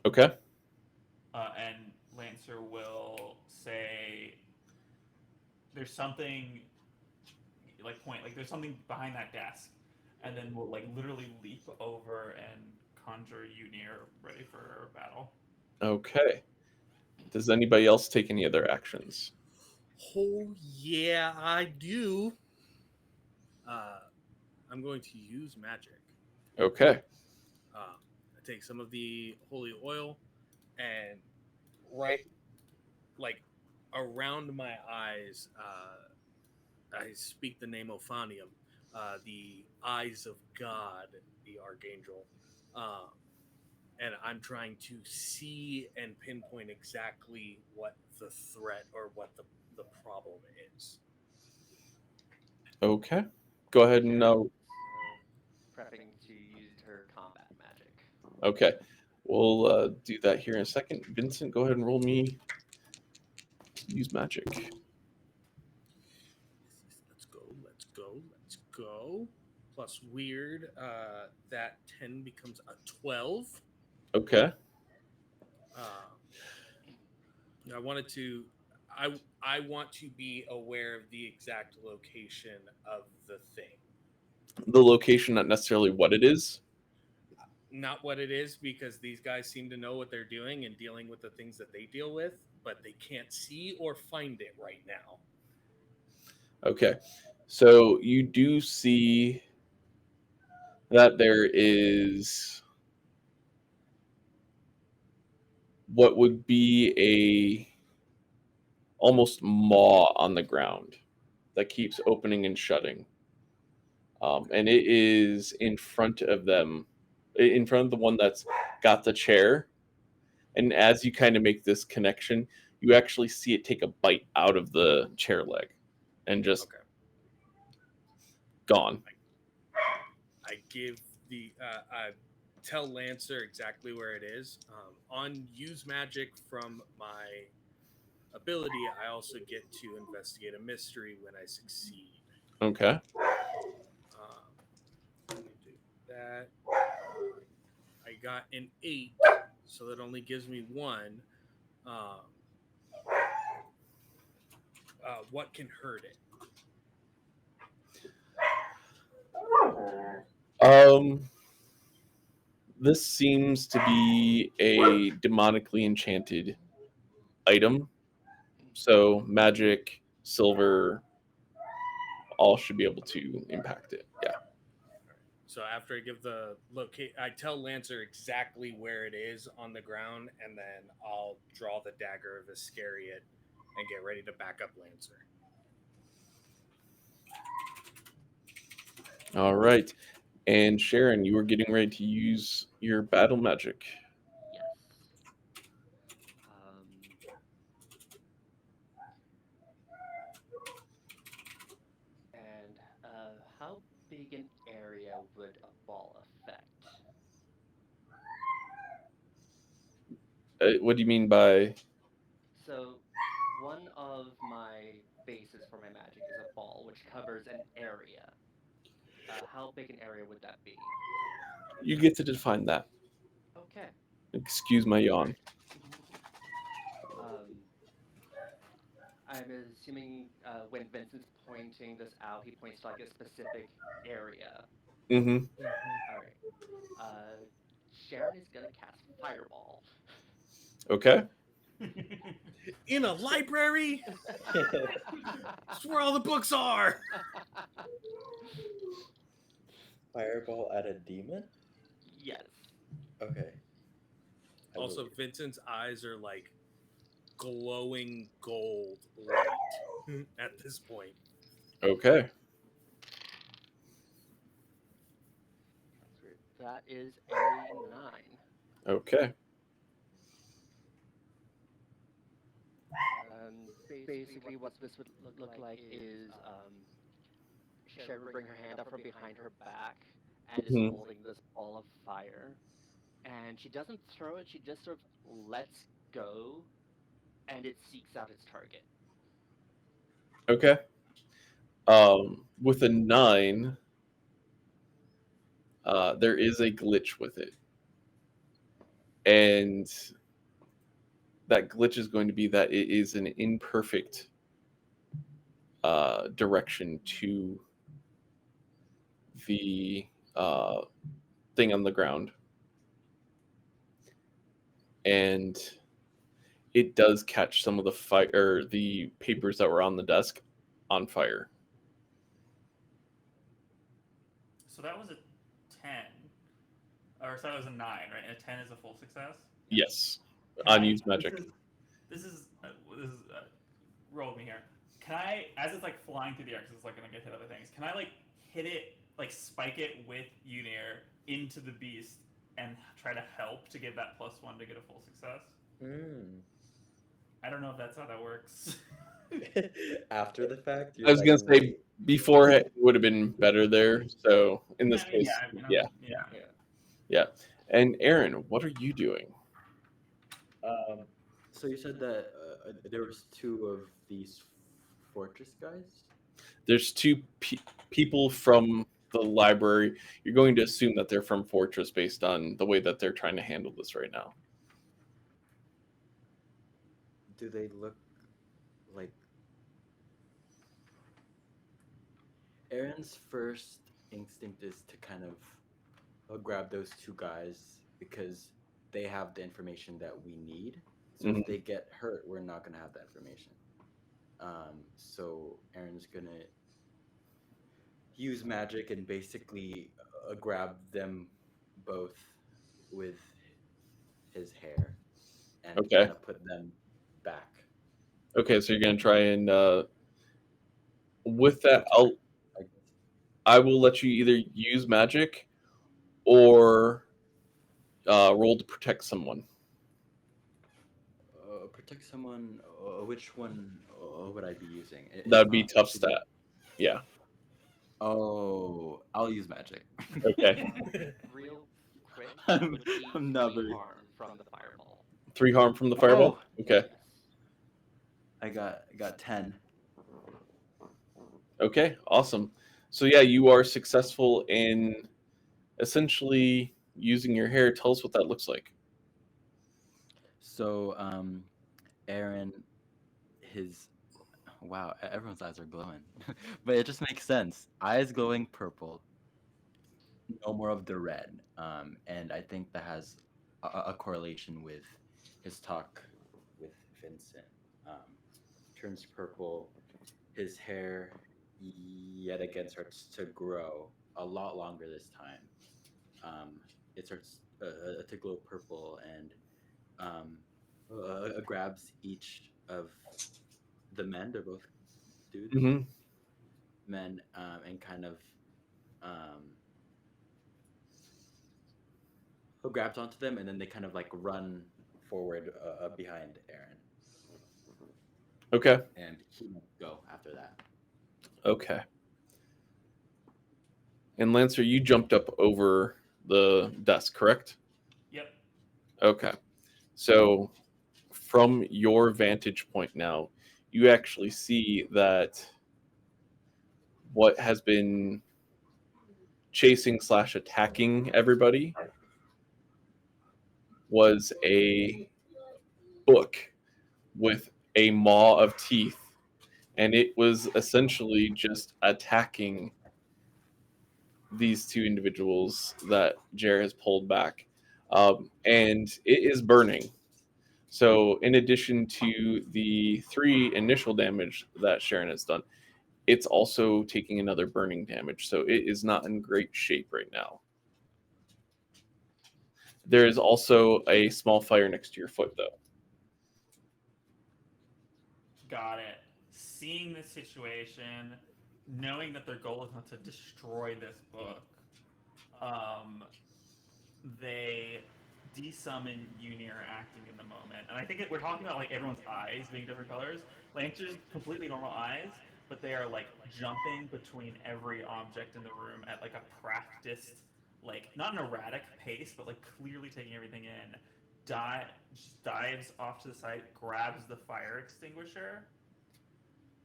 Okay. and Lancer will say, "There's something like point like there's something behind that desk," and then we'll like literally leap over and conjure you near, ready for battle. Okay. Does anybody else take any other actions? Oh yeah, I do. I'm going to use magic. Okay. I take some of the holy oil and right like around my eyes, I speak the name Ophanium, the eyes of God, the archangel, uh, and I'm trying to see and pinpoint exactly what the threat or what the problem is. Okay. Go ahead and Prepping to use her combat magic. okay. We'll do that here in a second. Vincent, go ahead and roll me use magic. Let's go. Let's go. Let's go. Plus weird. That 10 becomes a 12. Okay. I wanted to. I want to be aware of the exact location of the thing. The location, not necessarily what it is. Not what it is, because these guys seem to know what they're doing and dealing with the things that they deal with, but they can't see or find it right now. Okay. So you do see that there is what would be a almost maw on the ground that keeps opening and shutting. And it is in front of them, in front of the one that's got the chair. And as you kind of make this connection, you actually see it take a bite out of the chair leg and just Okay. gone. I give the I tell Lancer exactly where it is. On use magic from my ability, I also get to investigate a mystery when I succeed. Okay. Let me do that. I got an 8, so that only gives me 1. Um, what can hurt it? Um, this seems to be a demonically enchanted item. So magic, silver, all should be able to impact it. Yeah. So after I give the locate, I tell Lancer exactly where it is on the ground, and then I'll draw the dagger of Iscariot and get ready to back up Lancer. All right. And Sharon, you were getting ready to use your battle magic. Yes. Um, and how big an area would a ball affect? What do you mean by? So, one of my bases for my magic is a ball, which covers an area. How big an area would that be? You get to define that. Okay. Excuse my yawn. um, I'm assuming when Vincent's pointing this out, he points to like a specific area. Mm-hmm. All right. Uh, Sharon is gonna cast Fireball. Okay. In a library? That's where all the books are. Fireball at a demon? Yes. Okay. I Also, believe. Vincent's eyes are like glowing gold light at this point. Okay. That is a 9. Okay. Basically, what this would look like is Sharon would bring her hand out from behind her back and is Mhm. holding this ball of fire. And she doesn't throw it, she just sort of lets go and it seeks out its target. Okay. With a 9, there is a glitch with it, and that glitch is going to be that it is an imperfect direction to the thing on the ground, and it does catch some of the fire, the papers that were on the desk, on fire. So that was a 10. Or so that was a 9, right? And a 10 is a full success? Yes, Can I? unused magic. This is roll with me here. Can I, as it's like flying through the air, because it's like gonna get hit other things? Can I like hit it, like spike it with Unir into the beast and try to help to give that +1 to get a full success? I don't know if that's how that works. After the fact, I was gonna say before it would have been better there. So in this case, yeah. yeah. And Aaron, what are you doing? So you said that there was 2 of these fortress guys? There's 2 people from the library. You're going to assume that they're from Fortress based on the way that they're trying to handle this right now. Do they look like... Aaron's first instinct is to kind of grab those 2 guys because they have the information that we need. So Mhm. if they get hurt, we're not going to have that information. So Aaron's going to use magic and basically grab them both with his hair and Okay. kind of put them back. Okay, so you're gonna try and with that, Protect, I guess. I will let you either use magic or roll to protect someone. Protect someone. Which one would I be using? That would be tough stat. Yeah. Oh, I'll use magic. Okay. Real quick, I'm- would be I'm not 3 very- harm from the fireball. 3 harm from the fireball. Okay. Yes. I got 10. Okay. Awesome. So yeah, you are successful in essentially using your hair. Tell us what that looks like. So, Aaron, wow, everyone's eyes are glowing, but it just makes sense. Eyes glowing purple, no more of the red. And I think that has a correlation with his talk with Vincent. Turns purple. His hair yet again starts to grow a lot longer this time. It starts to glow purple and grabs each of the men. They're both dudes, Mm-hmm. men, and kind of um, grabs onto them, and then they kind of like run forward behind Aaron, Okay. and he will go after that. Okay. And Lancer, you jumped up over the desk, correct? Yep. Okay. So from your vantage point now, you actually see that what has been chasing / attacking everybody was a book with a maw of teeth, and it was essentially just attacking these 2 individuals that Jer has pulled back, and it is burning. So, in addition to the 3 initial damage that Sharon has done, it's also taking another burning damage. So, it is not in great shape right now. There is also a small fire next to your foot, though. Got it. Seeing this situation, knowing that their goal is not to destroy this book, they desummon Unir acting in the moment. And I think we're talking about like everyone's eyes being different colors. Lancer's completely normal eyes, but they are like jumping between every object in the room at like a practiced, like not an erratic pace, but like clearly taking everything in. Just dives off to the side, grabs the fire extinguisher,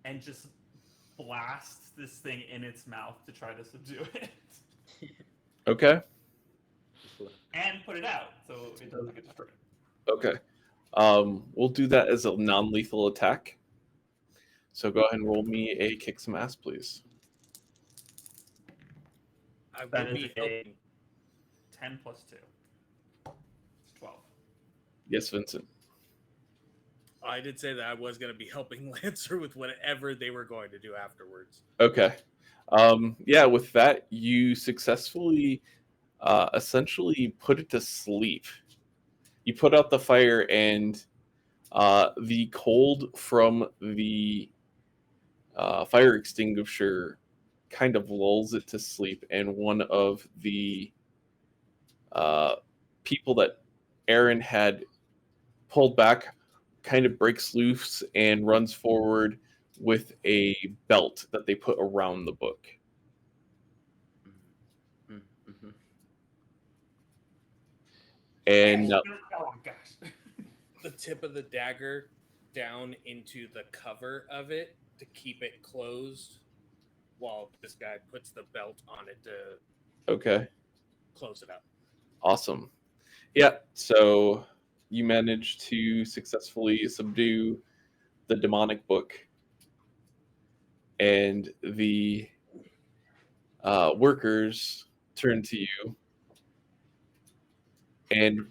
and just blasts this thing in its mouth to try to subdue it. Okay. And put it out so it doesn't get destroyed. Okay. We'll do that as a non-lethal attack. So go ahead and roll me a kick some ass, please. I That will is be a helping. 10 plus 2. 12. Yes, Vincent. I did say that I was going to be helping Lancer with whatever they were going to do afterwards. Okay. Yeah, with that, you successfully essentially put it to sleep. You put out the fire, and the cold from the fire extinguisher kind of lulls it to sleep, and one of the people that Aaron had pulled back kind of breaks loose and runs forward with a belt that they put around the book. Mm-hmm. And oh my gosh. The tip of the dagger down into the cover of it to keep it closed while this guy puts the belt on it to okay, close it up. awesome. Yeah, so you managed to successfully subdue the demonic book, and the workers turn to you. And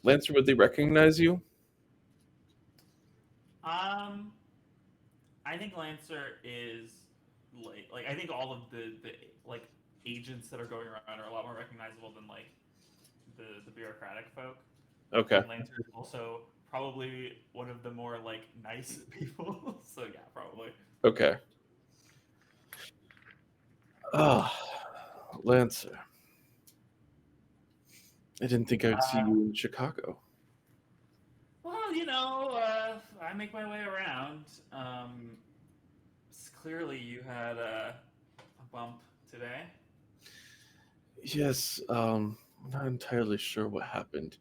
Lancer, would they recognize you? I think Lancer is like I think all of the like agents that are going around are a lot more recognizable than like the bureaucratic folk. Okay. And Lancer is also probably one of the more like nice people. So yeah, probably. Okay. Ah, Lancer. I didn't think I'd see you in Chicago. Well, I make my way around. Clearly you had a bump today. Yes, I'm not entirely sure what happened.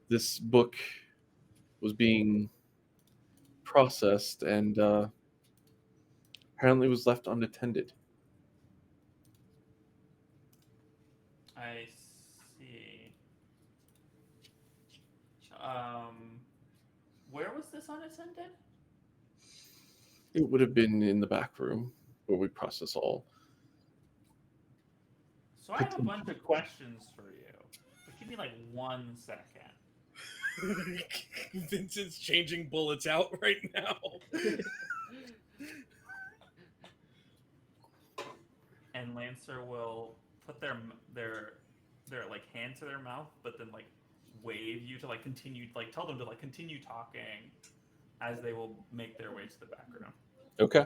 This book was being processed and apparently was left unattended. I see. Where was this unattended? It would have been in the back room where we process all. So I have a bunch of questions for you. But give me like 1 second. Vincent's changing bullets out right now. And Lancer will put their like hand to their mouth, but then like wave you to like continue, like tell them to like continue talking as they will make their way to the back room. Okay.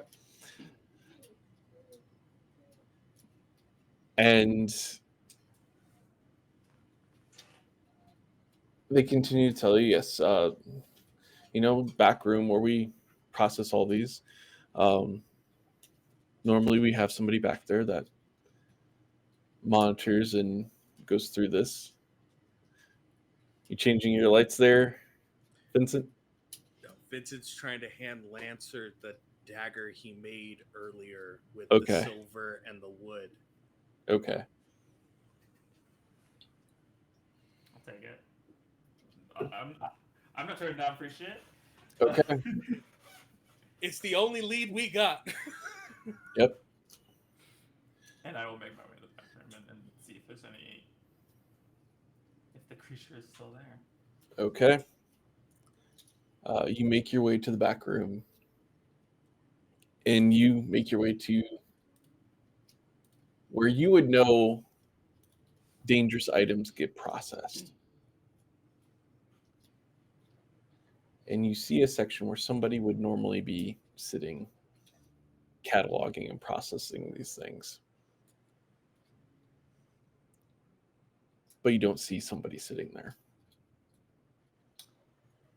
And they continue to tell you, yes, back room where we process all these. Normally we have somebody back there that monitors and goes through this. You changing your lights there, Vincent? No, Vincent's trying to hand Lancer the dagger he made earlier with Okay. the silver and the wood. Okay. I'll take it. I'm not turning down free shit. Okay. It's the only lead we got. Yep. And I will make my way to the back room and see if there's if the creature is still there. Okay. You make your way to the back room, and you make your way to where you would know dangerous items get processed. And you see a section where somebody would normally be sitting, cataloging and processing these things. But you don't see somebody sitting there.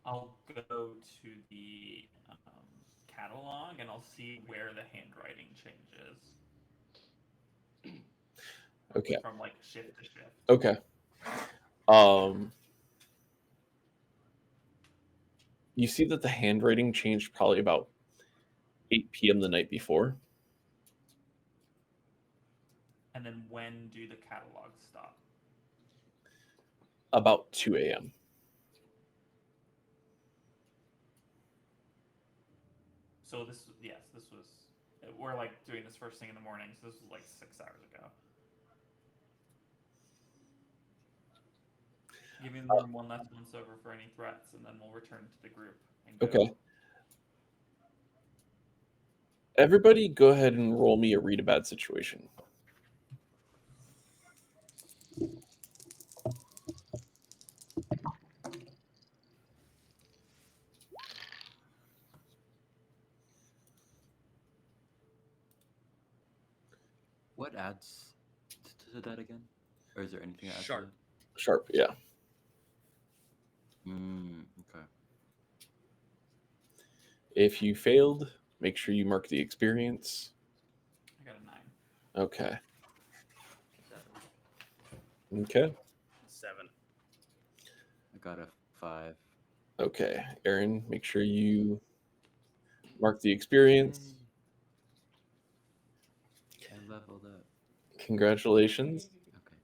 I'll go to the catalog and I'll see where the handwriting changes. Okay. From like shift to shift. Okay. You see that the handwriting changed probably about 8 p.m. the night before. And then when do the catalogs stop? About 2 a.m. So this was, we're like doing this first thing in the morning, so this was like 6 hours ago. Giving them one last once over for any threats, and then we'll return to the group. And go. Okay. Everybody go ahead and roll me a read a bad situation. What adds to that again? Or is there anything that adds Sharp. to Sharp, yeah. that? Okay. If you failed, make sure you mark the experience. I got a 9. Okay. Okay. 7. I got a 5. Okay. Aaron, make sure you mark the experience. I leveled up. Congratulations. Okay.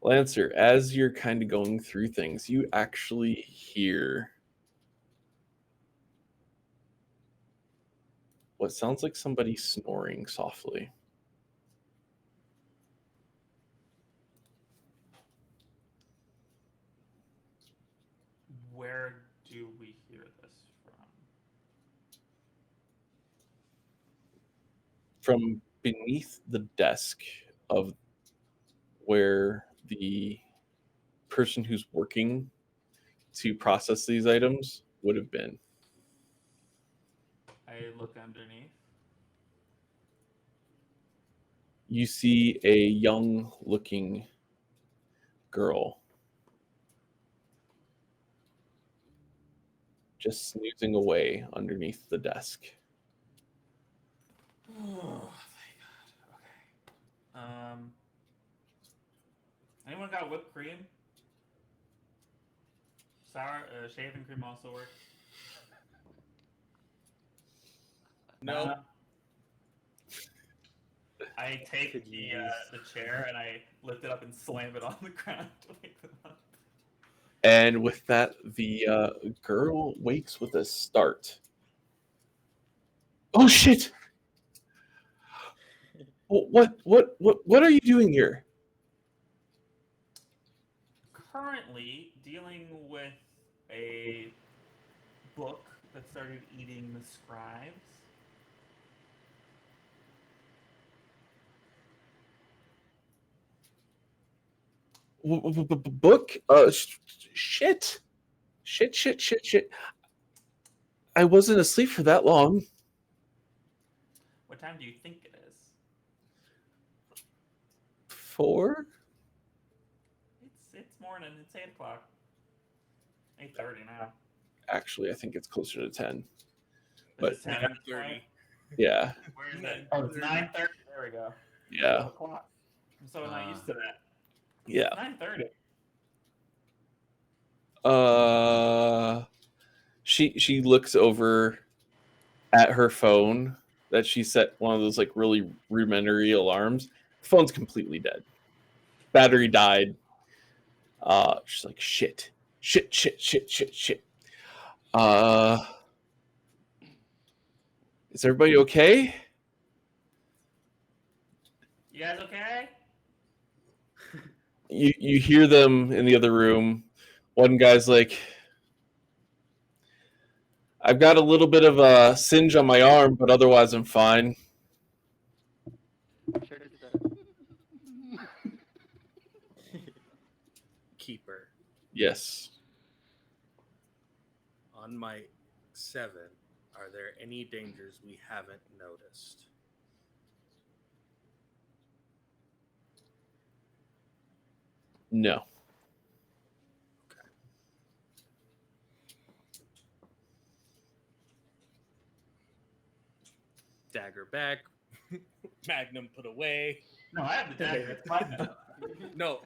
Lancer, as you're kind of going through things, you actually hear what sounds like somebody snoring softly. Where do we hear this from? From beneath the desk of where the person who's working to process these items would have been. I look underneath. You see a young looking girl just snoozing away underneath the desk. Oh, thank God. Okay. Anyone got whipped cream? Sour shaving cream also works. No. I take Could the use- the chair and I lift it up and slam it on the ground to wake them up. And with that, the girl wakes with a start. Oh shit! What are you doing here? Currently dealing with a book that started eating the scribes. Book? Shit. I wasn't asleep for that long. What time do you think it is? 4? It's morning. It's 8 o'clock. 8:30 now. Actually, I think it's closer to 10. But But it's 10:30. yeah, Where is it? Oh, it's 9:30. There we go. yeah, 12 o'clock. I'm so not used to that. yeah. 9:30. She looks over at her phone that she set one of those like really rudimentary alarms. The phone's completely dead. Battery died. She's like shit. Is everybody okay? You guys okay? You hear them in the other room. One guy's like, I've got a little bit of a singe on my arm, but otherwise I'm fine. Sure to do that. Keeper, Yes. on my 7, are there any dangers we haven't noticed? No. Okay. Dagger back. Magnum put away. No, I have the dagger. It's my job. No,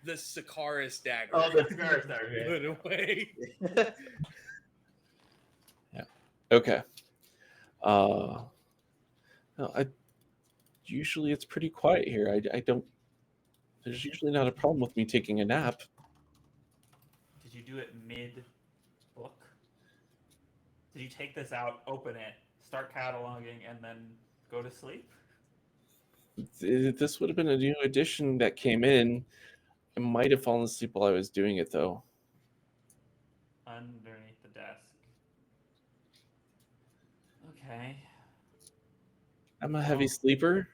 the Sikaris dagger. Oh, the Sikaris dagger, Put yeah. away. Okay. No, usually it's pretty quiet here. I don't. There's usually not a problem with me taking a nap. Did you do it mid book? Did you take this out, open it, start cataloging, and then go to sleep? This would have been a new edition that came in. I might have fallen asleep while I was doing it, though. Underneath the desk. Okay. I'm a heavy sleeper.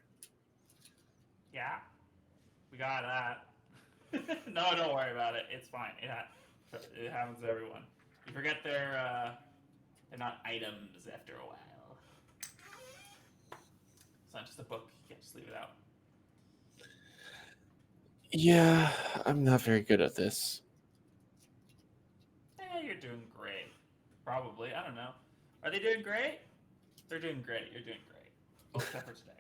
Yeah. We got that. No, don't worry about it. It's fine. It happens to everyone. You forget they're not items after a while. It's not just a book. You can't just leave it out. Yeah, I'm not very good at this. You're doing great. Probably. I don't know. Are they doing great? They're doing great. You're doing great. Oh, except for today.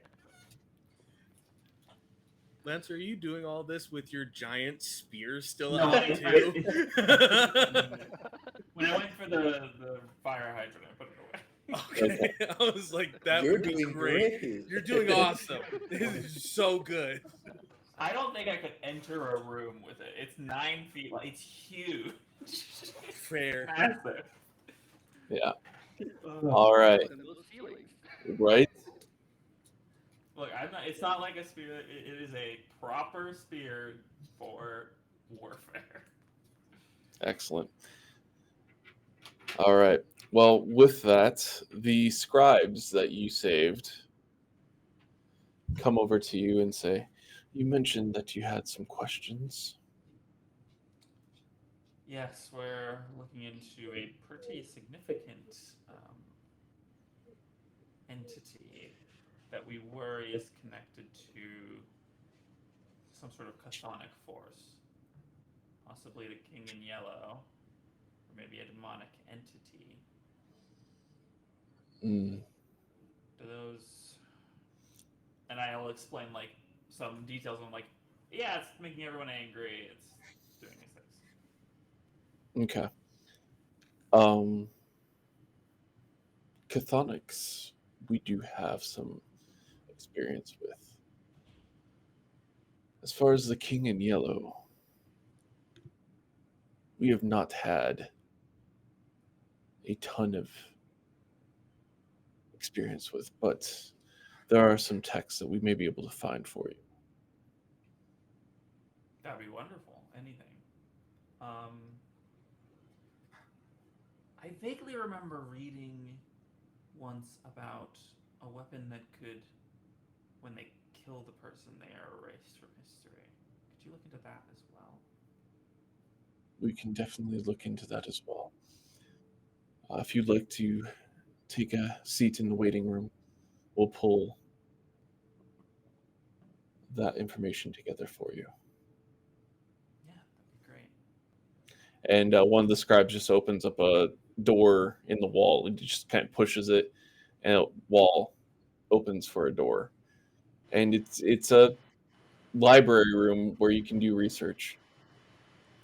Lance, are you doing all this with your giant spear still No, out too? When I went for the fire hydrant, I put it away. Okay, I was like, that You're would be doing great. great. You're doing awesome. This is so good. I don't think I could enter a room with it. It's 9 feet. Like, it's huge. Fair. Massive. Yeah. All right. And those ceilings. Right? Look, it's not like a spear. It is a proper spear for warfare. Excellent. All right. Well, with that, the scribes that you saved come over to you and say, "You mentioned that you had some questions." Yes, we're looking into a pretty significant entity that we worry is connected to some sort of chthonic force, possibly the King in Yellow, or maybe a demonic entity. Mm. Do those? And I'll explain like some details on like, yeah, it's making everyone angry. It's doing these things. Okay. Chthonics, we do have some experience with. As far as the King in Yellow, we have not had a ton of experience with, but there are some texts that we may be able to find for you. That'd be wonderful. Anything. I vaguely remember reading once about a weapon that could, when they kill the person, they are erased from history. Could you look into that as well? We can definitely look into that as well. If you'd like to take a seat in the waiting room, we'll pull that information together for you. Yeah, that'd be great. And one of the scribes just opens up a door in the wall and just kind of pushes it, and a wall opens for a door. And it's a library room where you can do research.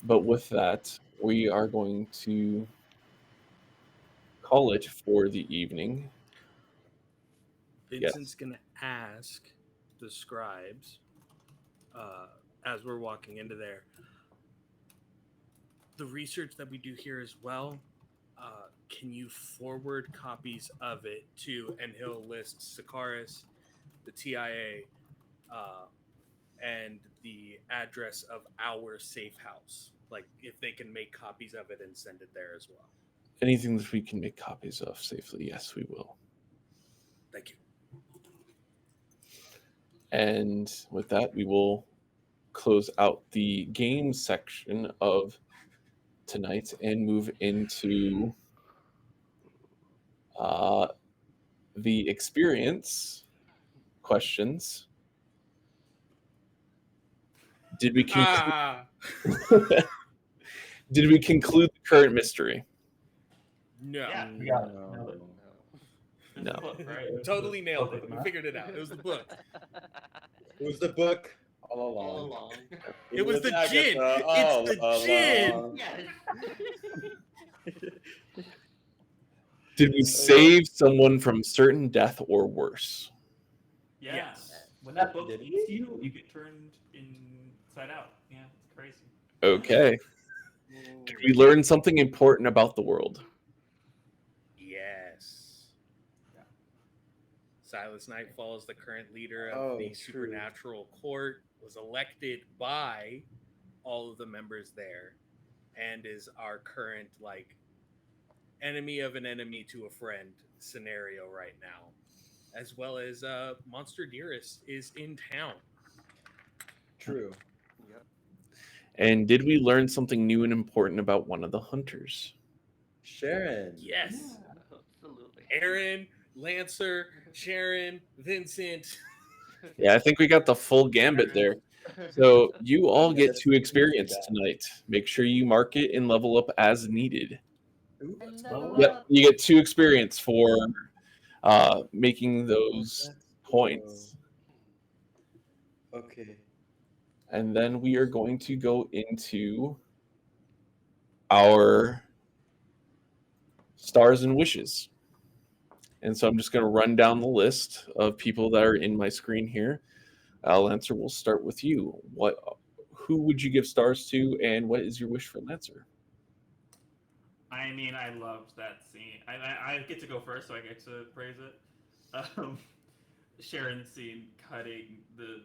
But with that, we are going to call it for the evening. Vincent's going to ask the scribes as we're walking into there. The research that we do here as well, can you forward copies of it to, and he'll list Sikaris, the TIA, and the address of our safe house. Like if they can make copies of it and send it there as well. anything that we can make copies of safely, yes, we will. Thank you. And with that, we will close out the game section of tonight and move into the experience questions. Did we did we conclude the current mystery? No. Yeah, we got it. No. Nailed it. It's No. the book, right? Totally nailed Okay, it. We Matt. figured it out. It was the book. It was the book all along. All along. It was the Agatha gin. all It's the gin. along. Yes. Did we save someone from certain death or worse? Yeah. Yes. When that book Did eats you, you get turned inside out. Yeah, it's crazy. Okay. Did we learn something important about the world? Yes. Yeah. Silas Nightfall is the current leader of Oh, the true. Supernatural Court, was elected by all of the members there, and is our current, like, enemy of an enemy to a friend scenario right now. As well as Monster Dearest is in town. True. Yep. And did we learn something new and important about one of the hunters? Sharon. Yes. Absolutely. Aaron, Lancer, Sharon, Vincent. Yeah, I think we got the full gambit there. So you all get to experience tonight. Make sure you mark it and level up as needed. Ooh, I let's level go. Yep, you get 2 experience for making those Let's points. go. Okay. And then we are going to go into our stars and wishes. And so I'm just going to run down the list of people that are in my screen here. Lancer, we'll start with you. Who would you give stars to, and what is your wish for Lancer? I mean, I loved that scene. I get to go first, so I get to praise it. Sharon's scene cutting the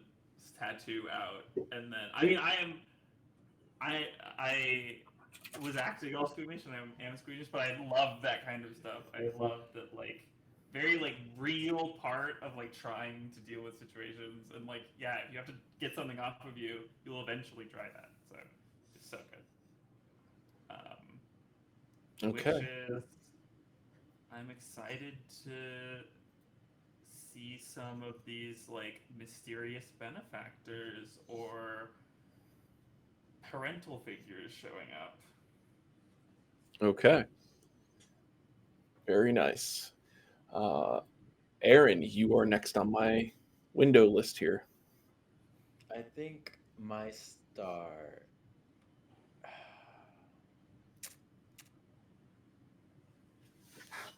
tattoo out, and then I was acting all squeamish, and I am squeamish, but I love that kind of stuff. I love that, like, very, like, real part of, like, trying to deal with situations, and, like, yeah, if you have to get something off of you, you'll eventually try that. So it's so good. Okay. Wishes. I'm excited to see some of these, like, mysterious benefactors or parental figures showing up. Okay. Very nice. Aaron, you are next on my window list here. I think my star.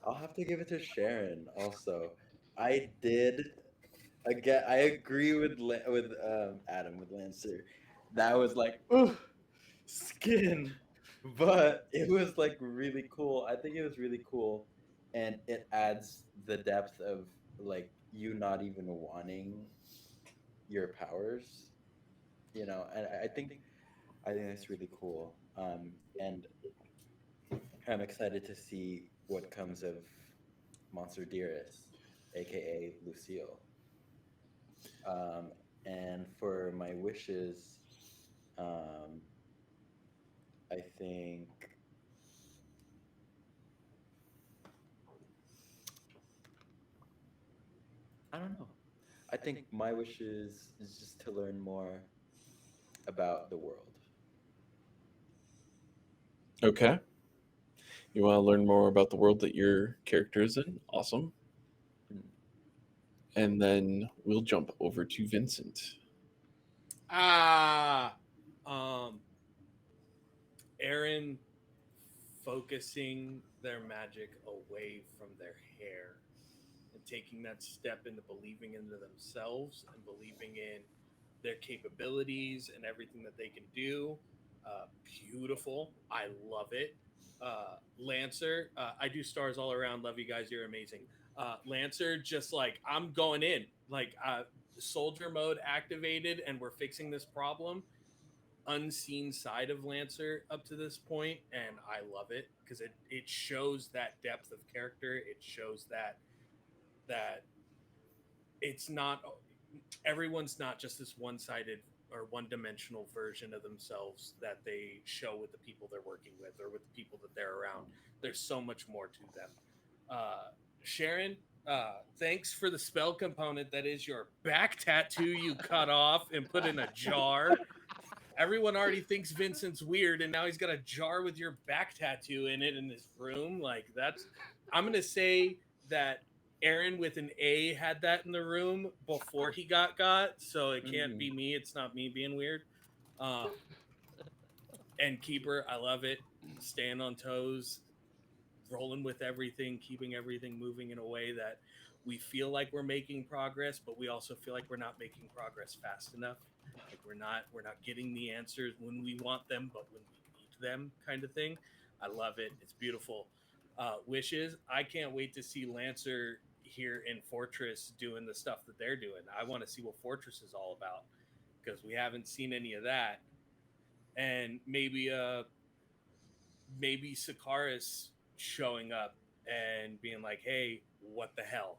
I'll have to give it to Sharon. Also, I did. Again, I agree with Adam with Lancer. That was like, ooh, skin, but it was like really cool. I think it was really cool, and it adds the depth of like you not even wanting your powers, you know. And I think that's really cool. And I'm excited to see what comes of Monster Dearest, aka Lucille. And for my wishes, I think I don't know. I think my wishes is just to learn more about the world. Okay. You want to learn more about the world that your character is in? Awesome. Hmm. And then we'll jump over to Vincent. Aaron focusing their magic away from their hair and taking that step into believing into themselves and believing in their capabilities and everything that they can do. Beautiful. I love it. Lancer, I do stars all around. Love you guys. You're amazing. Lancer, just like I'm going in, like soldier mode activated, and we're fixing this problem. unseen side of Lancer up to this point, and I love it because it shows that depth of character. It shows that it's not everyone's not just this one-sided or one-dimensional version of themselves that they show with the people they're working with or with the people that they're around. There's so much more to them. Sharon, thanks for the spell component that is your back tattoo you cut off and put in a jar. Everyone already thinks Vincent's weird, and now he's got a jar with your back tattoo in it in his room. Like, that's, I'm gonna say that Aaron with an A had that in the room before he got, so it can't be me. It's not me being weird. And Keeper, I love it. Staying on toes, rolling with everything, keeping everything moving in a way that we feel like we're making progress, but we also feel like we're not making progress fast enough. Like we're not getting the answers when we want them, but when we need them, kind of thing. I love it. It's beautiful. Wishes. I can't wait to see Lancer here in Fortress doing the stuff that they're doing. I want to see what Fortress is all about because we haven't seen any of that. And maybe Sakaris showing up and being like, "Hey, what the hell?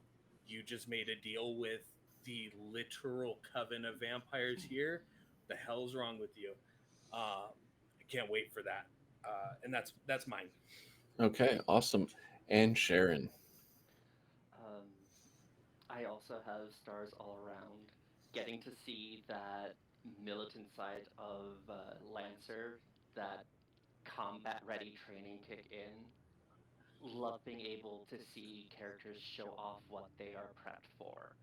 You just made a deal with the literal coven of vampires here. The hell's wrong with you?" I can't wait for that. And that's mine. Okay, awesome. And Sharon. I also have stars all around. Getting to see that militant side of Lancer, that combat ready training kick in. Love being able to see characters show off what they are prepped for.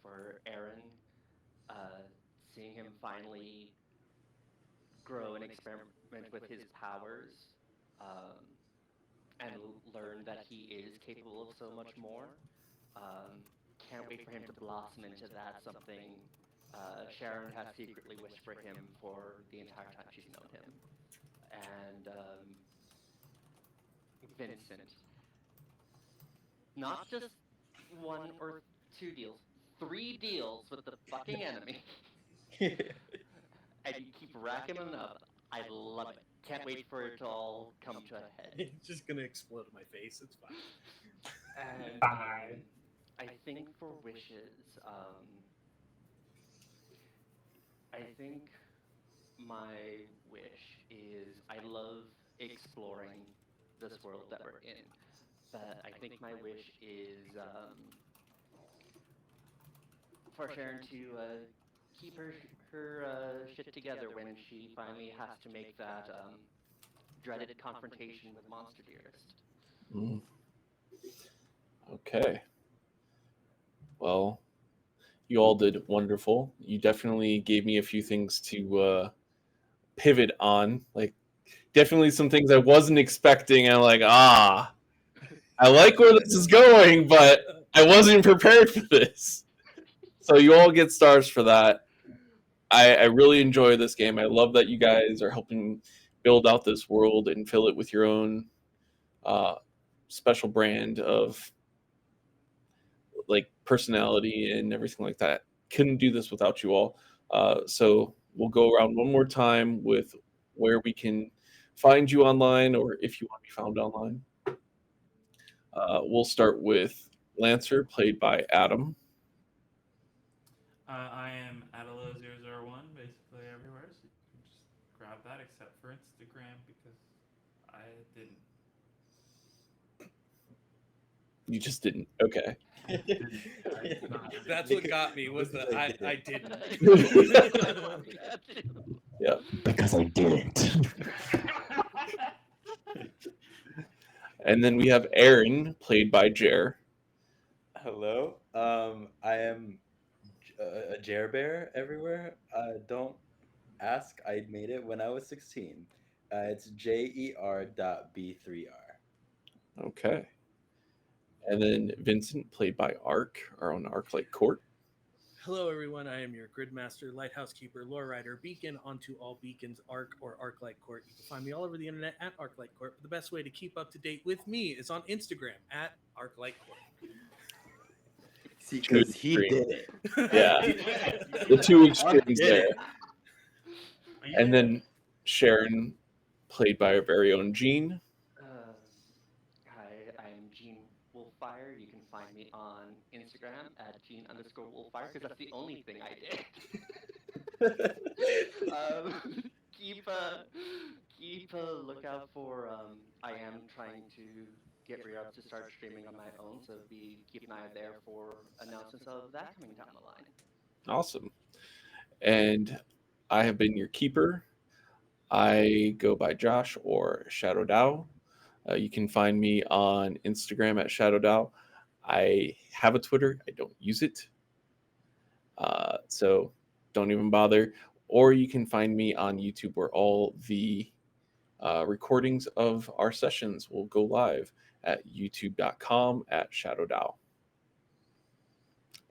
For Aaron, seeing him finally grow and experiment with his powers, and learn that he is capable of so much more. Can't wait for him to blossom into that something Sharon has secretly wished for him for the entire time she's known him. And Vincent. Not just one or two deals, 3 deals with the fucking enemy. And you keep racking them up. I love it. Can't wait for it to all come to a head. It's just gonna explode in my face. It's fine. And I think for wishes, I think my wish is I love exploring this world that we're in. But I think my wish is for Sharon to keep her shit together when she finally has to make that dreaded confrontation with Monster Dearest. Mm. Okay. Well, you all did wonderful. You definitely gave me a few things to pivot on. Like, definitely some things I wasn't expecting. I'm like, I like where this is going, but I wasn't prepared for this. So you all get stars for that. I really enjoy this game. I love that you guys are helping build out this world and fill it with your own special brand of like personality and everything like that. Couldn't do this without you all. So we'll go around one more time with where we can find you online or if you want to be found online. We'll start with Lancer, played by Adam. I am Adelo001 basically everywhere, so you can just grab that except for Instagram because I didn't. You just didn't. Okay. That's what got me was that I didn't. Yeah. Because I didn't. And then we have Aaron, played by Jer. Hello. I am a Jer Bear everywhere. Don't ask. I made it when I was 16. It's JER.B3R. Okay. And then Vincent, played by Ark, our own Arc-like Court. Hello, everyone. I am your Gridmaster, Lighthouse Keeper, Lore Rider, Beacon onto all beacons, Arc or Arc-like Court. You can find me all over the internet at Arc-like Court, but the best way to keep up to date with me is on Instagram at Arc-like Court. See, because he did it. Yeah. The 2 extremes there. And then Sharon, played by our very own Jean. Hi, I'm Gene Wolfire. You can find me on Instagram at Gene_Wolfire because that's the only thing I did. Keep keep a lookout for. I am trying to get re-up to start streaming on my own, so keep an eye out there for announcements of that coming down the line. Awesome. And I have been your keeper. I go by Josh or Shadow Dow. You can find me on Instagram at Shadow Dow. I have a Twitter. I don't use it. So don't even bother. Or you can find me on YouTube where all the recordings of our sessions will go live at youtube.com at Shadow Dow.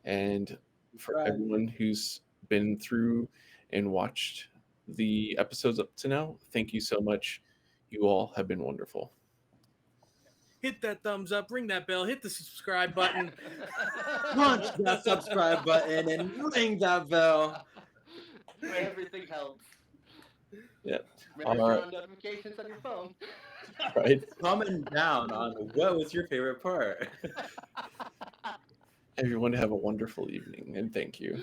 And for everyone who's been through and watched the episodes up to now, thank you so much. You all have been wonderful. Hit that thumbs up, ring that bell, hit the subscribe button. Punch that subscribe button and ring that bell. Everything helps. Yeah. Remember to turn on notifications on your phone. Right. Comment down on what was your favorite part. Everyone have a wonderful evening and thank you.